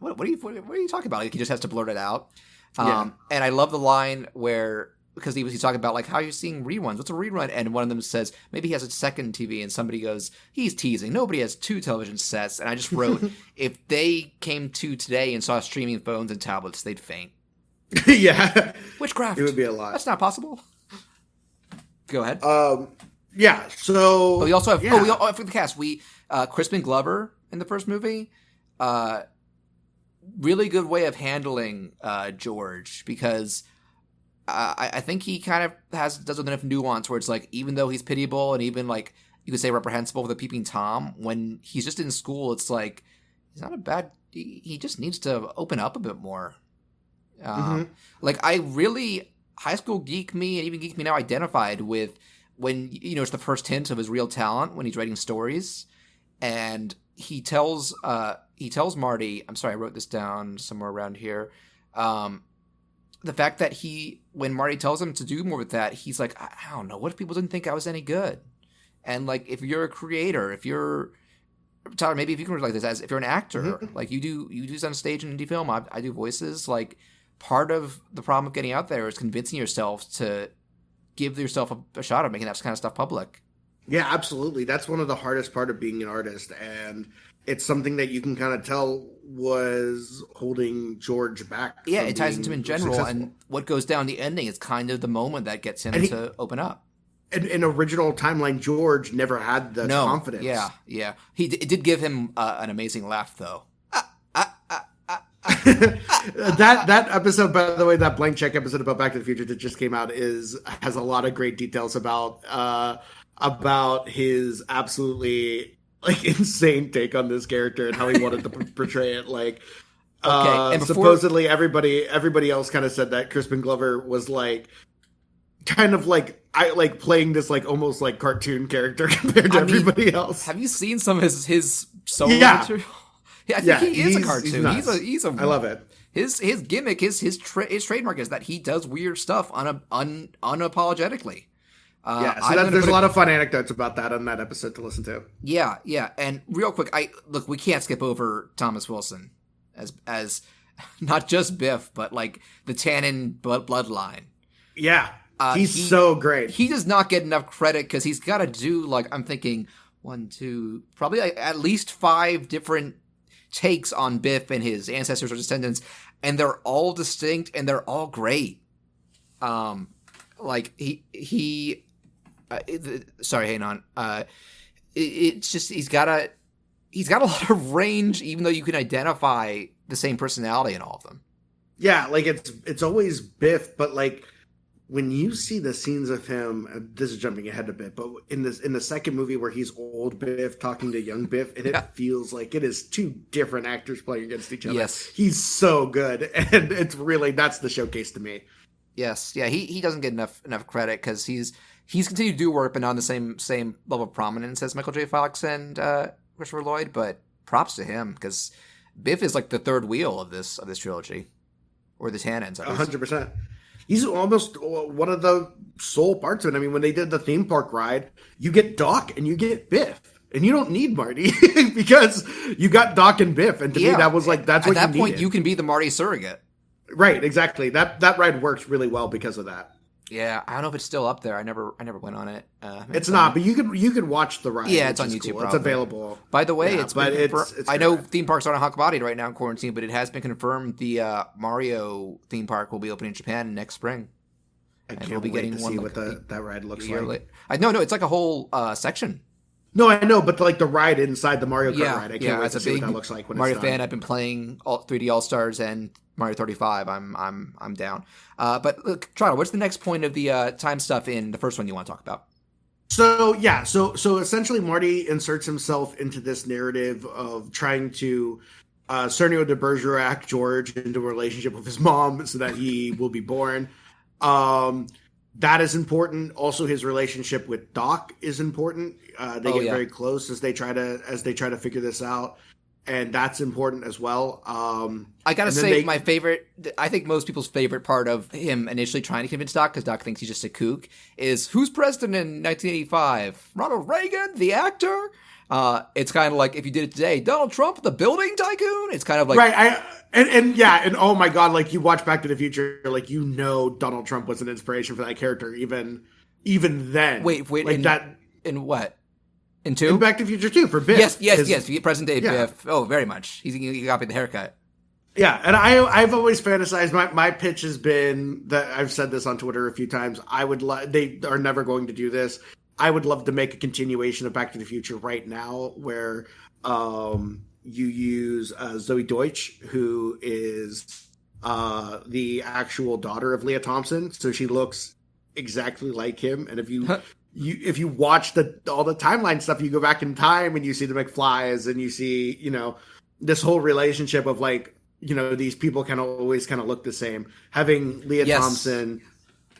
what are you talking about? Like, he just has to blurt it out. And I love the line where. Because he's talking about, like, how you're seeing reruns. What's a rerun? And one of them says, maybe he has a second TV. And somebody goes, he's teasing. Nobody has two television sets. And I just wrote, if they came to today and saw streaming phones and tablets, they'd faint.
Yeah.
Witchcraft.
It would be a lot.
That's not possible. Go ahead.
Yeah, so...
But we also have, for the cast, Crispin Glover in the first movie. Really good way of handling George, because... I think he kind of does with enough nuance where it's like, even though he's pitiable and even like you could say reprehensible with a peeping Tom, when he's just in school, it's like he's not a bad. He just needs to open up a bit more. Like, I really high school geek me and even geek me now identified with when it's the first hint of his real talent when he's writing stories, and he tells Marty. I'm sorry, I wrote this down somewhere around here. The fact that when Marty tells him to do more with that, he's like, I don't know, what if people didn't think I was any good? And like, if you're a creator, Tyler, maybe if you can relate this, as if you're an actor, like you do this on stage in indie film, I do voices, like part of the problem of getting out there is convincing yourself to give yourself a shot at making that kind of stuff public.
Yeah, absolutely. That's one of the hardest part of being an artist, and it's something that you can kind of tell was holding George back.
Yeah, it ties into him in general, successful. And what goes down the ending is kind of the moment that gets him to open up.
In original timeline, George never had the confidence.
Yeah. It did give him an amazing laugh, though.
That episode, by the way, that blank check episode about Back to the Future that just came out has a lot of great details about his absolutely like insane take on this character and how he wanted to portray it. Like,
Okay, and before-
supposedly everybody else kind of said that Crispin Glover was like kind of like playing this like almost like cartoon character compared to everybody else.
Have you seen some of his solo
Yeah.
material? Yeah, I think he is a cartoon.
nuts.
He's a.
I love it.
His gimmick, his trademark is that he does weird stuff unapologetically.
So there's a lot of fun anecdotes about that on that episode to listen to.
Yeah. And real quick, we can't skip over Thomas Wilson as not just Biff, but like the Tannen bloodline.
Yeah, he's so great.
He does not get enough credit because he's got to do like I'm thinking 1, 2, probably like at least 5 different takes on Biff and his ancestors or descendants, and they're all distinct and they're all great. Like he sorry, hang on. It's just he's got a lot of range, even though you can identify the same personality in all of them.
Yeah, like it's always Biff, but like when you see the scenes of him, this is jumping ahead a bit, but in the second movie where he's old Biff talking to young Biff, and it feels like it is 2 different actors playing against each other.
Yes,
he's so good, and it's really that's the showcase to me.
Yes, yeah, he doesn't get enough credit because he's continued to do work, but not on the same level of prominence as Michael J. Fox and Christopher Lloyd. But props to him because Biff is like the third wheel of this trilogy, or the Tannens.
100%. He's almost one of the sole parts of it. I mean, when they did the theme park ride, you get Doc and you get Biff. And you don't need Marty because you got Doc and Biff. And to me, that was like, that's what you needed.
At that point, you can be the Marty surrogate.
Right, exactly. That ride works really well because of that.
Yeah, I don't know if it's still up there. I never went on it.
It's not, but you can watch the ride.
Yeah, it's on YouTube.
Cool. It's available.
By the way,
it's
I know theme parks aren't hot bodied right now in quarantine, but it has been confirmed the Mario theme park will be opening in Japan next spring.
I can't wait to see what that ride looks like.
No, it's like a whole section.
No, I know, but like the ride inside the Mario Kart ride, I can't wait to see what that looks like when
Mario
it's done.
fan. I've been playing 3D All Stars and Mario 35. I'm down. But look, Charlie, what's the next point of the time stuff in the first one you want to talk about?
So essentially, Marty inserts himself into this narrative of trying to Cernio de Bergerac George into a relationship with his mom so that he will be born. That is important. Also, his relationship with Doc is important. They get very close as they try to figure this out, and that's important as well.
I gotta say, my favorite. I think most people's favorite part of him initially trying to convince Doc, because Doc thinks he's just a kook, is who's president in 1985? Ronald Reagan, the actor. It's kind of like if you did it today, Donald Trump, the building tycoon. It's kind of like
And oh my god, like you watch Back to the Future, like Donald Trump was an inspiration for that character even then.
Wait, in what? In 2?
In Back to the Future 2 for Biff.
Yes. Present day Biff. Oh, very much. He copied the haircut.
Yeah, and I've always fantasized. My pitch has been that I've said this on Twitter a few times. They are never going to do this. I would love to make a continuation of Back to the Future right now, where you use Zoe Deutsch, who is the actual daughter of Leah Thompson, so she looks exactly like him. And if you watch all the timeline stuff, you go back in time and you see the McFlys and you see this whole relationship of like these people always look the same. Having Leah Thompson.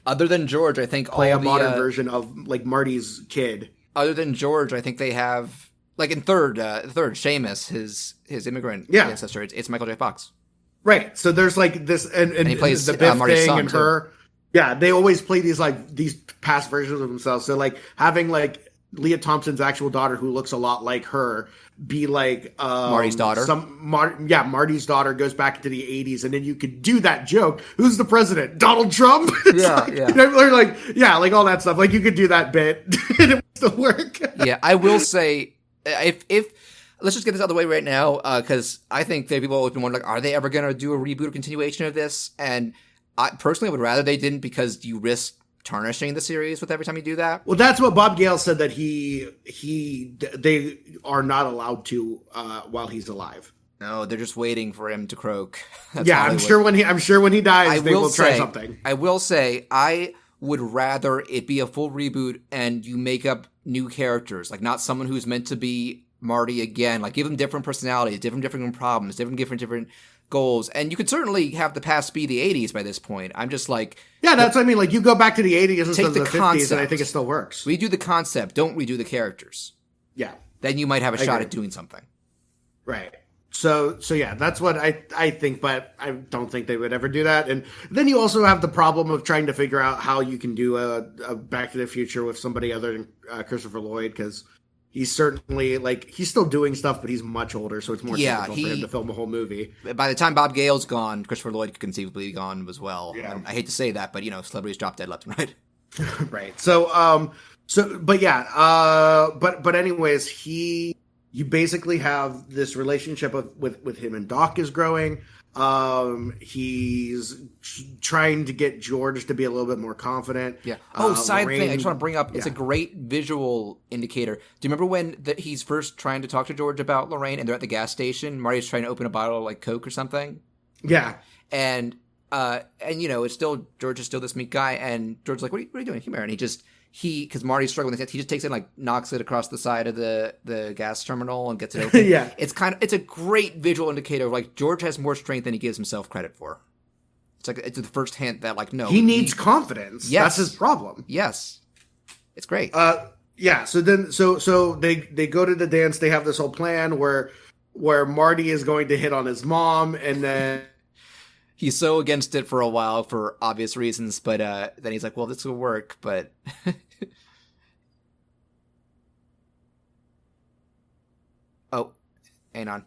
Other than George, I think
play a modern version of like Marty's kid.
Other than George, I think they have like in third Seamus, his immigrant ancestor. It's Michael J. Fox.
Right. So there's like this, and
he plays
the Biff
Marty's
thing
son,
and
too.
her. Yeah, they always play these past versions of themselves. So like having like Leah Thompson's actual daughter, who looks a lot like her, be like
Marty's daughter.
Marty's daughter goes back into the 80s, and then you could do that joke. Who's the president? Donald Trump. Like all that stuff. Like you could do that bit, and it would still work.
Yeah, I will say if let's just get this out of the way right now, because I think that people have been wondering, like, are they ever going to do a reboot or continuation of this? And I personally would rather they didn't, because you risk tarnishing the series with every time you do that.
Well, that's what Bob Gale said, that they are not allowed to while he's alive.
No, they're just waiting for him to croak. That's
I'm sure when he dies, they will try something.
I will say, I would rather it be a full reboot and you make up new characters, like not someone who's meant to be Marty again, like give him different personalities, different problems, different goals. And you could certainly have the past be the 80s by this point. I'm just like...
Yeah, that's what I mean. Like, you go back to the 80s instead of the 50s,
concept.
and I think it still works.
Redo the concept. Don't redo the characters.
Yeah.
Then you might have a shot
agree.
at doing something.
Right. So yeah, that's what I think, but I don't think they would ever do that. And then you also have the problem of trying to figure out how you can do a Back to the Future with somebody other than Christopher Lloyd, because he's certainly, like, he's still doing stuff, but he's much older, so it's more difficult for him to film a whole movie.
By the time Bob Gale's gone, Christopher Lloyd could conceivably be gone as well.
Yeah.
I hate to say that, but, celebrities drop dead left and right.
Right. But anyways, you basically have this relationship with him and Doc is growing. He's trying to get George to be a little bit more confident.
Yeah. Oh, side
Lorraine,
thing I just want to bring up. It's a great visual indicator. Do you remember when he's first trying to talk to George about Lorraine and they're at the gas station? Marty's trying to open a bottle of, like, Coke or something?
Yeah.
And it's still, George is still this meek guy, and George's like, what are you doing? Come here. And because Marty's struggling with it, he just takes it and, like, knocks it across the side of the gas terminal and gets it open.
Yeah.
It's a great visual indicator of, like, George has more strength than he gives himself credit for. It's the first hint that, like, no.
He needs confidence.
Yes.
That's his problem.
Yes. It's great.
Yeah, so they go to the dance, they have this whole plan where Marty is going to hit on his mom, and then
he's so against it for a while for obvious reasons, but then he's like, well, this will work, but... Oh, hang on.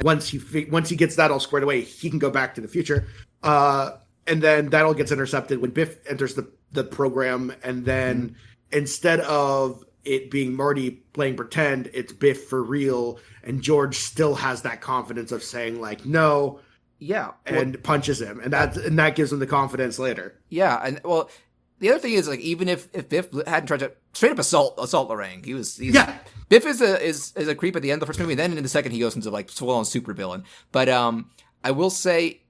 Once he gets that all squared away, he can go back to the future. And then that all gets intercepted when Biff enters the program, and then instead of it being Marty playing pretend, it's Biff for real, and George still has that confidence of saying, like, no...
Yeah,
and punches him, and that gives him the confidence later.
Yeah, and well, the other thing is, like, even if Biff hadn't tried to straight up assault Lorraine, Biff is a creep at the end of the first movie, and then in the second he goes into, like, full-on supervillain. But I will say,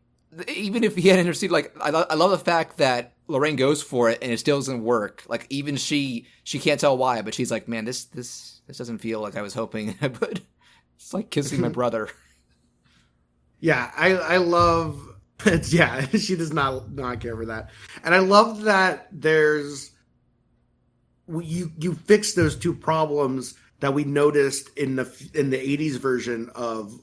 even if he had interceded, like, I love the fact that Lorraine goes for it and it still doesn't work. Like, even she can't tell why, but she's like, man, this doesn't feel like I was hoping it would. It's like kissing my brother.
Yeah, I love it. Yeah, she does not care for that. And I love that you fix those two problems that we noticed in the 80s version of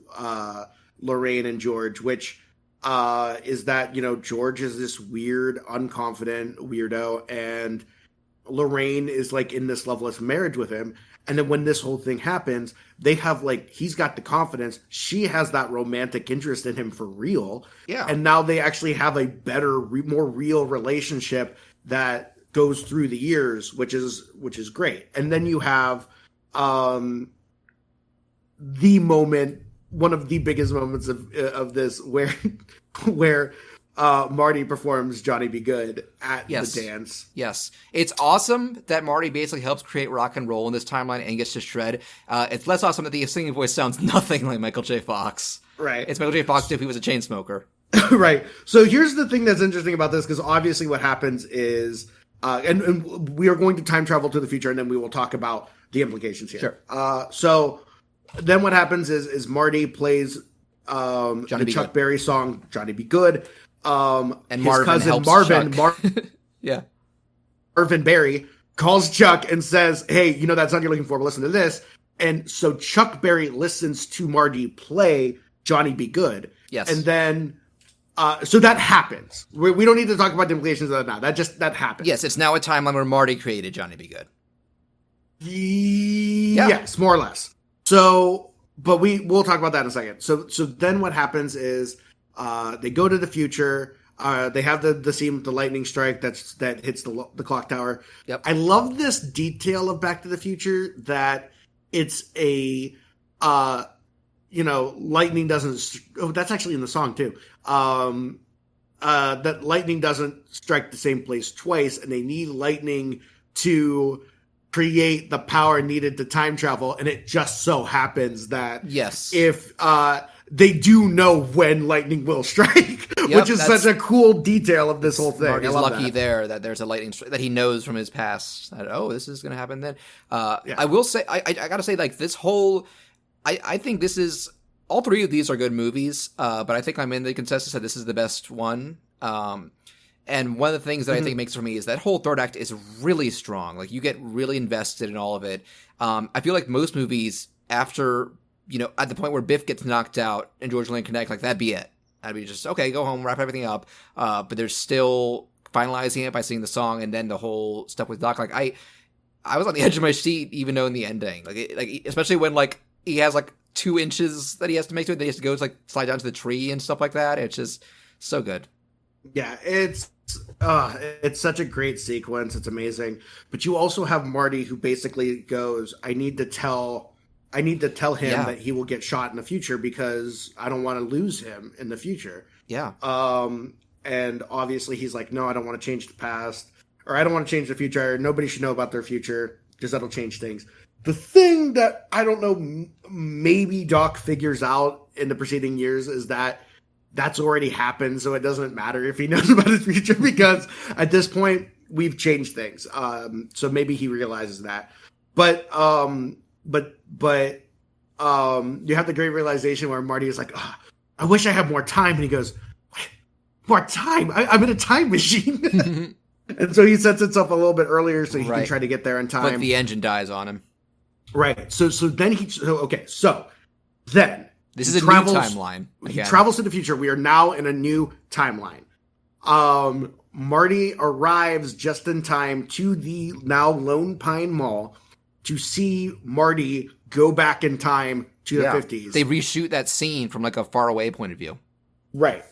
Lorraine and George, which is that, George is this weird, unconfident weirdo, and Lorraine is, like, in this loveless marriage with him. And then when this whole thing happens, they have, like, he's got the confidence. She has that romantic interest in him for real.
Yeah.
And now they actually have a better, more real relationship that goes through the years, which is great. And then you have the moment, one of the biggest moments of this, where Marty performs Johnny Be Good at the dance.
Yes. It's awesome that Marty basically helps create rock and roll in this timeline and gets to shred. It's less awesome that the singing voice sounds nothing like Michael J. Fox.
Right.
It's Michael J. Fox if he was a chain smoker.
Right. So here's the thing that's interesting about this, because obviously what happens is, and we are going to time travel to the future, and then we will talk about the implications here.
Sure.
So then what happens is Marty plays the Chuck Berry song "Johnny Be Good." And his
Marvin
cousin
Marvin, yeah,
Marvin Berry calls Chuck and says, "Hey, that song you're looking for? But listen to this." And so Chuck Berry listens to Marty play "Johnny Be Good."
Yes,
and then so that happens. We don't need to talk about the implications of that now. That happens.
Yes, it's now a timeline where Marty created Johnny Be Good.
Yes, more or less. So, but we'll talk about that in a second. So then what happens is they go to the future. They have the scene with the lightning strike that hits the clock tower.
Yep.
I love this detail of Back to the Future that it's a lightning doesn't. Oh, that's actually in the song too. That lightning doesn't strike the same place twice, and they need lightning to create the power needed to time travel. And it just so happens that
yes,
if they do know when lightning will strike, which is such a cool detail of this whole thing.
Marty's lucky there that there's a lightning strike that he knows from his past. That, this is going to happen then. I will say, I got to say, like, this whole, I think this is, all three of these are good movies, but I think I'm in the consensus that this is the best one. And one of the things that I think makes for me is that whole third act is really strong. Like, you get really invested in all of it. I feel like most movies, after, at the point where Biff gets knocked out and George Lane Connect, like, that'd be it. That'd be just, okay, go home, wrap everything up. But there's still finalizing it by singing the song, and then the whole stuff with Doc. Like, I was on the edge of my seat even knowing the ending. Like, especially when, like, he has, like, 2 inches that he has to make to it. That he has to go, like, slide down to the tree and stuff like that. It's just so good.
Yeah, it's such a great sequence. It's amazing. But you also have Marty who basically goes, I need to tell him that he will get shot in the future because I don't want to lose him in the future.
Yeah.
And obviously he's like, no, I don't want to change the past, or I don't want to change the future. Nobody should know about their future because that'll change things. The thing that I don't know, maybe Doc figures out in the preceding years is that that's already happened, so it doesn't matter if he knows about his future because at this point we've changed things. So maybe he realizes that. But you have the great realization where Marty is like, I wish I had more time, and he goes, more time? I'm in a time machine. And so he sets himself a little bit earlier so he can try to get there in time.
But the engine dies on him.
Right. So then this is
a new timeline.
He travels to the future. We are now in a new timeline. Marty arrives just in time to the now Lone Pine Mall to see Marty go back in time to the 50s.
They reshoot that scene from like a faraway point of view.
Right.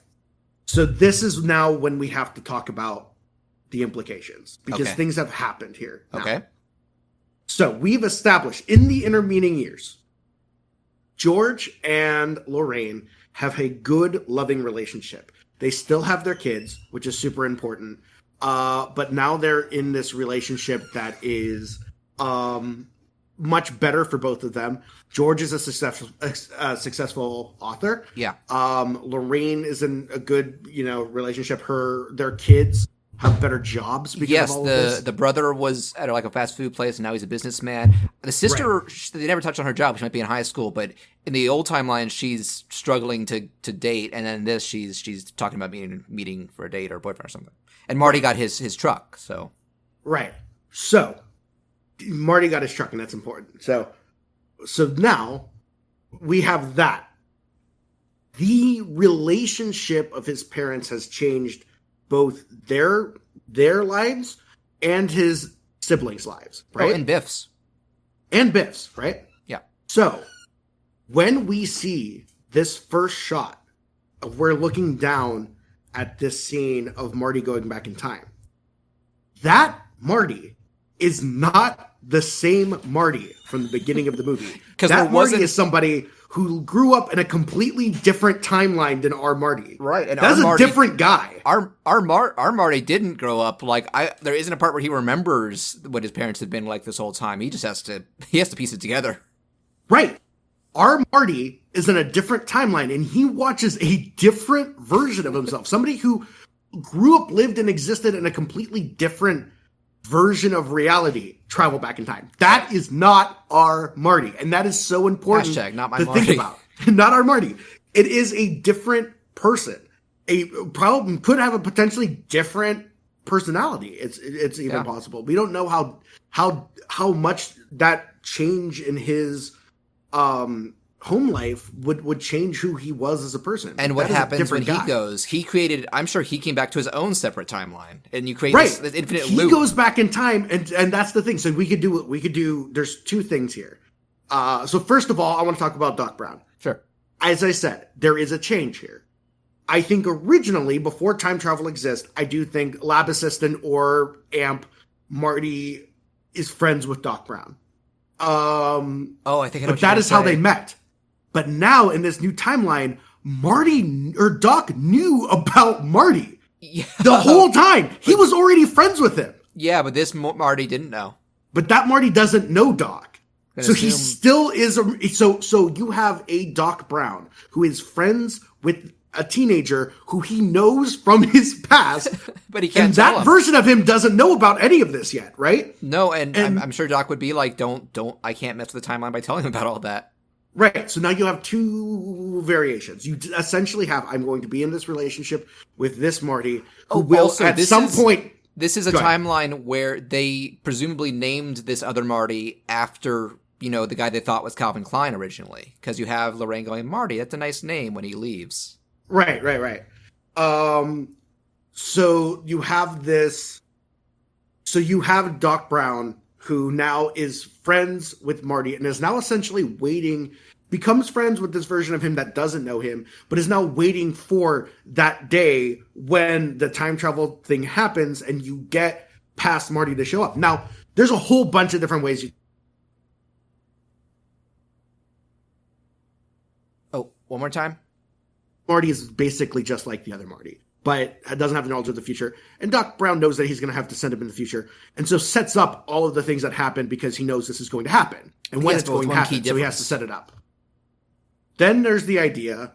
So this is now when we have to talk about the implications because things have happened here. Now.
Okay.
So we've established in the intervening years, George and Lorraine have a good, loving relationship. They still have their kids, which is super important. But now they're in this relationship that is much better for both of them. George is a successful author.
Yeah.
Lorraine is in a good, relationship. Their kids have better jobs because of all of this.
The brother was at like a fast food place and now he's a businessman. The sister, they never touched on her job. She might be in high school, but in the old timeline, she's struggling to date, and then this, she's talking about meeting for a date or a boyfriend or something. And Marty got his truck, so.
Right. So, Marty got his truck, and that's important. So now, we have that. The relationship of his parents has changed both their lives and his siblings' lives, right?
Oh, and Biff's.
And Biff's, right?
Yeah.
So, when we see this first shot of we're looking down at this scene of Marty going back in time, that Marty is not the same Marty from the beginning of the movie. That Marty is somebody who grew up in a completely different timeline than our Marty.
Right. And
that's a different guy.
Our Marty didn't grow up there isn't a part where he remembers what his parents had been like this whole time. He just has to piece it together.
Right. Our Marty is in a different timeline, and he watches a different version of himself. Somebody who grew up, lived, and existed in a completely different version of reality travel back in time. That is not our Marty, and that is so important
not my
to
Marty.
think about. Not our Marty. It is a different person. Probably could have a potentially different personality. It's even possible. We don't know how much that change in his home life would change who he was as a person.
And what happens when he goes? He created. I'm sure he came back to his own separate timeline, and you create this infinite loop.
He goes back in time, and that's the thing. So we could do. There's 2 things here. So first of all, I want to talk about Doc Brown.
Sure.
As I said, there is a change here. I think originally, before time travel exists, I do think Lab Assistant or AMP Marty is friends with Doc Brown.
I think I know.
But that is how they met. But now in this new timeline, Doc knew about Marty the whole time. He was already friends with him.
Yeah, but this Marty didn't know.
But that Marty doesn't know Doc. So he still is so you have a Doc Brown who is friends with a teenager who he knows from his past,
but he can't
and
tell
that
him.
version of him doesn't know about any of this yet, right?
No, and I'm sure Doc would be like, don't, I can't mess with the timeline by telling him about all that.
Right. So now you have two variations. You essentially have, I'm going to be in this relationship with this Marty, who will
also,
at some point.
This is a timeline where they presumably named this other Marty after, the guy they thought was Calvin Klein originally. Because you have Lorraine going, Marty, that's a nice name when he leaves.
Right. So you have this. So you have Doc Brown, who now is friends with Marty and is now essentially becomes friends with this version of him that doesn't know him, but is now waiting for that day when the time travel thing happens and you get past Marty to show up. Now, there's a whole bunch of different ways you.
Oh, one more time?
Marty is basically just like the other Marty, but doesn't have the knowledge of the future. And Doc Brown knows that he's going to have to send him in the future, and so sets up all of the things that happen because he knows this is going to happen and when it's going to happen. So he has to set it up. Then there's the idea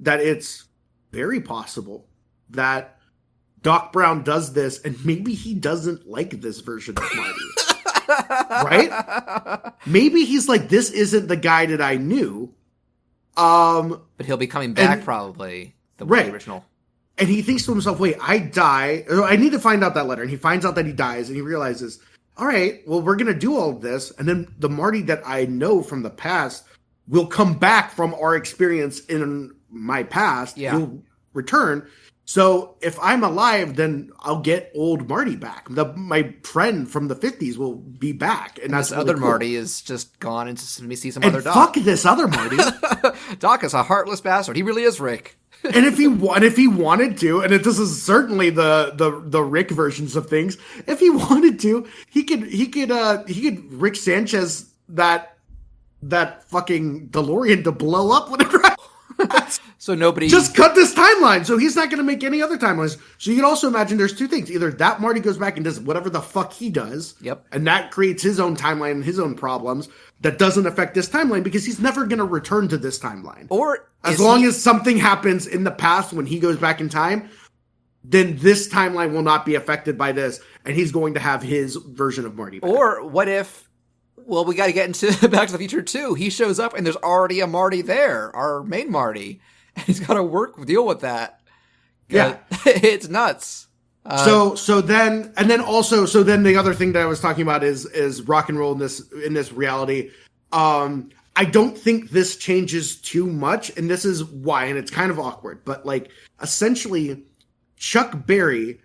that it's very possible that Doc Brown does this, and maybe he doesn't like this version of Marty, right? Maybe he's like, this isn't the guy that I knew.
But he'll be coming back probably. The original.
And he thinks to himself, wait, I die. I need to find out that letter. And he finds out that he dies, and he realizes, all right, well, we're going to do all of this. And then the Marty that I know from the past will come back from our experience in my past.
Yeah.
He'll return. So if I'm alive, then I'll get old Marty back. My friend from the 50s will be back. And that's
this
really
other
cool.
Marty is just gone and see some
and
other Doc.
Fuck this other Marty.
Doc is a heartless bastard. He really is Rick.
And if he wanted to, and this is certainly the Rick versions of things, if he wanted to, he could Rick Sanchez that fucking DeLorean to blow up whenever.
So nobody
just cut this timeline, so he's not going to make any other timelines. So you can also imagine there's two things: either that Marty goes back and does whatever the fuck he does,
yep,
and that creates his own timeline and his own problems that doesn't affect this timeline because he's never going to return to this timeline.
Or
as long as something happens in the past when he goes back in time, then this timeline will not be affected by this, and he's going to have his version of Marty back.
Or what if? Well, we got to get into Back to the Future 2. He shows up and there's already a Marty there, our main Marty. And he's got to deal with that.
Yeah.
It's nuts.
So then the other thing that I was talking about is rock and roll in this reality. I don't think this changes too much, and this is why, and it's kind of awkward, but like essentially Chuck Berry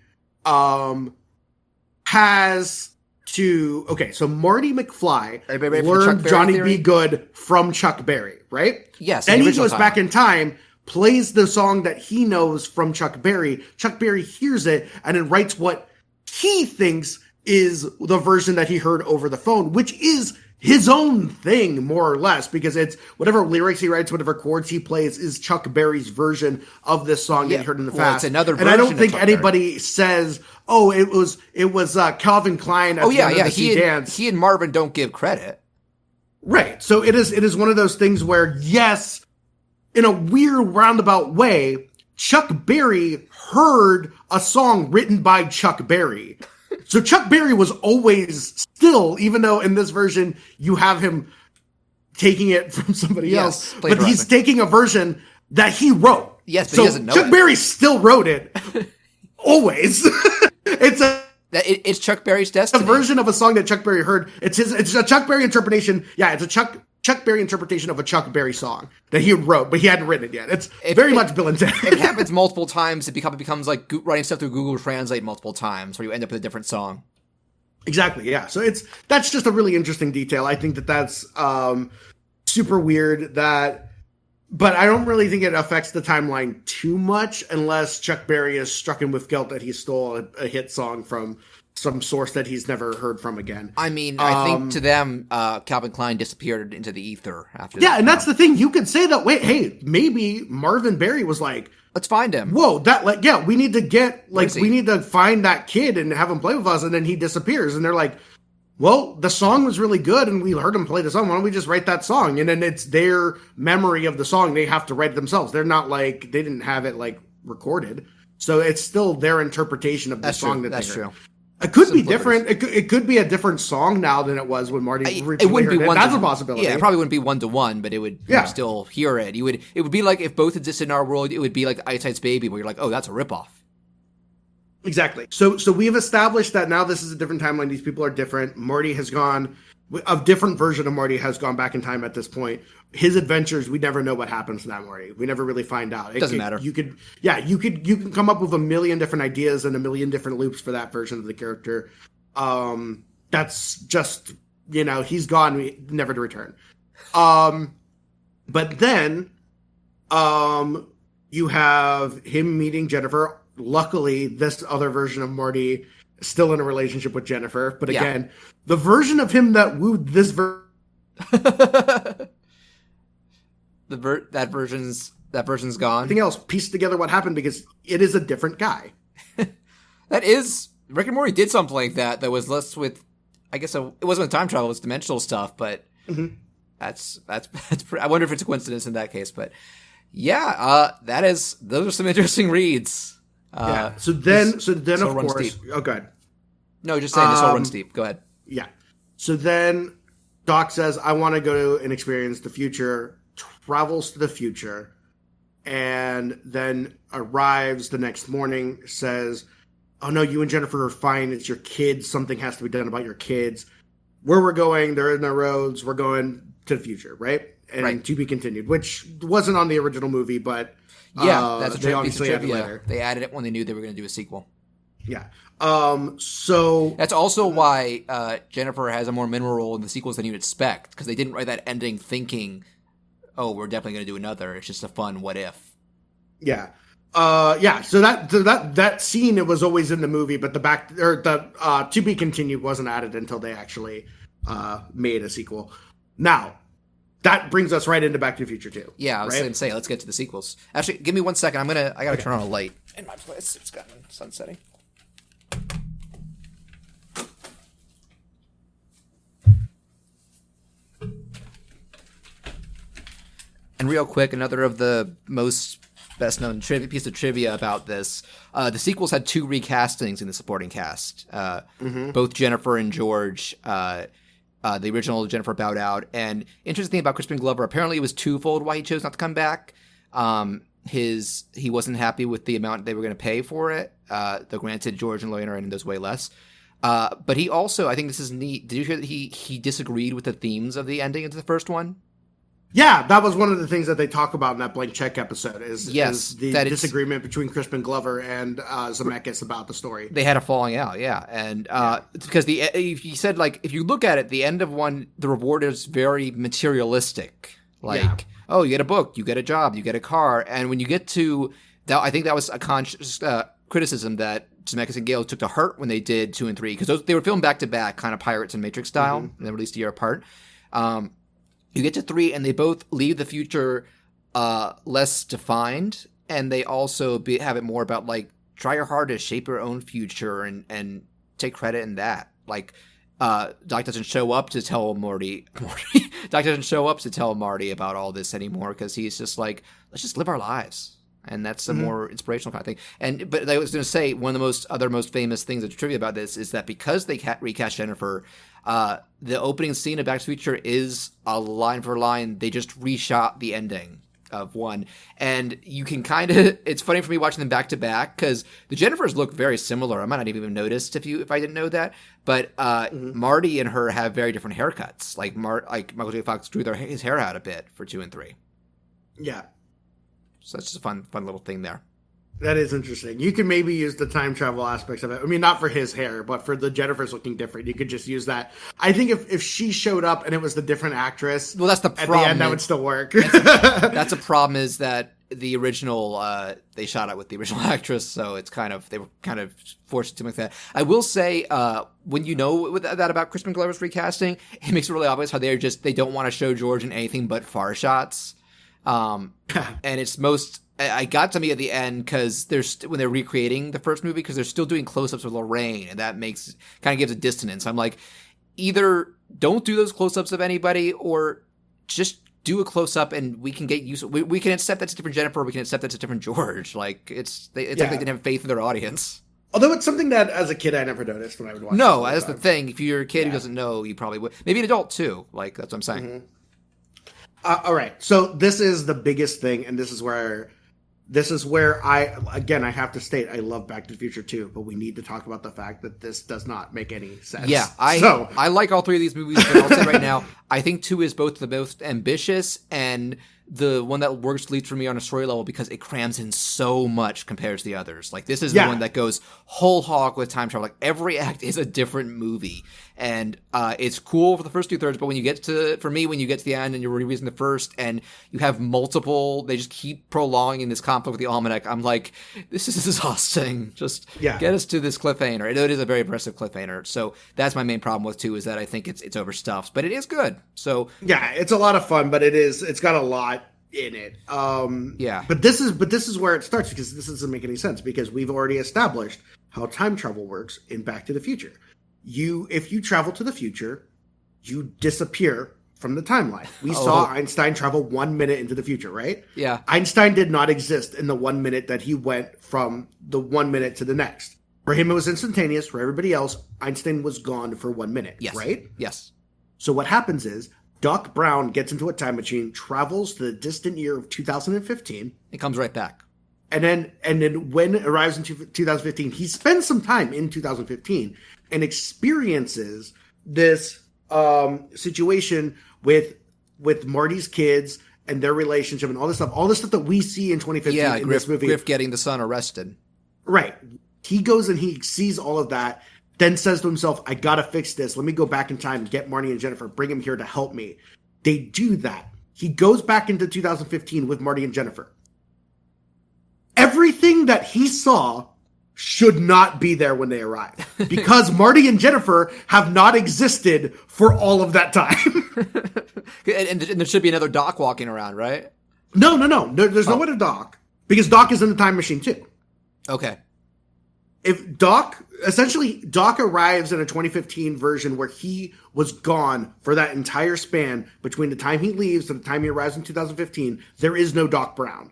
has to so Marty McFly learned Johnny B. Good from Chuck Berry, right?
Yes.
Then he goes back in time, plays the song that he knows from Chuck Berry. Chuck Berry hears it and then writes what he thinks is the version that he heard over the phone, which is his own thing, more or less, because it's whatever lyrics he writes, whatever chords he plays is Chuck Berry's version of this song that he heard in the past.
It's another version.
And I don't think anybody says, "Oh, it was Calvin Klein." At
He and Marvin don't give credit,
right? So it is one of those things where, yes, in a weird roundabout way, Chuck Berry heard a song written by Chuck Berry. So Chuck Berry was always still, even though in this version you have him taking it from somebody else, but he's taking a version that he wrote.
Yes, but
so
he doesn't know
Chuck Berry still wrote it. Always. It's
Chuck Berry's destiny.
A version of a song that Chuck Berry heard. It's a Chuck Berry interpretation. Yeah, it's a Chuck Berry interpretation of a Chuck Berry song that he wrote, but he hadn't written it yet. It's very much Bill and Ted.
It happens multiple times. It becomes like writing stuff through Google Translate multiple times, where you end up with a different song.
Exactly. Yeah. So that's just a really interesting detail. I think that's super weird. But I don't really think it affects the timeline too much, unless Chuck Berry is struck in with guilt that he stole a hit song from some source that he's never heard from again.
I mean, I think to them, Calvin Klein disappeared into the ether after.
Yeah, and that's the thing. You could say that. Wait, hey, maybe Marvin Berry was like,
"Let's find him."
Whoa, we need to get we need to find that kid and have him play with us, and then he disappears, and they're like, well, the song was really good and we heard them play the song. Why don't we just write that song? And then it's their memory of the song. They have to write it themselves. They're not like, they didn't have it like recorded. So it's still their interpretation of the song.
That's true.
It could be different. It could be a different song now than it was when Marty.
It wouldn't be one.
That's a possibility.
Yeah, it probably wouldn't be 1-to-1, but it would still hear it. It would be like if both existed in our world. It would be like Ice Ice Baby, where you're like, oh, that's a ripoff.
Exactly. So we've established that now this is a different timeline. These people are different. Marty has gone. A different version of Marty has gone back in time at this point. His adventures, we never know what happens to that Marty. We never really find out.
It doesn't matter.
You can come up with a million different ideas and a million different loops for that version of the character. That's just, he's gone, never to return. But then, you have him meeting Jennifer. Luckily, this other version of Marty is still in a relationship with Jennifer. But again, the version of him that wooed this
that version's gone.
Everything else, piece together what happened because it is a different guy.
That is, Rick and Morty did something like that was less with, I guess it wasn't with time travel, it was dimensional stuff, but that's I wonder if it's a coincidence in that case, but those are some interesting reads.
So then of course, oh, go ahead.
No, just saying this all runs deep. Go ahead.
Yeah. So then Doc says, I want to go and experience the future, travels to the future, and then arrives the next morning, says, oh no, you and Jennifer are fine. It's your kids. Something has to be done about your kids. Where we're going, they're in the roads. We're going to the future, right? And to be continued, which wasn't on the original movie, but
that's a
they
obviously
added later.
They added it when they knew they were going to do a sequel.
Yeah. So
that's also why Jennifer has a more minimal role in the sequels than you'd expect, because they didn't write that ending thinking, oh, we're definitely going to do another. It's just a fun what if.
Yeah. So that scene, it was always in the movie, but the to be continued wasn't added until they actually made a sequel. Now, that brings us right into Back to the Future 2.
Yeah, I was going to say, let's get to the sequels. Actually, give me 1 second. I got to turn on a light in my place. It's gotten sunsetting. And real quick, another of the most best-known piece of trivia about this, the sequels had 2 recastings in the supporting cast. Both Jennifer and George, the original Jennifer bowed out. And interesting thing about Crispin Glover, apparently it was twofold why he chose not to come back. He wasn't happy with the amount they were going to pay for it. Though granted, George and Lorraine are in those way less. But he also, I think this is neat, did you hear that he disagreed with the themes of the ending into the first one?
Yeah, that was one of the things that they talk about in that Blank Check episode is the disagreement between Crispin Glover and Zemeckis about the story.
They had a falling out, yeah. And because he said, like, if you look at it, the end of one, the reward is very materialistic. Like, oh, you get a book, you get a job, you get a car. And when you get to that, I think that was a conscious criticism that Zemeckis and Gale took to heart when they did 2 and 3, because they were filmed back to back, kind of Pirates and Matrix style, and then released a year apart. You get to 3, and they both leave the future less defined, and they also have it more about, like, try your hardest, shape your own future, and take credit in that. Like, Doc doesn't show up to tell Marty. Doc doesn't show up to tell Marty about all this anymore, because he's just like, let's just live our lives. And that's a more inspirational kind of thing. But I was going to say, one of the most famous things that's trivia about this is that because they recast Jennifer, the opening scene of Back to the Future is a line for line. They just reshot the ending of 1. And you can kind of, it's funny for me watching them back to back, because the Jennifers look very similar. I might not even noticed if I didn't know that. But Marty and her have very different haircuts. Like Michael J. Fox drew his hair out a bit for 2 and 3.
Yeah.
So that's just a fun little thing there.
That is interesting. You can maybe use the time travel aspects of it. I mean, not for his hair, but for the Jennifer's looking different. You could just use that. I think if she showed up and it was the different actress,
well, that's the problem.
At the end, that would still work.
That's a problem. Is that the original? They shot it with the original actress, so they were kind of forced to make that. I will say, when you know that about Crispin Glover's recasting, it makes it really obvious how they don't want to show George in anything but far shots. And it's I got to me at the end because when they're recreating the first movie, because they're still doing close-ups of Lorraine, and that kind of gives a dissonance. I'm like, either don't do those close-ups of anybody or just do a close-up and we can get used to, we can accept that's a different Jennifer, we can accept that's a different George. Like, it's like they didn't have faith in their audience.
Although it's something that, as a kid, I never noticed when I would watch.
No, that's the thing. If you're a kid who doesn't know, you probably would. Maybe an adult, too. Like, that's what I'm saying.
Mm-hmm. All right. So this is the biggest thing, and this is where I have to state, I love Back to the Future 2, but we need to talk about the fact that this does not make any sense.
Yeah, I like all three of these movies, but I'll say right now, I think 2 is both the most ambitious and the one that works least for me on a story level because it crams in so much compared to the others. Like, this is the one that goes whole hog with time travel. Like, every act is a different movie. And it's cool for the first 2/3, but when you get to the end and you're revising the first and you have multiple, they just keep prolonging this conflict with the almanac, I'm like, this is exhausting. Just get us to this cliffhanger. It is a very impressive cliffhanger. So that's my main problem with 2 is that I think it's overstuffed, but it is good. So
yeah, it's a lot of fun, but it's got a lot in it. But this is where it starts, because this doesn't make any sense, because we've already established how time travel works in Back to the Future. If you travel to the future, you disappear from the timeline. We saw Einstein travel 1 minute into the future, right?
Yeah.
Einstein did not exist in the 1 minute that he went from the 1 minute to the next. For him, it was instantaneous. For everybody else, Einstein was gone for 1 minute, right? Yes. So what happens is Doc Brown gets into a time machine, travels to the distant year of 2015.
It comes right back.
And then when it arrives in 2015, he spends some time in 2015 and experiences this situation with Marty's kids and their relationship and all this stuff that we see in 2015 in this movie.
Griff getting the son arrested.
Right. He goes and he sees all of that, then says to himself, I gotta fix this. Let me go back in time and get Marty and Jennifer, bring him here to help me. They do that. He goes back into 2015 with Marty and Jennifer. Everything that he saw should not be there when they arrive, because Marty and Jennifer have not existed for all of that time.
and there should be another Doc walking around, right?
No. There's no other Doc, because Doc is in the time machine too.
Okay.
If Doc arrives in a 2015 version where he was gone for that entire span between the time he leaves and the time he arrives in 2015, there is no Doc Brown.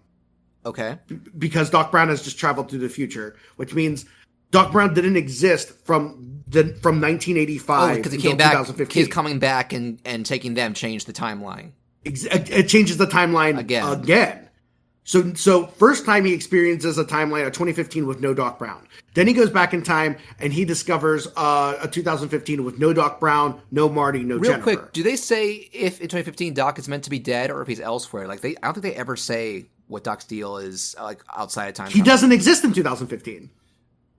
Okay.
Because Doc Brown has just traveled through the future, which means Doc Brown didn't exist from 1985
because he
until
came back.
2015.
He's coming back and taking them changed the timeline.
It changes the timeline again. So first time he experiences a timeline of 2015 with no Doc Brown. Then he goes back in time and he discovers a 2015 with no Doc Brown, no Marty, no Jennifer.
Real quick, do they say if in 2015 Doc is meant to be dead or if he's elsewhere? Like I don't think they ever say what Doc's deal is, like outside of time.
He doesn't exist in 2015.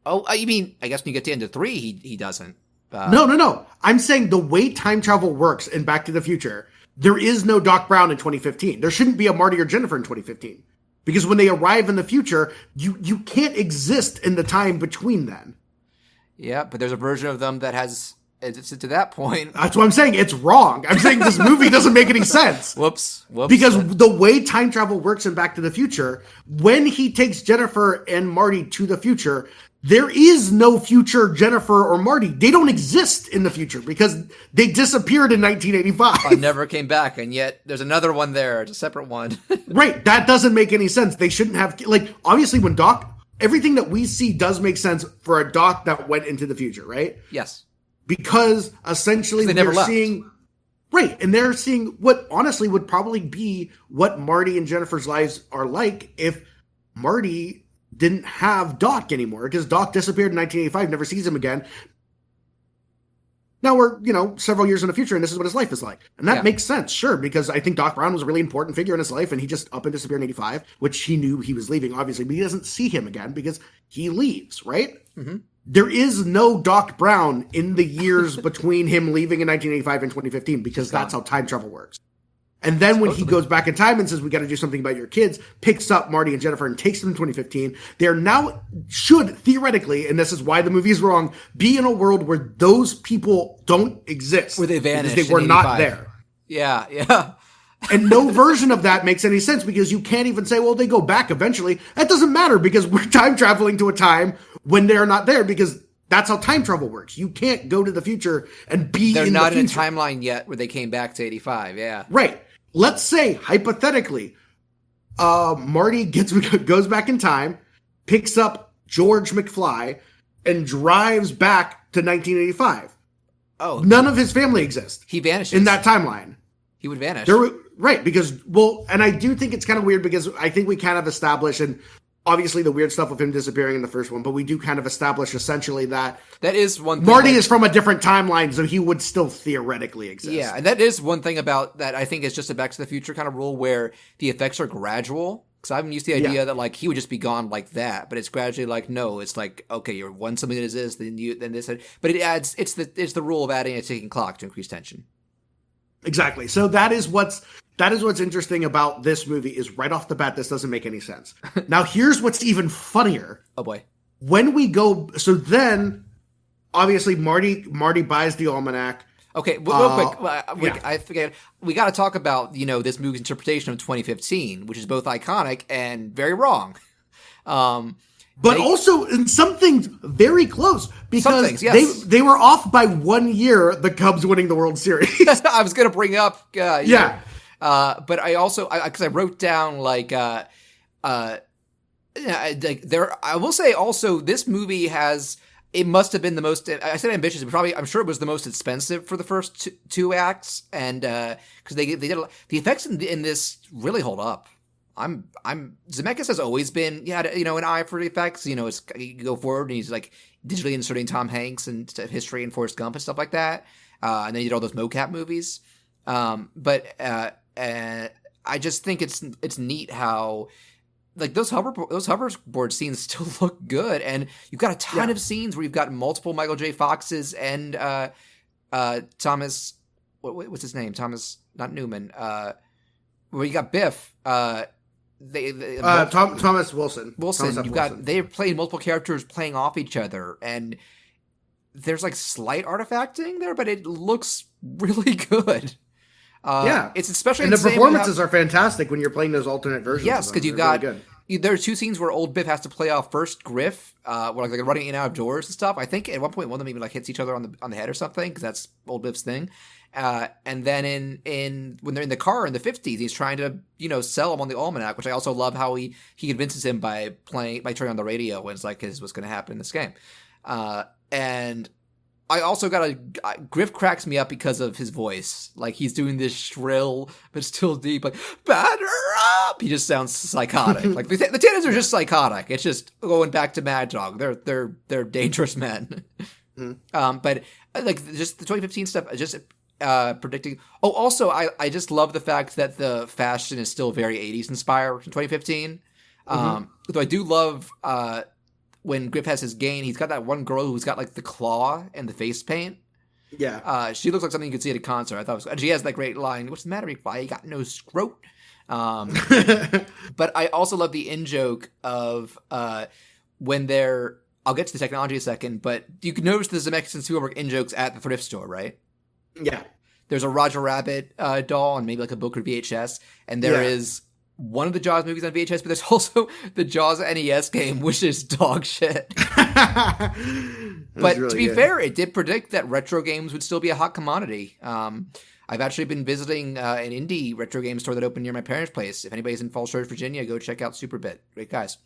Oh, you mean, I guess when you get to the end of 3, he doesn't.
No. I'm saying the way time travel works in Back to the Future, there is no Doc Brown in 2015. There shouldn't be a Marty or Jennifer in 2015. Because when they arrive in the future, you can't exist in the time between then.
Yeah, but there's a version of them that has existed to that point.
That's what I'm saying. It's wrong. I'm saying this movie doesn't make any sense.
Whoops.
Because the way time travel works in Back to the Future, when he takes Jennifer and Marty to the future, there is no future Jennifer or Marty. They don't exist in the future because they disappeared in 1985.
Never came back, and yet there's another one there. It's a separate one.
Right. That doesn't make any sense. They shouldn't have... Like, obviously, when Doc... Everything that we see does make sense for a Doc that went into the future, right?
Yes.
Because, essentially,
they're
seeing... Right. And they're seeing what, honestly, would probably be what Marty and Jennifer's lives are like if Marty didn't have Doc anymore, because Doc disappeared in 1985, never sees him again. Now we're, several years in the future, and this is what his life is like. And that makes sense, sure, because I think Doc Brown was a really important figure in his life, and he just up and disappeared in 85, which he knew he was leaving, obviously, but he doesn't see him again because he leaves, right? Mm-hmm. There is no Doc Brown in the years between him leaving in 1985 and 2015, because that's how time travel works. And then when he goes back in time and says, we got to do something about your kids, picks up Marty and Jennifer and takes them in 2015, they're now should theoretically, and this is why the movie is wrong, be in a world where those people don't exist.
Where they vanished.
Because they were not there.
Yeah.
And no version of that makes any sense, because you can't even say, well, they go back eventually. That doesn't matter, because we're time traveling to a time when they're not there, because That's how time travel works. You can't go to the future and be
They're
in
not
the
in a
future.
timeline yet where they came back to 85, yeah.
Right. Let's say, hypothetically, Marty goes back in time, picks up George McFly, and drives back to 1985.
Oh.
None of his family exists.
He vanishes.
In that timeline.
He would vanish.
Right, because, and I do think it's kind of weird because I think we kind of establish, and obviously the weird stuff of him disappearing in the first one, but we do kind of establish essentially that
is one thing.
Marty is from a different timeline, so he would still theoretically exist.
Yeah, and that is one thing about that I think is just a Back to the Future kind of rule where the effects are gradual. Because I'm used to the idea that, like, he would just be gone like that, but it's gradually like, no, it's like, okay, you're once something is this, then this, but it adds, it's the rule of adding a ticking clock to increase tension.
Exactly. So that is what's interesting about this movie is right off the bat, this doesn't make any sense. Now, here's what's even funnier.
Oh boy.
When we go, so then, obviously, Marty buys the almanac.
Okay, real quick, I forget. We got to talk about, this movie's interpretation of 2015, which is both iconic and very wrong.
But also in some things very close because
things, yes.
they were off by 1 year, the Cubs winning the World Series.
I was going to bring up,
yeah.
But I also, because I wrote down I will say also this movie has. It must have been the most. I said ambitious, but probably I'm sure it was the most expensive for the first two acts, and because they did the effects in this really hold up. Zemeckis has always been an eye for the effects. It's you go forward and he's like digitally inserting Tom Hanks and history and Forrest Gump and stuff like that, and then he did all those mocap movies. But I just think it's neat how. Like those hoverboard scenes still look good, and you've got a ton of scenes where you've got multiple Michael J. Foxes and Thomas. What's his name? Thomas, not Newman. Where you got Biff. Thomas
Wilson.
They're playing multiple characters playing off each other, and there's like slight artifacting there, but it looks really good. It's especially
and the performances are fantastic when you're playing those alternate versions.
Yes, because you've got there are two scenes where old Biff has to play off first Griff, where like they're running in and out of doors and stuff. I think at one point one of them even like hits each other on the head or something because that's old Biff's thing. And then in when they're in the car in the 50s, he's trying to sell him on the almanac, which I also love how he convinces him by turning on the radio when it's like this is what's going to happen in this game. And I also Griff cracks me up because of his voice. Like he's doing this shrill but still deep, like batter up. He just sounds psychotic. Like the Tanners are just psychotic. It's just going back to Mad Dog. They're dangerous men. But like just the 2015 stuff, just predicting. Oh, also I just love the fact that the fashion is still very 80s inspired in 2015. Though I do love. When Griff has his gain, he's got that one girl who's got like the claw and the face paint. Yeah. She looks like something you could see at a concert. I thought and she has that great line, "What's the matter, McFly? You got no scrote." But I also love the in-joke of when they're, I'll get to the technology in a second, but you can notice the Zemeckis and Spielberg in-jokes at the thrift store, right?
Yeah.
There's a Roger Rabbit doll and maybe like a book or VHS, and there is one of the Jaws movies on VHS, but there's also the Jaws NES game, which is dog shit. But really to be fair, it did predict that retro games would still be a hot commodity. I've actually been visiting an indie retro game store that opened near my parents' place. If anybody's in Falls Church, Virginia, go check out Superbit. Great guys.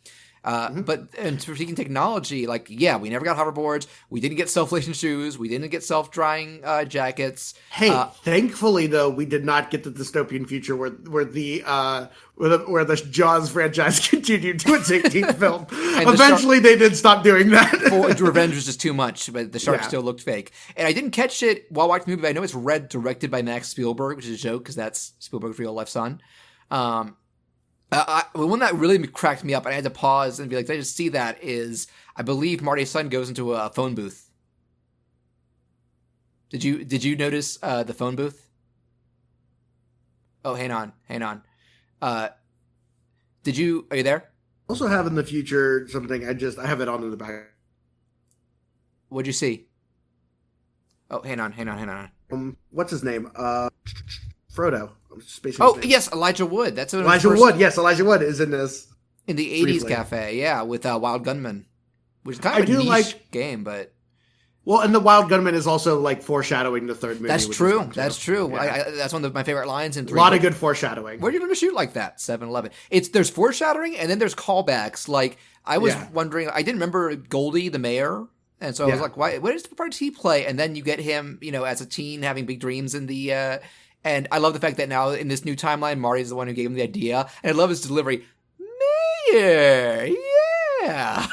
But speaking technology, like, we never got hoverboards. We didn't get self-lacing shoes. We didn't get self-drying jackets.
Hey, thankfully, though, we did not get the dystopian future where the Jaws franchise continued to its 18th film. Eventually, they did stop doing that.
Revenge was just too much, but the shark still looked fake. And I didn't catch it while watching the movie, but I know it's directed by Max Spielberg, which is a joke because that's Spielberg's real-life son. One that really cracked me up, and I had to pause and be like, did I just see that, is I believe Marty's son goes into a phone booth. Did you notice the phone booth? Oh, hang on. Are you there?
Also have in the future something, I have it on in the back.
What'd you see? Oh, hang on.
What's his name? Frodo.
Yes, Elijah Wood. That's
Elijah Wood. Yes, Elijah Wood is in this.
In the 80s briefly. Cafe, with Wild Gunman. Which is kind of a niche game, but...
Well, and the Wild Gunman is also like foreshadowing the third movie.
That's
which is
true.
fun, too.
That's true.
Yeah.
That's one of my favorite lines in 3.
A lot of good foreshadowing.
Where are you going to shoot like that? 7-Eleven. There's foreshadowing and then there's callbacks. Like I was wondering, I didn't remember Goldie the mayor, and so I was like, why? What is the part he play? And then you get him, as a teen having big dreams in the. And I love the fact that now in this new timeline, Marty's the one who gave him the idea, and I love his delivery. Mayor, yeah.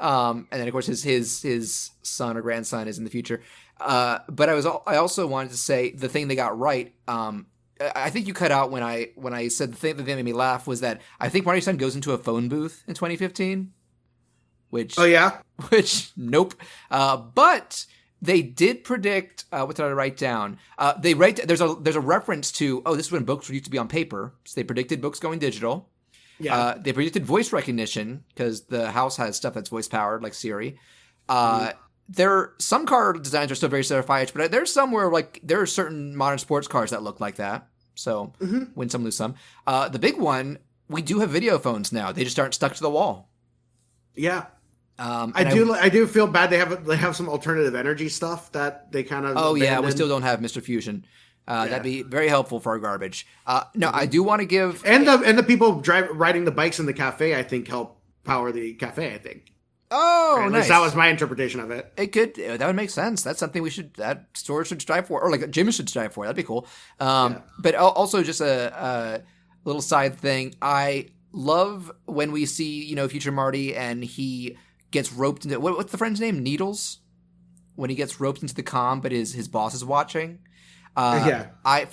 And then of course his son or grandson is in the future. But I also wanted to say the thing they got right. I think you cut out when I said the thing that made me laugh was that I think Marty's son goes into a phone booth in 2015. Which nope. But they did predict. What did I write down? There's a reference to this is when books used to be on paper. So they predicted books going digital. Yeah. They predicted voice recognition because the house has stuff that's voice powered, like Siri. Some car designs are still very certified, but there's some where like there are certain modern sports cars that look like that. So win some, lose some. The big one, we do have video phones now. They just aren't stuck to the wall.
Yeah. I do feel bad. They have some alternative energy stuff that they kind of. Oh
yeah, we still don't have Mr. Fusion. That'd be very helpful for our garbage. No, I do want to give
the people riding the bikes in the cafe. I think help power the cafe. I think.
Oh,
at
nice.
least that was my interpretation of it.
That would make sense. That's something that stores should strive for, or like gyms should strive for. That'd be cool. But also just a little side thing. I love when we see future Marty and he gets roped into what's the friend's name? Needles. When he gets roped into the comm, but his boss is watching. For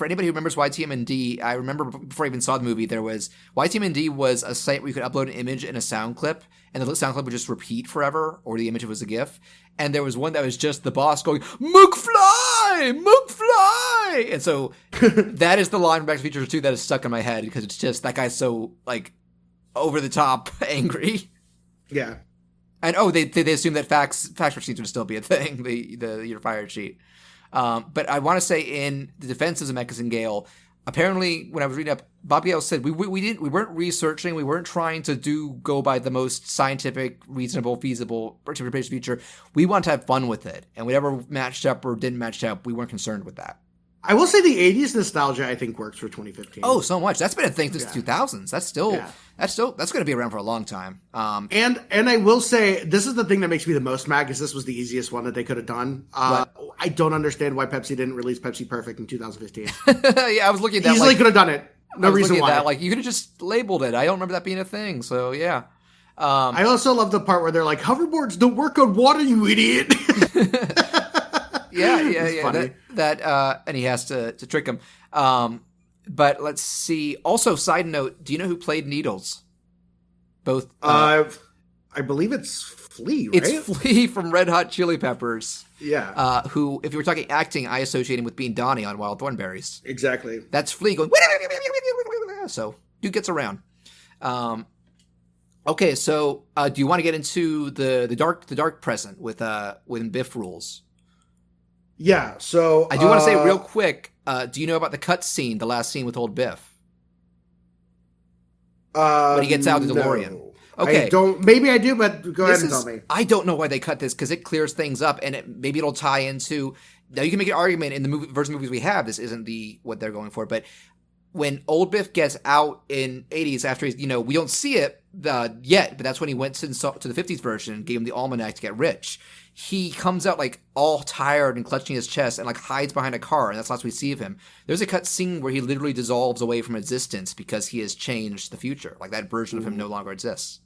anybody who remembers YTMND, I remember before I even saw the movie, there was YTMND was a site where you could upload an image and a sound clip, and the sound clip would just repeat forever, or the image was a GIF. And there was one that was just the boss going, McFly! McFly! And so that is the line from Back to the Future 2 that is stuck in my head because it's just that guy's so like over the top angry.
Yeah.
And they assume that fax machines would still be a thing, the you're fired sheet. But I want to say in the defense of Zemeckis and Gale, apparently when I was reading up, Bob Gale said we weren't researching, we weren't trying to go by the most scientific, reasonable, feasible interpretation of the future. We want to have fun with it, and whatever matched up or didn't match up, we weren't concerned with that.
I will say the 80s nostalgia I think works for 2015.
Oh, so much. That's been a thing since the 2000s. That's going to be around for a long time.
And I will say this is the thing that makes me the most mad because this was the easiest one that they could have done. I don't understand why Pepsi didn't release Pepsi Perfect in 2015.
Yeah, I was looking at that.
Easily could have done it. No reason why.
That. Like you could have just labeled it. I don't remember that being a thing. So yeah.
I also love the part where they're like, hoverboards don't work on water, you idiot.
Yeah. Funny. And he has to trick him. But let's see. Also, side note, do you know who played Needles? Both.
I believe it's Flea, right?
It's Flea from Red Hot Chili Peppers.
Yeah.
Who, if you were talking acting, I associate him with being Donnie on Wild Thornberries.
Exactly.
That's Flea going. So dude gets around. Okay, so do you want to get into the dark present with when Biff rules?
Yeah, so
I do want to say real quick, do you know about the cut scene, the last scene with old Biff? When he gets out of the DeLorean.
No.
Okay.
I don't, maybe I do, but go ahead and tell me.
I don't know why they cut this because it clears things up and maybe it'll tie into, now you can make an argument in the version of movies we have, this isn't what they're going for, but when old Biff gets out in 80s after he's, we don't see it yet, but that's when he went to the 50s version and gave him the almanac to get rich. He comes out like all tired and clutching his chest and like hides behind a car, and that's the last we see of him. There's a cut scene where he literally dissolves away from existence because he has changed the future. Like that version of him no longer exists.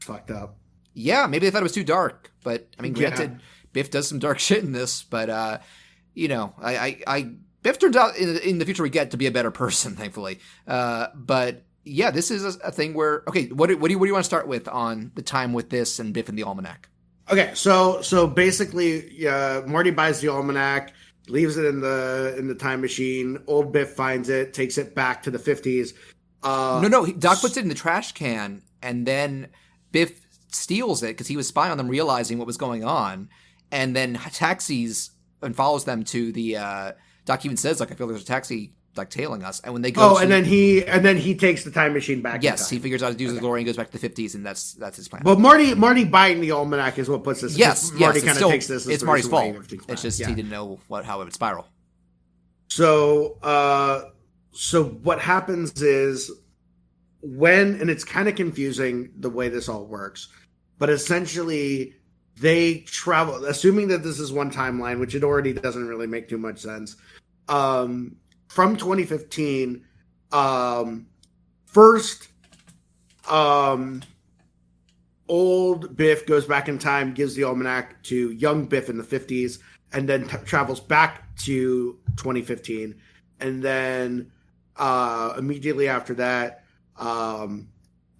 Fucked up.
Yeah, maybe they thought it was too dark, but I mean, granted, Biff does some dark shit in this, but Biff turns out in the future we get to be a better person, thankfully. But yeah, this is a thing where what do you want to start with on the time with this and Biff and the almanac?
Okay, so basically, Marty buys the almanac, leaves it in the time machine. Old Biff finds it, takes it back to the 50s.
No, Doc puts it in the trash can, and then Biff steals it because he was spying on them, realizing what was going on, and then taxis and follows them to the. Doc even says, like, I feel there's a taxi like tailing us. And when they go,
and then he takes the time machine back.
Yes, he figures out how to use the DeLorean, goes back to the 50s, and that's his plan.
But Marty buying the almanac is what puts this. Marty kind of takes this.
It's Marty's fault. It's just he didn't know how it would spiral.
So what happens is and it's kind of confusing the way this all works, but essentially they travel, assuming that this is one timeline, which it already doesn't really make too much sense. From 2015, first, old Biff goes back in time, gives the almanac to young Biff in the 50s, and then travels back to 2015. And then immediately after that,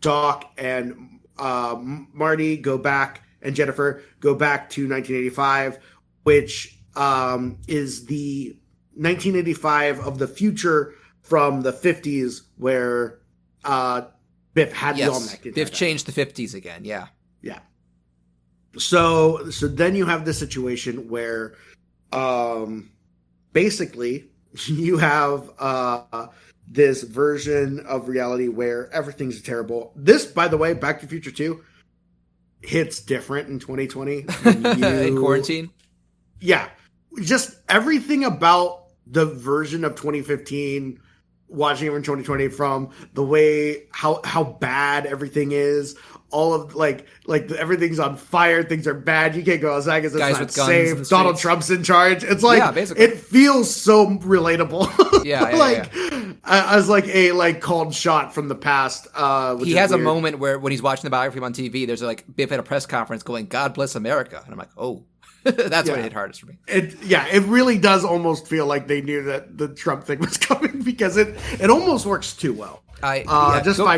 Doc and Marty go back, and Jennifer go back to 1985, which is the 1985 of the future from the 50s, where Biff had the almanac.
Biff changed the 50s again. Yeah.
So then you have this situation where basically you have this version of reality where everything's terrible. This, by the way, Back to the Future 2 hits different in 2020.
In quarantine?
Yeah. Just everything about the version of 2015, watching it in 2020, from the way how bad everything is, all of like everything's on fire, things are bad, you can't go outside because it's not safe, Donald Trump's in charge. It's like, basically, it feels so relatable. I was like a called shot from the past.
He has a moment where when he's watching the biography on TV, there's like Biff at a press conference going, "God bless America," and I'm like, oh. That's what it hit hardest for me.
It really does almost feel like they knew that the Trump thing was coming, because it almost works too well. 5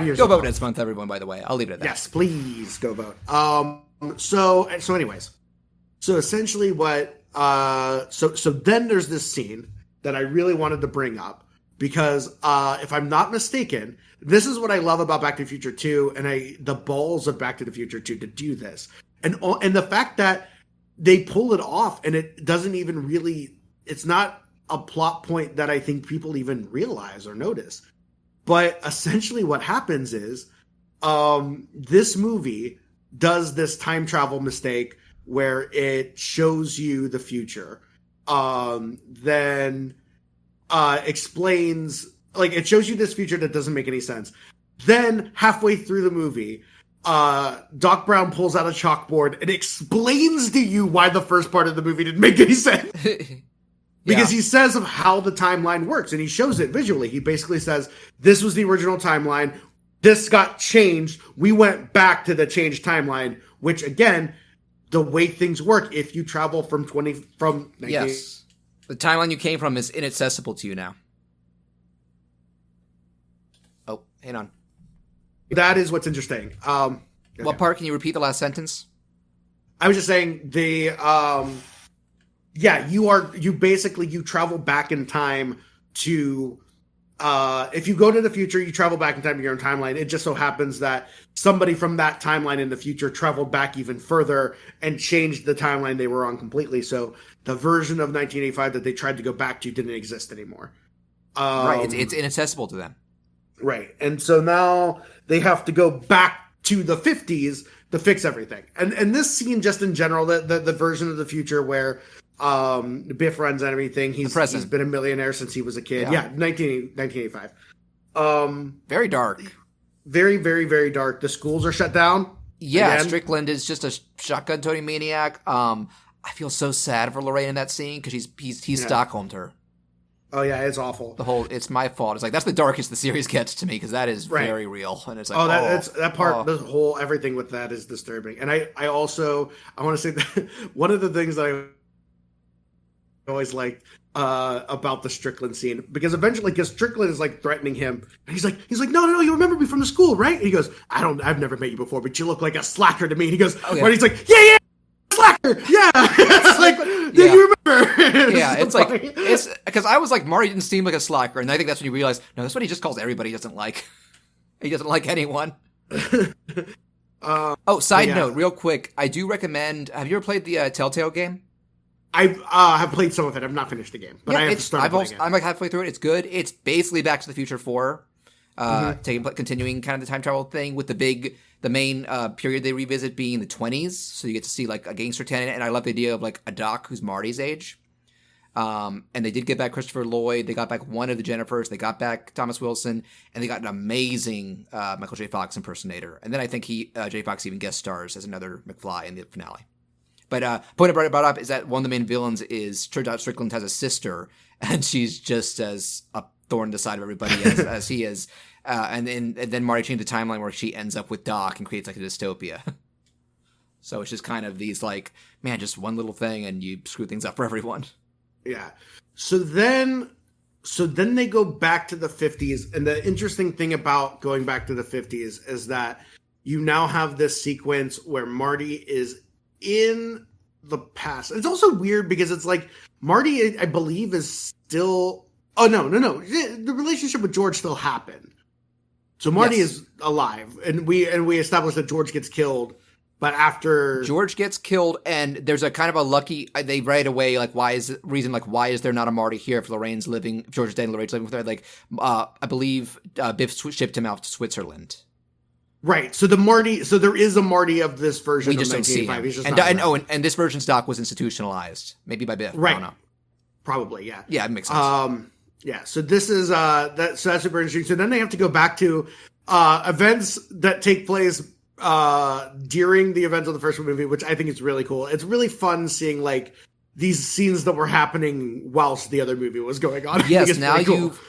years
go
ago.
Vote next month, everyone, by the way. I'll leave it at that.
Yes, please go vote. So essentially what so then there's this scene that I really wanted to bring up, because if I'm not mistaken, this is what I love about Back to the Future 2, and the balls of Back to the Future 2 to do this. And the fact that they pull it off, and it doesn't even really, it's not a plot point that I think people even realize or notice. But essentially what happens is, this movie does this time travel mistake where it shows you the future, then explains, like, it shows you this future that doesn't make any sense. Then halfway through the movie, Doc Brown pulls out a chalkboard and explains to you why the first part of the movie didn't make any sense. Because he says of how the timeline works, and he shows it visually. He basically says, this was the original timeline, this got changed, we went back to the changed timeline, which, again, the way things work, if you travel from 19...
Yes. The timeline you came from is inaccessible to you now. Oh, hang on.
That is what's interesting. Okay.
What part? Can you repeat the last sentence?
I was just saying you travel back in time to, if you go to the future, you travel back in time to your own timeline. It just so happens that somebody from that timeline in the future traveled back even further and changed the timeline they were on completely. So the version of 1985 that they tried to go back to didn't exist anymore.
Right. It's inaccessible to them.
Right. And so now they have to go back to the 50s to fix everything. And this scene, just in general, the version of the future where Biff runs and everything, he's been a millionaire since he was a kid. Yeah, 1985.
Very dark.
Very, very, very dark. The schools are shut down.
Yeah,
again.
Strickland is just a shotgun toting maniac. I feel so sad for Lorraine in that scene because he's Stockholmed her.
Oh yeah, it's awful.
It's my fault. It's like, that's the darkest the series gets to me, because that is very real. And it's like,
that part, the whole everything with that is disturbing. And I want to say that one of the things that I always liked about the Strickland scene, because Strickland is like threatening him, and he's like, no, you remember me from the school, right? And he goes, I've never met you before, but you look like a slacker to me. And he goes, and he's like, yeah. Slacker, yeah. It's like, you remember?
Yeah, it's like, it's because I was like, Marty didn't seem like a slacker, and I think that's when you realize, no, that's what he just calls everybody he doesn't like. He doesn't like anyone. Side note, real quick, I do recommend. Have you ever played the Telltale game?
I have played some of it. I've not finished the game, but I have to start playing it.
I'm like halfway through it. It's good. It's basically Back to the Future 4, continuing kind of the time travel thing with the main period they revisit being the 20s. So you get to see like a gangster tenant, and I love the idea of like a Doc who's Marty's age. And they did get back Christopher Lloyd. They got back one of the Jennifers. They got back Thomas Wilson, and they got an amazing Michael J. Fox impersonator. And then I think J. Fox even guest stars as another McFly in the finale. But point I brought up is that one of the main villains turns out Strickland has a sister, and she's just as a thorn in the side of everybody as he is. And then Marty changed the timeline where she ends up with Doc and creates like a dystopia. So it's just kind of these like, man, just one little thing and you screw things up for everyone.
Yeah. So then they go back to the 50s, and the interesting thing about going back to the 50s is that you now have this sequence where Marty is in the past. It's also weird because it's like Marty, I believe, is still. Oh no! The relationship with George still happened. So Marty is alive, and we established that George gets killed. But after
George gets killed, and there's a kind of a lucky. They right away like why is there not a Marty here if Lorraine's living? If George is dead and Lorraine's living with her. Like I believe Biff shipped him out to Switzerland.
Right. So there is a Marty of this version.
We just don't see him.
He's just
and this version's Doc was institutionalized, maybe by Biff.
Right.
I don't know.
Probably, yeah.
Yeah, it makes sense.
Yeah. So this is so that's super interesting. So then they have to go back to events that take place during the events of the first movie, which I think is really cool. It's really fun seeing like these scenes that were happening whilst the other movie was going on.
Yes, now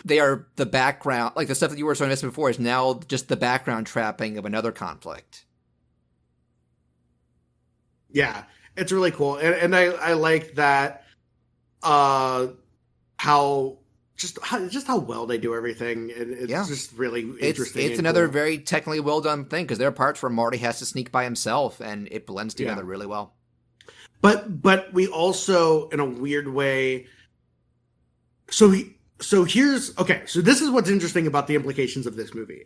they are the background, like the stuff that you were so invested before is now just the background trapping of another conflict.
Yeah, it's really cool. And I like that how well they do everything. And it's just really interesting.
It's another very technically well done thing because there are parts where Marty has to sneak by himself and it blends together really well.
But we also, in a weird way, so this is what's interesting about the implications of this movie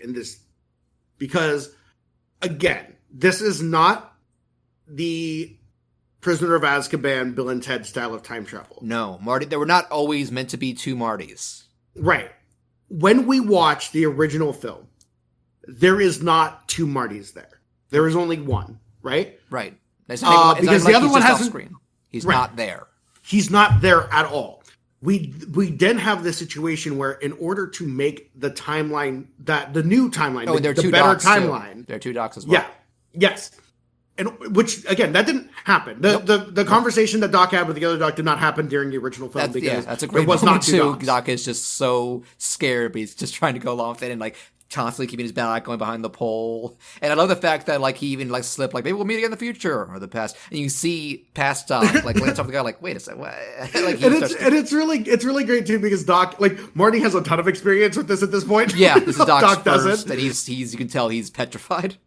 because again, this is not the Prisoner of Azkaban, Bill and Ted style of time travel.
No, Marty, they were not always meant to be two Martys.
Right. When we watch the original film, there is not two Martys there. There is only one, right?
Right.
Because the other one hasn't.
Screen. He's not there.
He's not there at all. We then have this situation where, in order to make the timeline the new timeline, the better timeline,
too. There are two Docs as well.
Yeah. Yes. And which again, that didn't happen. The conversation that Doc had with the other Doc did not happen during the original film
that's a great
was
moment
not two Docs.
Doc is just so scared, but he's just trying to go along with it and like constantly keeping his back going behind the pole. And I love the fact that like he even like slipped like maybe we'll meet again in the future or the past. And you see past Doc like glance off the guy like wait a second, what? Like
it's really great too because Doc like Marty has a ton of experience with this at this point.
Yeah, this is Doc's
Doc
first,
doesn't.
and he's you can tell he's petrified.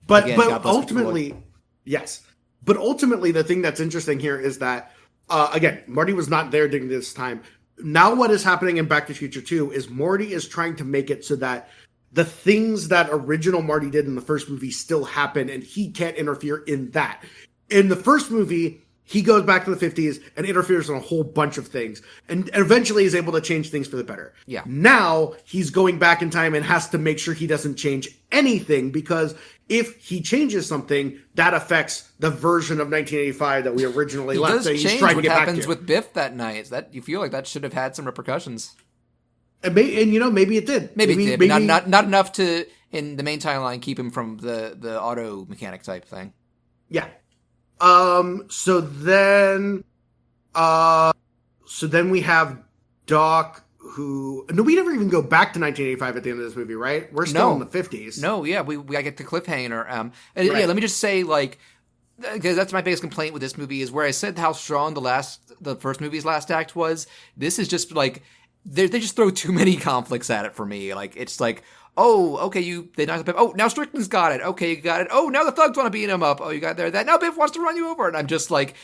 But
Again,
but ultimately, yes. But ultimately, the thing that's interesting here is that again, Marty was not there during this time. Now, what is happening in Back to the Future 2 is Marty is trying to make it so that the things that original Marty did in the first movie still happen, and he can't interfere in that. In the first movie, he goes back to the 50s and interferes in a whole bunch of things, and eventually is able to change things for the better.
Yeah.
Now, he's going back in time and has to make sure he doesn't change anything, because if he changes something, that affects the version of 1985 that we originally left.
Does change what happens with Biff that night. That you feel like that should have had some repercussions.
And maybe it did.
Maybe it did, but not enough to, in the main timeline, keep him from the auto mechanic type thing.
Yeah. So then we have Doc we never even go back to 1985 at the end of this movie, right? We're still in the 50s.
No, yeah, we get the cliffhanger. Right. Yeah, let me just say, like, because that's my biggest complaint with this movie is where I said how strong the first movie's last act was. This is just like they just throw too many conflicts at it for me. Like it's like, oh, okay, they knocked Biff. Oh, now Strickland's got it. Okay, you got it. Oh, now the thugs want to beat him up. Oh, you got there that. Now Biff wants to run you over, and I'm just like,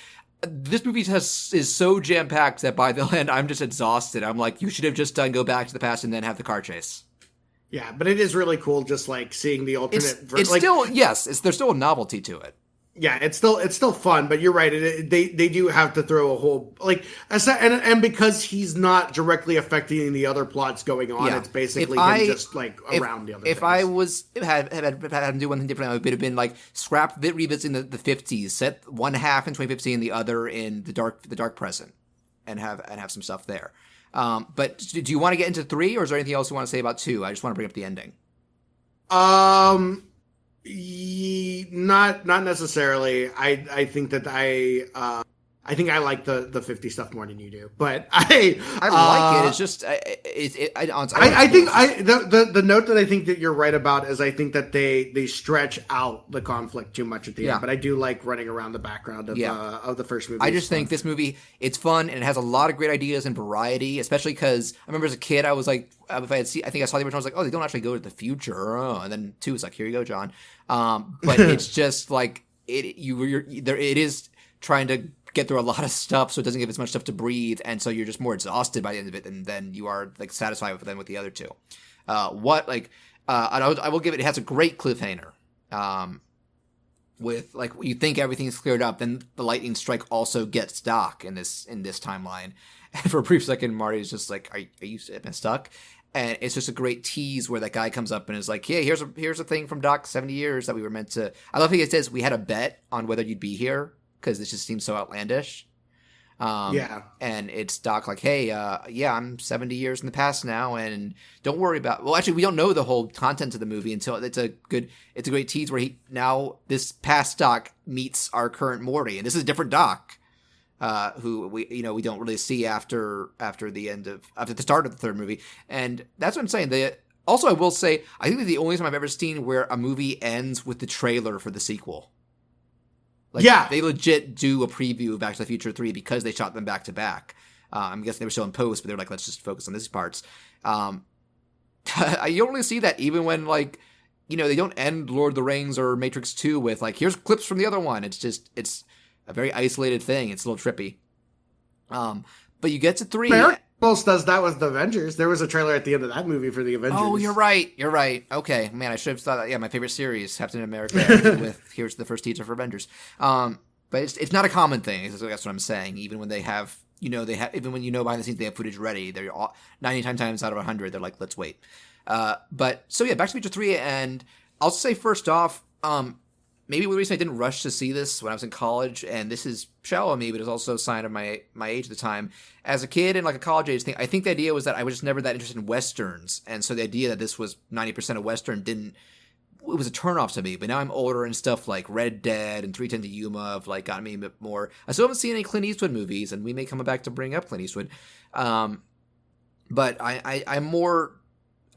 this movie is so jam packed that by the end I'm just exhausted. I'm like, you should have just done go back to the past and then have the car chase.
Yeah, but it is really cool just like seeing the alternate.
There's still a novelty to it.
Yeah, it's still fun, but you're right. They do have to throw a whole and because he's not directly affecting the other plots going on, it's basically him just like around the other.
If I was had to do one thing different, it would have been like scrap revisiting the 50s, set one half in 2015, the other in the dark present, and have some stuff there. But do you want to get into 3, or is there anything else you want to say about 2? I just want to bring up the ending.
Not necessarily. I think that I think I like the 50 stuff more than you do, but I
like it. It's just I think
the note that I think that you're right about is I think that they stretch out the conflict too much at the end. But I do like running around the background of the first movie.
I just think this movie, it's fun and it has a lot of great ideas and variety, especially because I remember as a kid I was like, if I think I saw the original, I was like, oh, they don't actually go to the future, and then 2 is like, here you go, John. But it's just like it is trying to get through a lot of stuff, so it doesn't give as much stuff to breathe, and so you're just more exhausted by the end of it than you are like satisfied with the other 2. I will give it has a great cliffhanger. With like you think everything's cleared up, then the lightning strike also gets Doc in this timeline, and for a brief second, Marty's just like, "Are you stuck?" And it's just a great tease where that guy comes up and is like, "Yeah, here's a thing from Doc 70 years that we were meant to." I love how it says we had a bet on whether you'd be here, because this just seems so outlandish. And it's Doc like, hey, I'm 70 years in the past now, and don't worry about. Well, actually, we don't know the whole content of the movie until it's a great tease where this past Doc meets our current Morty, and this is a different Doc, who we don't really see after the start of the third movie, and that's what I'm saying. Also, I will say, I think it's the only time I've ever seen where a movie ends with the trailer for the sequel. They legit do a preview of Back to the Future 3 because they shot them back to back. I'm guessing they were still in post, but they were like, let's just focus on these parts. You don't really see that even when they don't end Lord of the Rings or Matrix 2 with here's clips from the other one. It's a very isolated thing. It's a little trippy. But you get to 3.
Almost does that with the Avengers. There was a trailer at the end of that movie for the Avengers.
Oh, you're right. Okay, man, I should have thought that. Yeah, my favorite series, Captain America, with here's the first teaser for Avengers. But it's not a common thing. That's what I'm saying. Even when they have, even when behind the scenes they have footage ready, they're 99 times out of 100, they're like, let's wait. Back to the Future 3, and I'll say first off, maybe the reason I didn't rush to see this when I was in college, and this is shallow of me, but it's also a sign of my age at the time. As a kid and a college age thing, I think the idea was that I was just never that interested in Westerns, and so the idea that this was 90% of Western it was a turnoff to me. But now I'm older and stuff like Red Dead and 3:10 to Yuma have got me a bit more. I still haven't seen any Clint Eastwood movies, and we may come back to bring up Clint Eastwood. But I'm more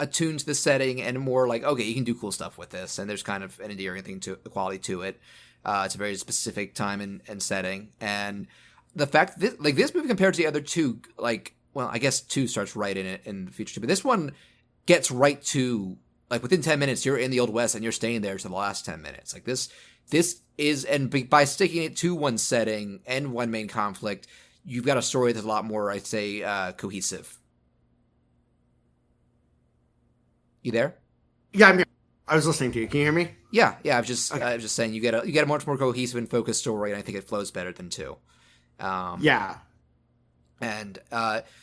attuned to the setting and more like, okay, you can do cool stuff with this, and there's kind of an endearing thing to quality to it. It's a very specific time and setting, and the fact that this movie compared to the other 2, I guess 2 starts right in it in the future too, but this one gets right to within 10 minutes you're in the Old West and you're staying there to the last 10 minutes. This is, and by sticking it to one setting and one main conflict, you've got a story that's a lot more, I'd say, cohesive. You there?
Yeah, I'm here. I was listening to you. Can you hear me?
Yeah. I was just saying you get a much more cohesive and focused story, and I think it flows better than 2. And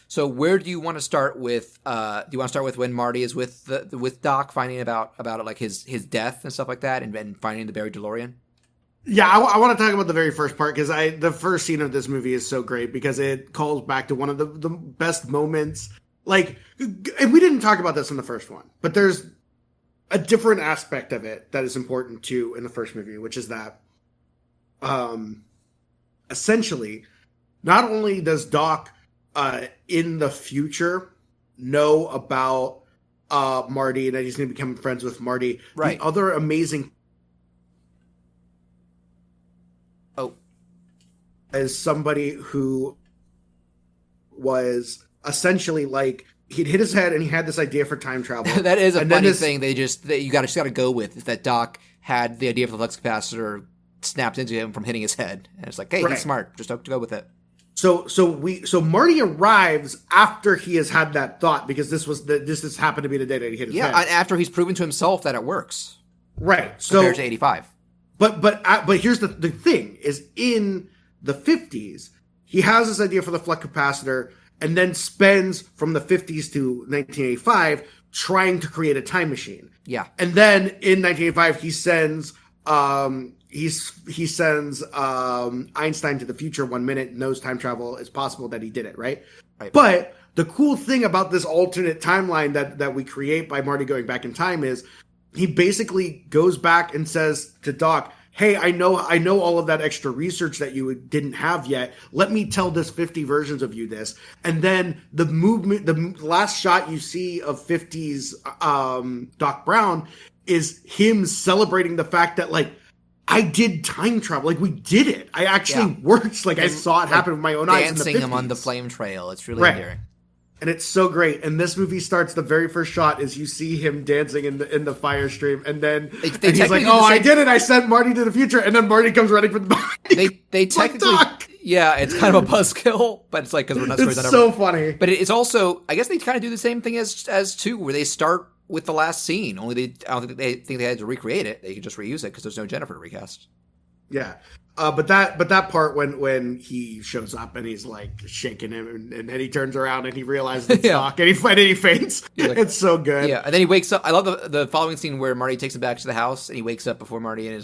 so where do you want to start with? Do you want to start with when Marty is with Doc, finding about it, his death and stuff like that, and finding the buried DeLorean?
Yeah, I want to talk about the very first part because the first scene of this movie is so great because it calls back to one of the best moments. And we didn't talk about this in the first one, but there's a different aspect of it that is important too in the first movie, which is that, essentially, not only does Doc, in the future know about, Marty and that he's going to become friends with Marty,
right?
The other amazing is somebody who was essentially he'd hit his head and he had this idea for time travel.
That is a funny thing. You got to go with is that Doc had the idea for the flux capacitor snapped into him from hitting his head, and it's like, hey, he's smart. Just have to go with it.
So Marty arrives after he has had that thought because this has happened to be the day that he hit his head.
Yeah, after he's proven to himself that it works.
Right.
Compared to 85.
But here's the thing: is in the 50s, he has this idea for the flux capacitor, and then spends from the 50s to 1985 trying to create a time machine.
Yeah,
and then in 1985 he sends Einstein to the future 1 minute, knows time travel is possible, that he did it, right? But the cool thing about this alternate timeline that we create by Marty going back in time is he basically goes back and says to Doc, hey, I know all of that extra research that you didn't have yet. Let me tell this 50 versions of you this. And then the last shot you see of 50s Doc Brown is him celebrating the fact that, like, I did time travel. Like, we did it. I actually worked. Like, I saw it happen with my own eyes in the 50s.
Dancing him on the flame trail. It's really endearing.
And it's so great. And this movie starts, the very first shot is you see him dancing in the fire stream. And then and he's like, oh, I did it. I sent Marty to the future. And then Marty comes running from the body.
They technically, yeah, it's kind of a buzzkill, but it's like, because we're not stories
It's so funny.
But it's also, I guess they kind of do the same thing as 2, where they start with the last scene. Only I don't think they had to recreate it. They could just reuse it because there's no Jennifer to recast.
Yeah. But that part when he shows up and he's like shaking him and then he turns around and he realizes it's Doc and he faints. Like, it's so good.
Yeah, and then he wakes up. I love the following scene where Marty takes him back to the house and he wakes up before Marty and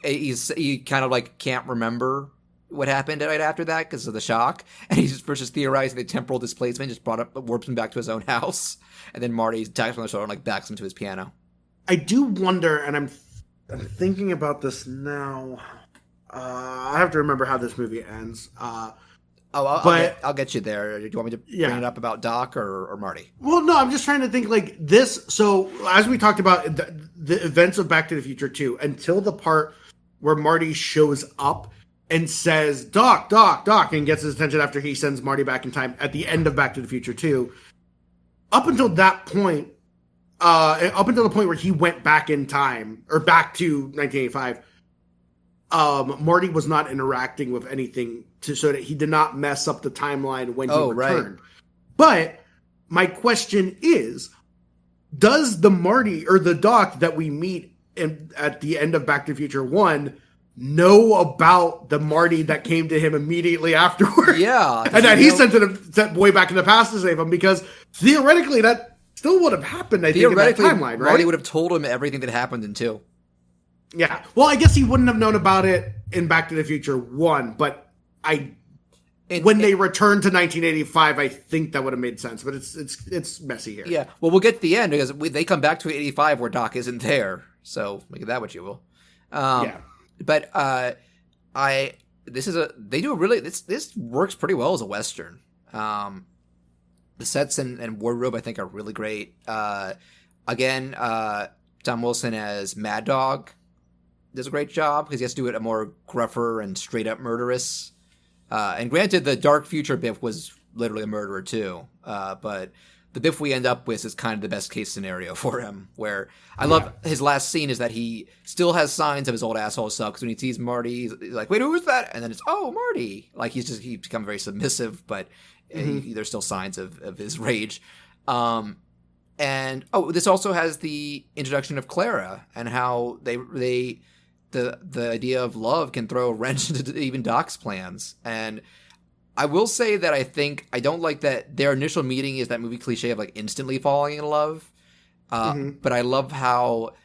he kind of like can't remember what happened right after that because of the shock, and he's just theorizing that temporal displacement just warps him back to his own house, and then Marty taps him on the shoulder and like backs him to his piano.
I do wonder, and I'm thinking about this now. I have to remember how this movie ends.
I'll get you there. Do you want me to bring it up about Doc or Marty?
Well, no, I'm just trying to think like this. So as we talked about the events of Back to the Future 2, until the part where Marty shows up and says, Doc, Doc, Doc, and gets his attention after he sends Marty back in time at the end of Back to the Future 2, up until that point, up until the point where he went back in time, or back to 1985, Marty was not interacting with anything so that he did not mess up the timeline when he returned. Right. But my question is, does the Marty or the Doc that we meet at the end of Back to the Future 1 know about the Marty that came to him immediately afterward?
Yeah.
And that he sent way back in the past to save him, because theoretically that still would have happened, I think, in that timeline, right?
Marty would have told him everything that happened in 2.
Yeah. Well, I guess he wouldn't have known about it in Back to the Future 1, but when they return to 1985, I think that would have made sense, but it's messy here.
Yeah. Well, we'll get to the end because they come back to 85 where Doc isn't there. So make of that what you will. Yeah. But this works pretty well as a Western. The sets and wardrobe, I think, are really great. Again, Tom Wilson as Mad Dog does a great job because he has to do it a more gruffer and straight up murderous. And granted, the Dark Future Biff was literally a murderer too. But the Biff we end up with is kind of the best case scenario for him, where I love his last scene is that he still has signs of his old asshole self, because when he sees Marty, he's like, wait, who is that? And then it's, oh, Marty. Like, he's become very submissive, but there's still signs of his rage. And this also has the introduction of Clara and how the idea of love can throw a wrench into even Doc's plans. And I will say that I don't like that their initial meeting is that movie cliche of like instantly falling in love. But I love how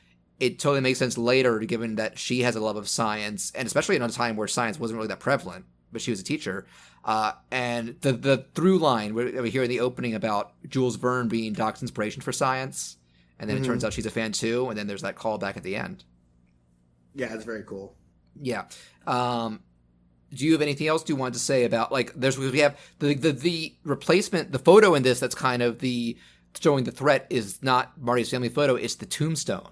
it totally makes sense later, given that she has a love of science, and especially in a time where science wasn't really that prevalent, but she was a teacher. And the through line we hear in the opening about Jules Verne being Doc's inspiration for science, and then it turns out she's a fan too, and then there's that call back at the end.
Yeah, it's very cool.
Yeah. Do you have anything else you want to say about, like, we have the replacement, the photo in this that's kind of showing the threat is not Marty's family photo, it's the tombstone.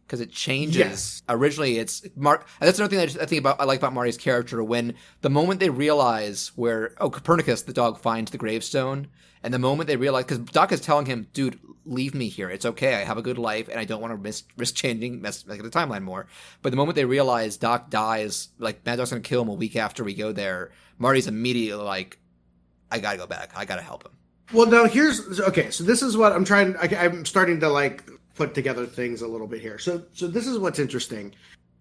Because it changes. Yes. Originally, it's that's another thing I like about Marty's character. When the moment they realize Copernicus, the dog, finds the gravestone, and the moment they realize, because Doc is telling him, dude, leave me here. It's okay. I have a good life, and I don't want to risk changing the timeline more. But the moment they realize Doc dies, like, Mad Dog's going to kill him a week after we go there, Marty's immediately like, I got to go back. I got to help him.
Well, now so this is what I'm trying. I'm starting to, like, put together things a little bit here. So this is what's interesting.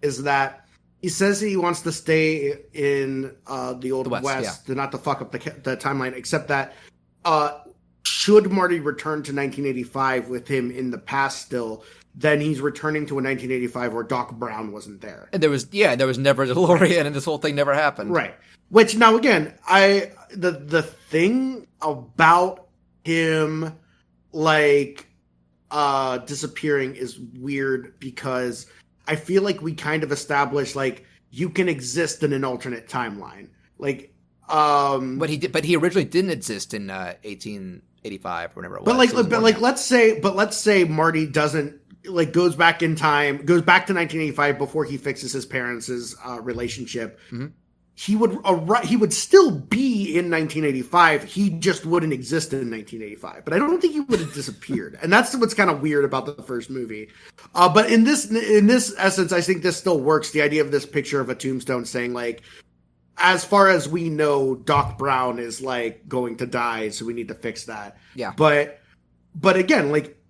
is that he says he wants to stay in the Old West, to not to fuck up the timeline, except that should Marty return to 1985 with him in the past still, then he's returning to a 1985 where Doc Brown wasn't there.
And there was never a DeLorean, and this whole thing never happened.
Right. Which, now again, the thing about him, like, disappearing is weird because I feel like we kind of established, like, you can exist in an alternate timeline. Like,
But he originally didn't exist in 1885 or whatever it was.
But let's say Marty doesn't, like, goes back in time, goes back to 1985 before he fixes his parents' relationship.
Mm-hmm.
He would still be in 1985. He just wouldn't exist in 1985. But I don't think he would have disappeared. And that's what's kind of weird about the first movie. But in this essence, I think this still works. The idea of this picture of a tombstone saying, like, as far as we know, Doc Brown is, like, going to die, so we need to fix that.
Yeah.
But again, like,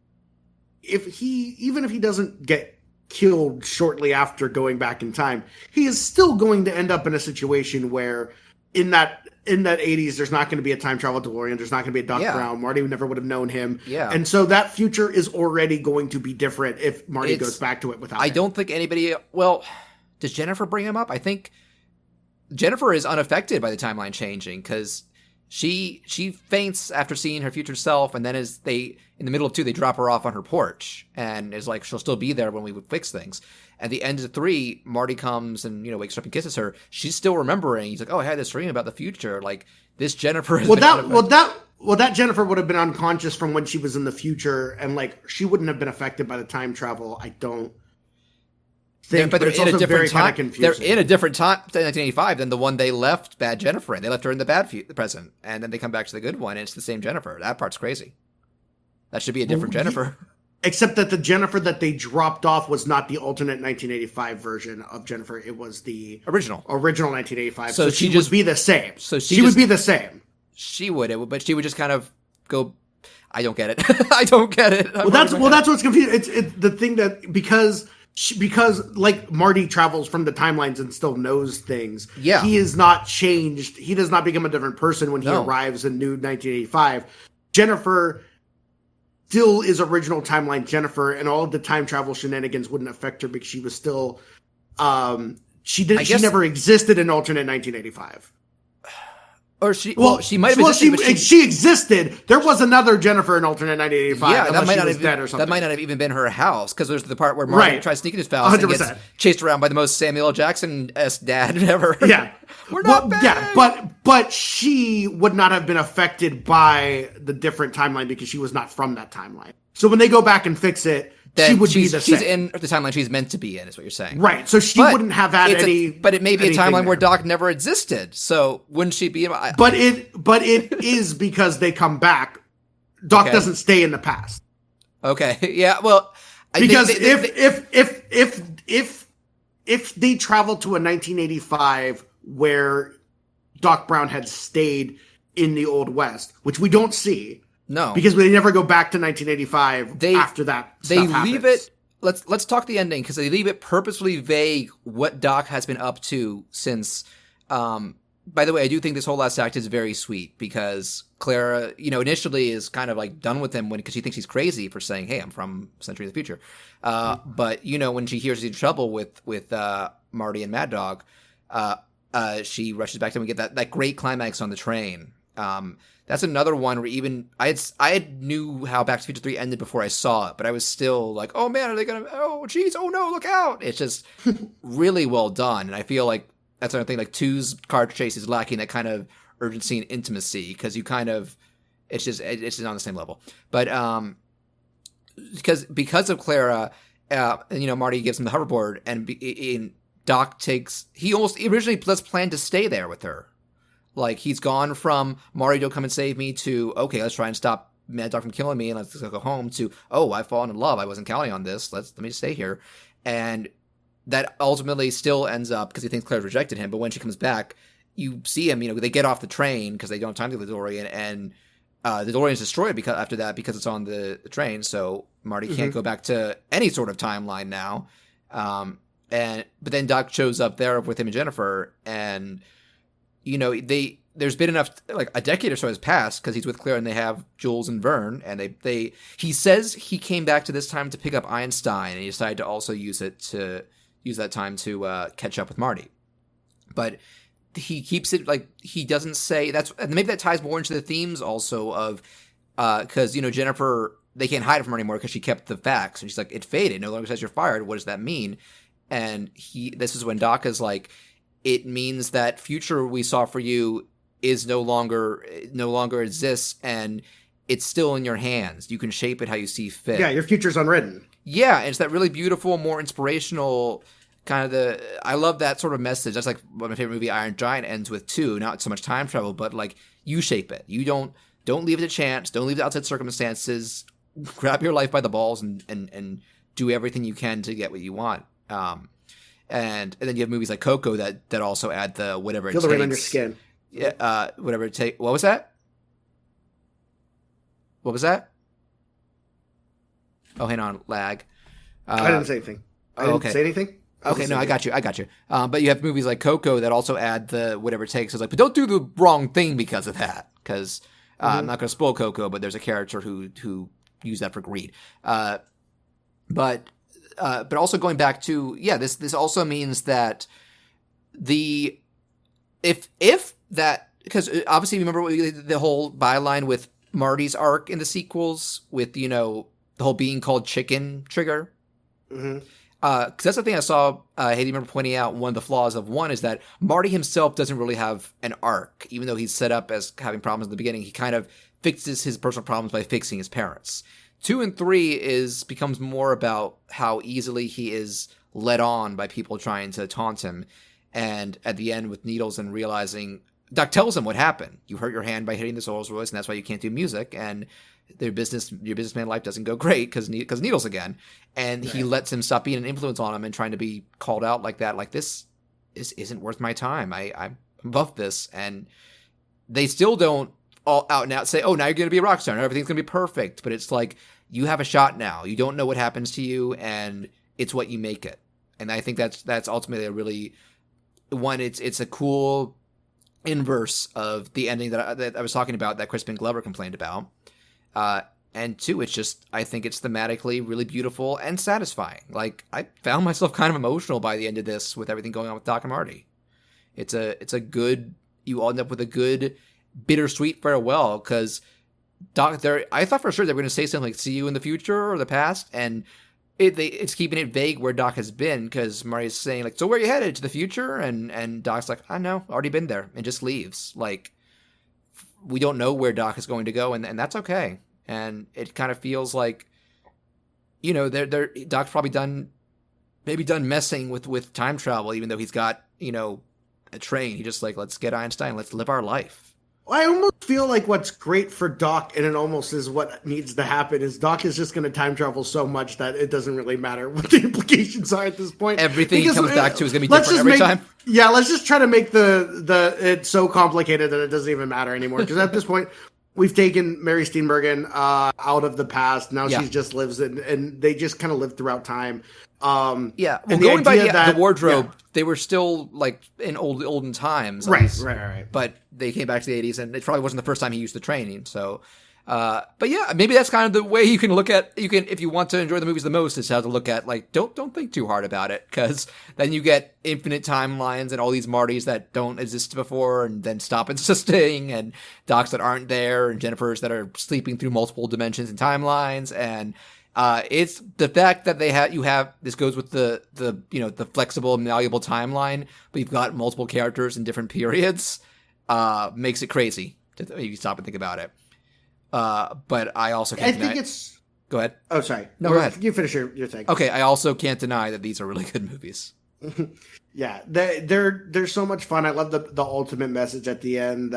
even if he doesn't get killed shortly after going back in time, he is still going to end up in a situation where in that 80s there's not going to be a time travel DeLorean, there's not going to be a Doc Brown. Marty never would have known him.
Yeah. And
so that future is already going to be different if Marty goes back to it without him.
don't think anybody, well, does Jennifer bring him up? I think Jennifer is unaffected by the timeline changing because she faints after seeing her future self, and then in the middle of 2, they drop her off on her porch, and is like, she'll still be there when we would fix things. At the end of 3, Marty comes and, wakes up and kisses her. She's still remembering. He's like, oh, I had this dream about the future. Like, this Jennifer has that Jennifer would have been unconscious from when she was in the future, and, like, she wouldn't have been affected by the time travel. I don't think, but they're
it's
in
also
a different
very
time.
kind of confusing.
They're in a different time, 1985, than the one they left bad Jennifer in. They left her in the the present, and then they come back to the good one, and it's the same Jennifer. That part's crazy. That should be a different Jennifer.
Except that the Jennifer that they dropped off was not the alternate 1985 version of Jennifer. It was the
original
1985.
So
she would be the same.
So
she would be the same.
She would, but she would just kind of go. I don't get it. I don't get it.
That's what's confusing. It's the thing that because like Marty travels from the timelines and still knows things.
Yeah,
he is not changed. He does not become a different person when he arrives in new 1985. Jennifer still is original timeline Jennifer, and all of the time travel shenanigans wouldn't affect her because she was still she never existed in alternate 1985.
Or she might have existed.
She existed. There was another Jennifer in alternate 1985.
Yeah, that might not
have dead or something.
That might not have even been her house, because there's the part where Marty tries sneaking his house 100%. And gets chased around by the most Samuel L. Jackson-esque dad ever.
Yeah,
we're not bad.
Yeah, but she would not have been affected by the different timeline because she was not from that timeline. So when they go back and fix it, she would be the same.
She's in the timeline she's meant to be in, is what you're saying.
Right, so she wouldn't have had any...
But it may be a timeline where Doc never existed, so wouldn't she be...
But it is because they come back. Doc doesn't stay in the past.
Okay, yeah, well...
Because if they travel to a 1985 where Doc Brown had stayed in the Old West, which we don't see...
No,
because they never go back to 1985 after that.
They leave it. Let's talk the ending, because they leave it purposefully vague what Doc has been up to since. By the way, I do think this whole last act is very sweet because Clara, initially is kind of like done with him because she thinks he's crazy for saying, "Hey, I'm from a century in the future." But when she hears he's in trouble with Marty and Mad Dog, she rushes back to him and get that great climax on the train. That's another one where even I knew how Back to the Future 3 ended before I saw it, but I was still like, oh man, are they gonna, oh geez, oh no, look out. It's just really well done. And I feel like that's another thing, like 2's car chase is lacking that kind of urgency and intimacy, because you kind of, it's just on the same level. But because of Clara, Marty gives him the hoverboard, and Doc he originally planned to stay there with her. Like, he's gone from Marty, don't come and save me, to, okay, let's try and stop Mad Dog from killing me and let's go home, to, oh, I've fallen in love. I wasn't counting on this. Let me stay here. And that ultimately still ends up, because he thinks Claire's rejected him, but when she comes back, you see him, they get off the train because they don't have time to get the DeLorean, and the DeLorean is destroyed because it's on the train, so Marty can't go back to any sort of timeline now. but then Doc shows up there with him and Jennifer, and there's been enough, like a decade or so has passed because he's with Claire and they have Jules and Vern, and he says he came back to this time to pick up Einstein, and he decided to also use that time to catch up with Marty. But he keeps it like he doesn't say and maybe that ties more into the themes also of because Jennifer, they can't hide it from her anymore because she kept the facts, and she's like, it faded, no longer says you're fired. What does that mean? And this is when Doc is like, it means that future we saw for you is no longer exists, and it's still in your hands. You can shape it how you see fit.
Yeah, your future's unwritten.
Yeah, and it's that really beautiful, more inspirational kind of I love that sort of message. That's like what my favorite movie, Iron Giant, ends with too. Not so much time travel, but like you shape it. You don't leave it to chance. Don't leave it to outside circumstances. Grab your life by the balls and do everything you can to get what you want. And then you have movies like Coco that also add the whatever it takes.
Feel the rain on your skin.
Yeah, whatever it takes. What was that? What was that? Oh, hang on, lag.
I didn't say anything. I didn't say anything.
Okay, no, I got you. But you have movies like Coco that also add the whatever it takes. It's like, but don't do the wrong thing because of that. Because I'm not going to spoil Coco, but there's a character who used that for greed. But also going back to this also means that if that, because obviously remember the whole byline with Marty's arc in the sequels with the whole being called chicken trigger.
Mm-hmm.
Because that's the thing I saw Haiti remember pointing out. One of the flaws of one is that Marty himself doesn't really have an arc, even though he's set up as having problems in the beginning. He kind of fixes his personal problems by fixing his parents. 2 and 3 becomes more about how easily he is led on by people trying to taunt him, and at the end with Needles and realizing Doc tells him what happened. You hurt your hand by hitting the Rolls Royce, and that's why you can't do music. And your businessman life doesn't go great because Needles again. And he lets him stop being an influence on him and trying to be called out like that. Like, this isn't worth my time. I'm above this. And they still don't all out and out say, oh, now you're going to be a rock star and everything's going to be perfect. But it's like, you have a shot now. You don't know what happens to you, and it's what you make it. And I think that's ultimately a really one. It's a cool inverse of the ending that I was talking about that Crispin Glover complained about. And 2, it's just, I think it's thematically really beautiful and satisfying. Like, I found myself kind of emotional by the end of this with everything going on with Doc and Marty. It's a good, you end up with a good bittersweet farewell, because Doc, I thought for sure they were going to say something like, see you in the future or the past, and it's keeping it vague where Doc has been, because Marty's saying, like, so where are you headed? To the future? And Doc's like, I know, already been there, and just leaves. Like, we don't know where Doc is going to go, and that's okay. And it kind of feels like, Doc's probably done messing with time travel, even though he's got, a train. He just like, let's get Einstein, let's live our life.
I almost feel like what's great for Doc, and it almost is what needs to happen, is Doc is just going to time travel so much that it doesn't really matter what the implications are at this point.
Everything he comes back to is going to be different every time.
Yeah, let's just try to make it so complicated that it doesn't even matter anymore. Because at this point, we've taken Mary Steenburgen out of the past. Now she just lives and they just kind of live throughout time.
Well, going by the wardrobe, they were still like in olden times.
Right.
But they came back to the 80s, and it probably wasn't the first time he used the training. So, but yeah, maybe that's kind of the way you can look at, if you want to enjoy the movies the most, is how to look at, like, don't think too hard about it, because then you get infinite timelines and all these Martys that don't exist before and then stop existing, and Docs that aren't there, and Jennifers that are sleeping through multiple dimensions and timelines. And it's the fact that you have this goes with the flexible, malleable timeline, but you've got multiple characters in different periods, makes it crazy if you stop and think about it. But I also can't deny. Go ahead.
Oh, sorry.
No, go ahead.
You finish your thing.
Okay, I also can't deny that these are really good movies.
Yeah, they're so much fun. I love the ultimate message at the end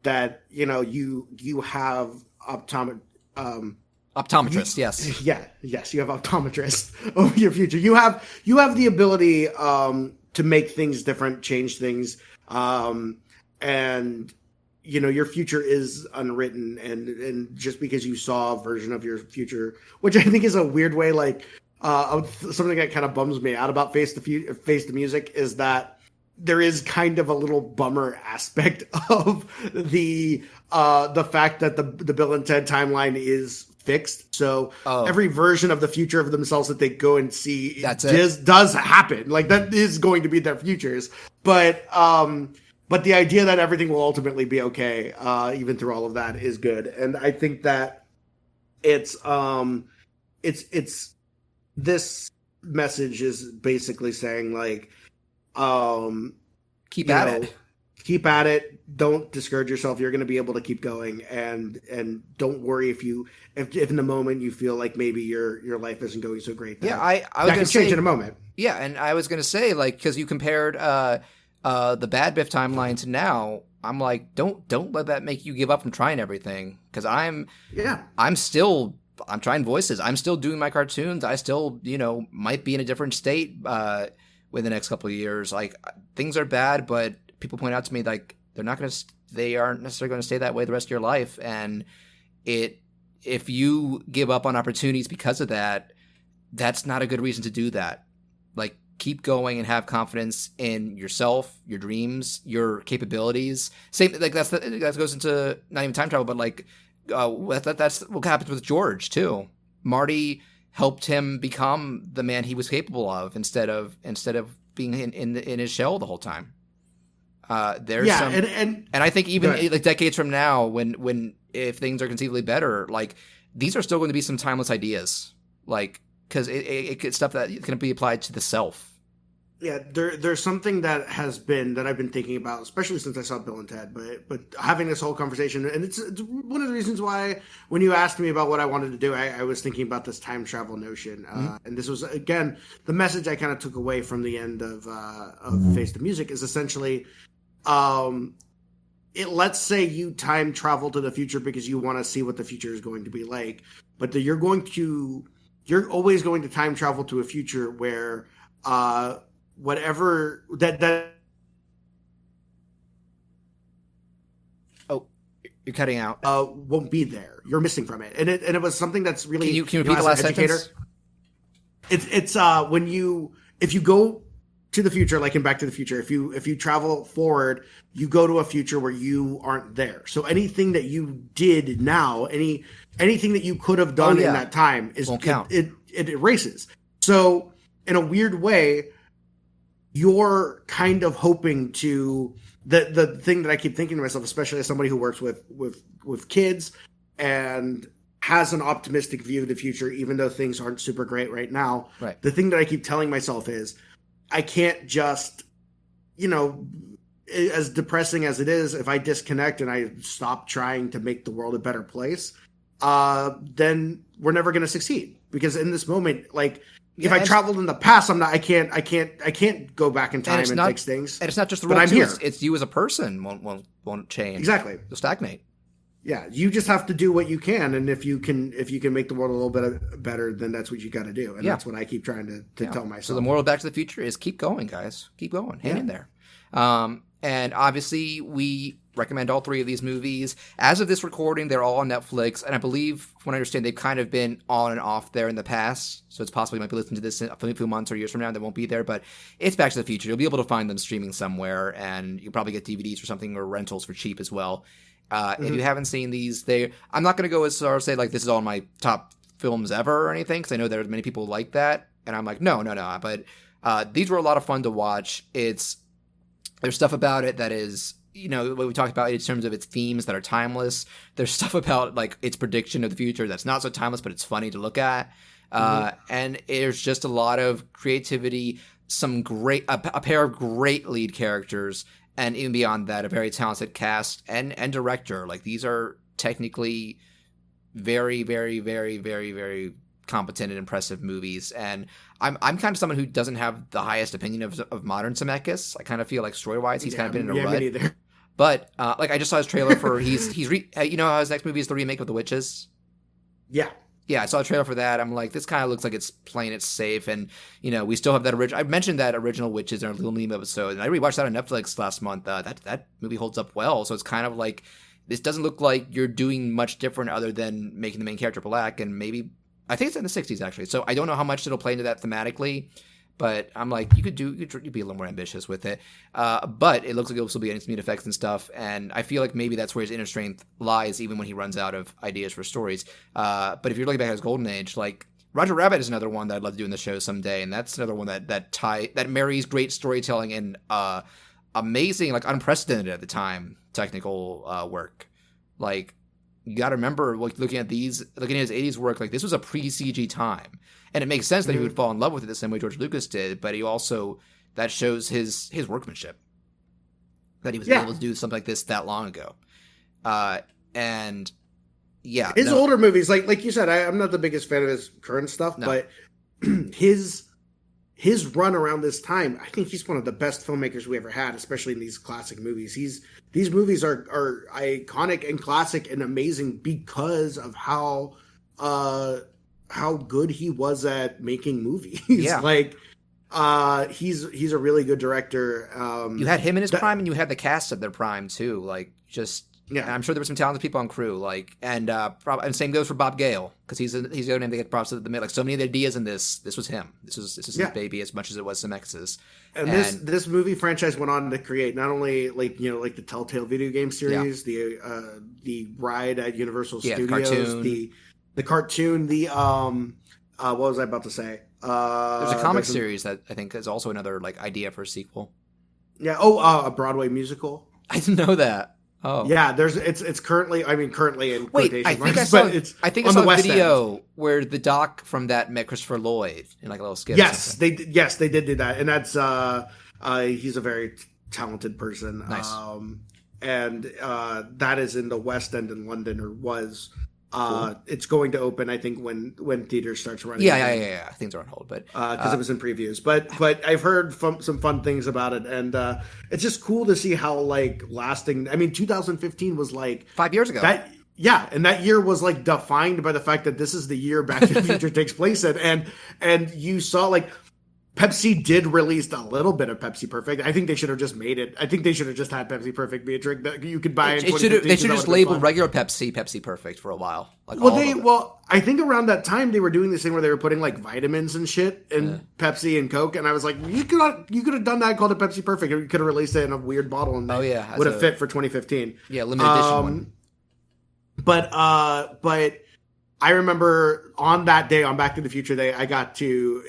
that you have
optometrists, yes.
Yes, you have optometrists over your future. You have the ability to make things different, change things, and your future is unwritten, and just because you saw a version of your future, which I think is a weird way, like something that kind of bums me out about Face the Music is that there is kind of a little bummer aspect of the fact that the Bill and Ted timeline is fixed. So every version of the future of themselves that they go and see does happen. Like that is going to be their futures. But the idea that everything will ultimately be okay, even through all of that, is good. And I think that it's this message is basically saying like,
keep at it. Don't
discourage yourself. You're going to be able to keep going, and don't worry if in the moment you feel like maybe your life isn't going so great.
I was going to
change in a moment.
Yeah, and I was going to say, like, because you compared the Bad Biff timeline to now, I'm like, don't let that make you give up from trying everything. Because I'm trying voices. I'm still doing my cartoons. I still, might be in a different state within the next couple of years. Like, things are bad, but people point out to me, like, they aren't necessarily going to stay that way the rest of your life. And if you give up on opportunities because of that, that's not a good reason to do that. Like, keep going and have confidence in yourself, your dreams, your capabilities. Same, like, that goes into not even time travel, but like, that's what happens with George too. Marty helped him become the man he was capable of instead of being in his shell the whole time. And I think even like decades from now, when if things are conceivably better, like these are still going to be some timeless ideas, like because it's stuff that can be applied to the self.
Yeah, there's something that I've been thinking about, especially since I saw Bill and Ted, but having this whole conversation, and it's one of the reasons why when you asked me about what I wanted to do, I was thinking about this time travel notion, and this was again the message I kind of took away from the end of Face the Music is essentially, let's say you time travel to the future because you want to see what the future is going to be like, but you're always going to time travel to a future where whatever that
you're cutting out
won't be there. You're missing from it, and it was something that's really.
Can you repeat the last sentence?
It's if you go to the future, like in Back to the Future, if you travel forward, you go to a future where you aren't there. So anything that you did now, anything that you could have done in that time
won't count.
It erases. So in a weird way, you're kind of hoping to the thing that I keep thinking to myself, especially as somebody who works with kids and has an optimistic view of the future, even though things aren't super great right now.
Right.
The thing that I keep telling myself is I can't just, as depressing as it is, if I disconnect and I stop trying to make the world a better place, then we're never going to succeed. Because in this moment, like, if I traveled in the past, I can't go back in time and fix things.
And it's not just the
but
world.
I'm here.
It's you as a person won't change.
Exactly.
You'll stagnate.
Yeah, you just have to do what you can, and if you can make the world a little bit better, then that's what you got to do, and that's what I keep trying to tell myself.
So the moral of Back to the Future is keep going, guys. Keep going. Hang in there. And obviously, we recommend all three of these movies. As of this recording, they're all on Netflix, and I believe, from what I understand, they've kind of been on and off there in the past, so it's possible you might be listening to this in a few months or years from now, they won't be there, but it's Back to the Future. You'll be able to find them streaming somewhere, and you'll probably get DVDs or something, or rentals for cheap as well. If you haven't seen these, I'm not going to go as far as say, like, this is all my top films ever or anything, because I know there are many people like that, and I'm like, no, but these were a lot of fun to watch. There's stuff about it that is, what we talked about in terms of its themes that are timeless. There's stuff about, like, its prediction of the future that's not so timeless, but it's funny to look at. And there's just a lot of creativity, a pair of great lead characters, and even beyond that, a very talented cast and director. Like, these are technically very, very, very, very, very competent and impressive movies. And I'm kind of someone who doesn't have the highest opinion of modern Zemeckis. I kind of feel like story-wise, he's kind of been in a rut.
Me neither.
But like, I just saw his trailer for how his next movie is the remake of The Witches.
Yeah,
I saw a trailer for that. I'm like, this kind of looks like it's playing it safe, and we still have that original. I mentioned that original Witches in our little meme episode, and I rewatched that on Netflix last month. That movie holds up well, so it's kind of like, this doesn't look like you're doing much different other than making the main character black and maybe I think it's in the 60s, actually. So I don't know how much it'll play into that thematically, but I'm like, you'd be a little more ambitious with it. But it looks like it'll still be speed effects and stuff, and I feel like maybe that's where his inner strength lies, even when he runs out of ideas for stories. But if you're looking back at his golden age, like Roger Rabbit is another one that I'd love to do in the show someday, and that's another one that marries great storytelling and amazing, like unprecedented at the time, technical work. Like, you got to remember, like, looking at his 80s work, like, this was a pre-CG time. And it makes sense that he would fall in love with it the same way George Lucas did, but he also, that shows his workmanship. That he was able to do something like this that long ago. And, yeah.
His older movies, like you said, I'm not the biggest fan of his current stuff, but his run around this time, I think he's one of the best filmmakers we ever had, especially in these classic movies. These movies are iconic and classic and amazing because of how good he was at making movies.
Yeah.
Like, he's a really good director.
You had him in his prime, and you had the cast at their prime too. Like, just I'm sure there were some talented people on crew. Like, and same goes for Bob Gale, because he's the other name that gets props at the mid. Like, so many of the ideas in this was him. This was his baby as much as it was Zemeckis's.
And this movie franchise went on to create not only like the Telltale video game series, the ride at Universal Studios, the cartoon, what was I about to say?
There's a comic series that I think is also another like idea for a sequel.
Yeah. Oh, a Broadway musical.
I didn't know that. Oh.
Yeah. it's currently in quotation marks,
I think I saw a video where the doc from that met Christopher Lloyd in like a little skit.
Yes, they did do that, and that's he's a very talented person.
Nice.
And that is in the West End in London, or was.
Cool.
It's going to open, I think, when theaters starts running.
Yeah. Things are on hold, but
because it was in previews. But I've heard some fun things about it, and it's just cool to see how like lasting. I mean, 2015 was like
5 years ago.
And that year was like defined by the fact that this is the year Back to the Future takes place in, and you saw like. Pepsi did release a little bit of Pepsi Perfect. I think they should have just made it. I think they should have just had Pepsi Perfect be a drink that you could buy.
They should have just labeled regular Pepsi Perfect for a while. Like,
I think around that time they were doing this thing where they were putting like vitamins and shit in Pepsi and Coke, and I was like, you could have done that, called it Pepsi Perfect, or you could have released it in a weird bottle, and would have fit for 2015.
Yeah, limited edition one.
But I remember on that day, on Back to the Future Day, I got to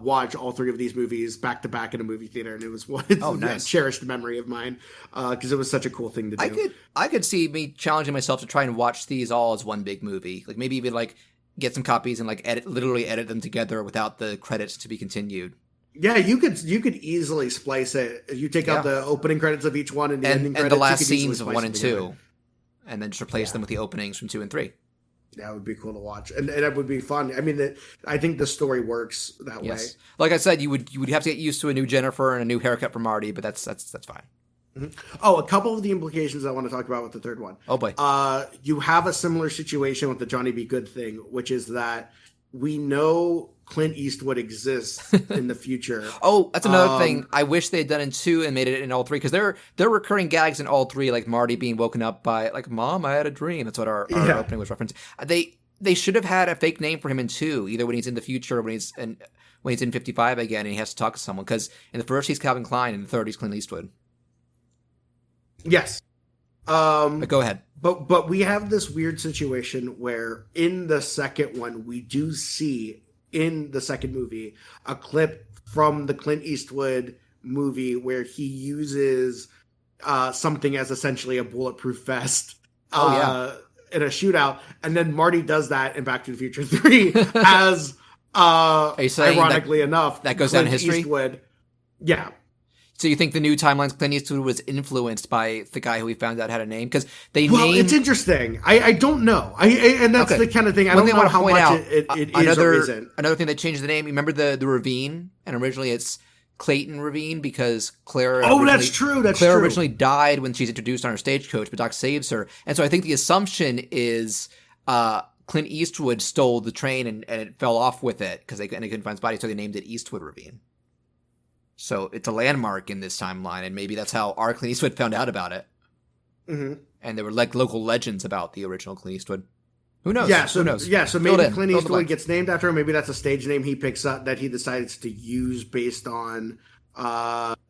watch all three of these movies back to back in a movie theater, and it was a cherished memory of mine because it was such a cool thing to do.
I could see me challenging myself to try and watch these all as one big movie, like maybe even like get some copies and like literally edit them together without the credits to be continued.
Yeah, you could easily splice it. You take out the opening credits of each one and the ending credits,
and the last scenes of 1 and 2, and then just replace them with the openings from 2 and 3.
That would be cool to watch, and that would be fun. I mean, I think the story works that way.
Like I said, you would have to get used to a new Jennifer and a new haircut for Marty, but that's fine.
Mm-hmm. Oh, a couple of the implications I want to talk about with the third one.
Oh boy,
you have a similar situation with the Johnny B. Good thing, which is that we know Clint Eastwood exists in the future.
Oh, that's another thing. I wish they had done in 2 and made it in all 3, because there are recurring gags in all 3, like Marty being woken up by like, "Mom, I had a dream." That's what our opening was referencing. They should have had a fake name for him in 2, either when he's in the future or when he's in 55 again and he has to talk to someone. Because in the first he's Calvin Klein, and in the third he's Clint Eastwood.
Yes.
But go ahead.
But we have this weird situation where in the second one we do see, in the second movie, a clip from the Clint Eastwood movie where he uses something as essentially a bulletproof vest in a shootout, and then Marty does that in Back to the Future 3 as ironically enough,
that goes
Clint
down in history.
Eastwood, yeah.
So you think the new timeline's Clint Eastwood was influenced by the guy who we found out had a name? Because
it's interesting. I don't know. And that's the kind of thing. I don't know how much it is or isn't.
Another thing that changed the name. You remember the ravine? And originally it's Clayton Ravine because Claire.
That's true.
Claire originally died when she's introduced on her stagecoach, but Doc saves her. And so I think the assumption is Clint Eastwood stole the train and it fell off with it because they couldn't find his body, so they named it Eastwood Ravine. So it's a landmark in this timeline, and maybe that's how our Clint Eastwood found out about it.
Mm-hmm.
And there were like local legends about the original Clint Eastwood. Who knows?
Yeah, so
Who knows?
yeah, so
Fill it
maybe
in.
Clint
Fill the
Eastwood
blank.
gets named after him. Maybe that's a stage name he picks up that he decides to use based on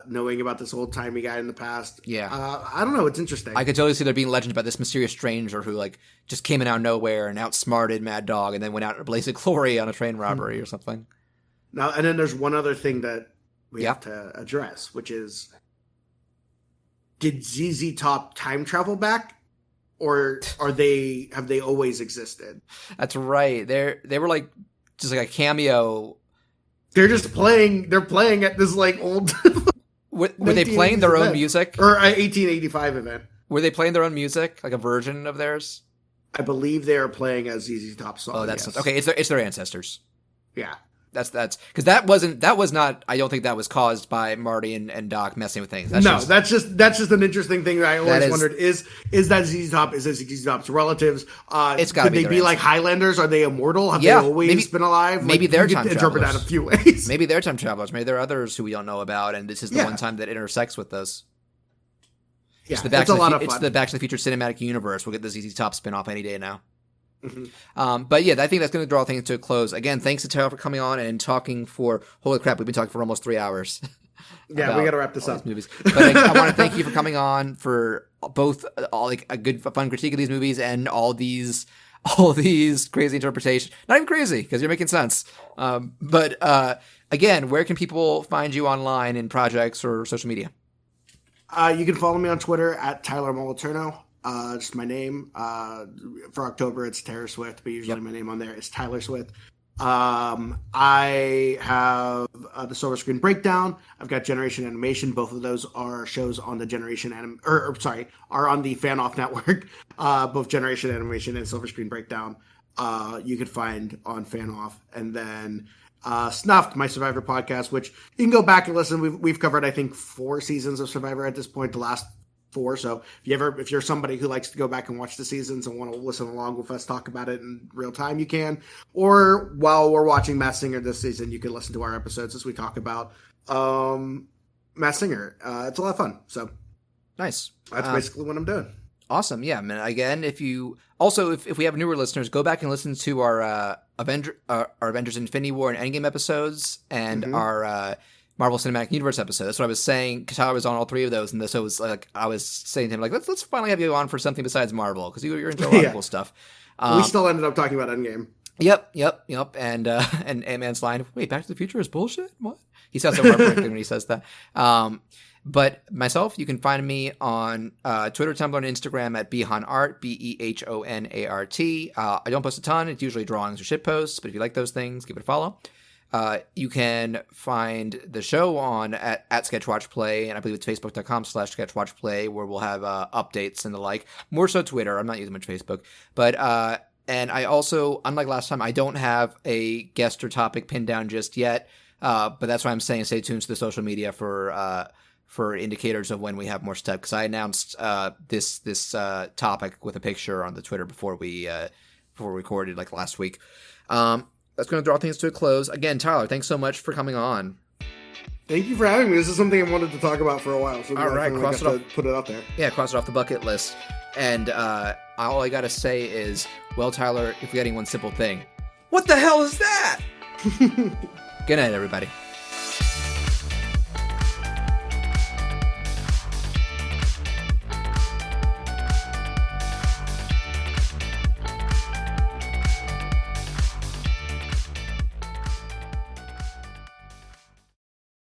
knowing about this old timey guy in the past.
Yeah.
I don't know. It's interesting.
I could totally see there being legends about this mysterious stranger who like just came in out of nowhere and outsmarted Mad Dog and then went out in a blaze of glory on a train robbery or something.
Now, and then there's one other thing that we
Yeah.
have to address, which is, did ZZ Top time travel back, or have they always existed?
That's right. They were like just like a cameo.
They're just playing. They're playing at this like old.
Were they playing their own
event.
music?
Or an 1885 event?
Were they playing their own music, like a version of theirs?
I believe they are playing a ZZ Top song.
Oh, that's
yes.
okay. It's their ancestors.
Yeah.
That's because that was not. I don't think that was caused by Marty and Doc messing with things.
That's just an interesting thing that I always
is-
wondered is that ZZ Top, is it ZZ Top's relatives?
It's gotta
could
be
they
their
be like Highlanders? Are they immortal? Have
Yeah,
they always
maybe-
been alive?
maybe
Like,
they're
you
time
could interpret that
travelers.
a few ways.
Maybe they're time travelers. Maybe there are others who we don't know about, and this is the
Yeah.
one time that intersects with those.
Yeah,
It's the Back
it's a
to the
lot
Fu-
of
It's
fun.
the Back to the Future cinematic universe. We'll get the ZZ Top spin-off any day now.
Mhm.
But yeah, I think that's going to draw things to a close. Again, thanks to Tyler for coming on and talking for, holy crap, we've been talking for almost 3 hours.
Yeah, we
about
got to wrap this
all
up.
these movies. But I want to thank you for coming on for both like a good fun critique of these movies and all these crazy interpretations. Not even crazy because you're making sense. But again, where can people find you online in projects or social media?
You can follow me on Twitter at Tyler Moliterno. Just my name. For October, it's Taylor Swift, but usually my name on there is Tyler Swift. I have the Silver Screen Breakdown. I've got Generation Animation. Both of those are shows on the are on the Fan Off Network. Both Generation Animation and Silver Screen Breakdown. You could find on Fan Off, and then Snuffed, my Survivor podcast, which you can go back and listen. We've covered, I think, 4 seasons of Survivor at this point. The last 4. So if you're somebody who likes to go back and watch the seasons and want to listen along with us talk about it in real time, you can. Or while we're watching Masked Singer this season, you can listen to our episodes as we talk about Masked Singer. It's a lot of fun. So
Nice.
that's basically what I'm doing.
Awesome. Yeah, man. Again, if we have newer listeners, go back and listen to our Avengers Infinity War and Endgame episodes and our Marvel Cinematic Universe episode. That's what I was saying, because Tyler was on all 3 of those, and so it was like I was saying to him, like, let's finally have you on for something besides Marvel, because you're into a lot of cool stuff.
We still ended up talking about Endgame.
Yep. And Ant-Man's line, wait, Back to the Future is bullshit? What? He sounds so heartbreaking when he says that. But myself, you can find me on Twitter, Tumblr, and Instagram at behonart, BEHONART. I don't post a ton. It's usually drawings or shit posts, but if you like those things, give it a follow. You can find the show on at SketchWatchPlay, and I believe it's facebook.com/SketchWatchPlay, where we'll have updates and the like. More so Twitter. I'm not using much Facebook. But and I also, unlike last time, I don't have a guest or topic pinned down just yet. But that's why I'm saying stay tuned to the social media for indicators of when we have more stuff. Because I announced this topic with a picture on the Twitter before we recorded, like last week. That's going to draw things to a close. Again, Tyler, thanks so much for coming on.
Thank you for having me. This is something I wanted to talk about for a while. So
All right, cross it off.
Put it out there.
Yeah, cross it off the bucket list. And all I got to say is, well, Tyler, you're forgetting one simple thing. What the hell is that? Good night, everybody.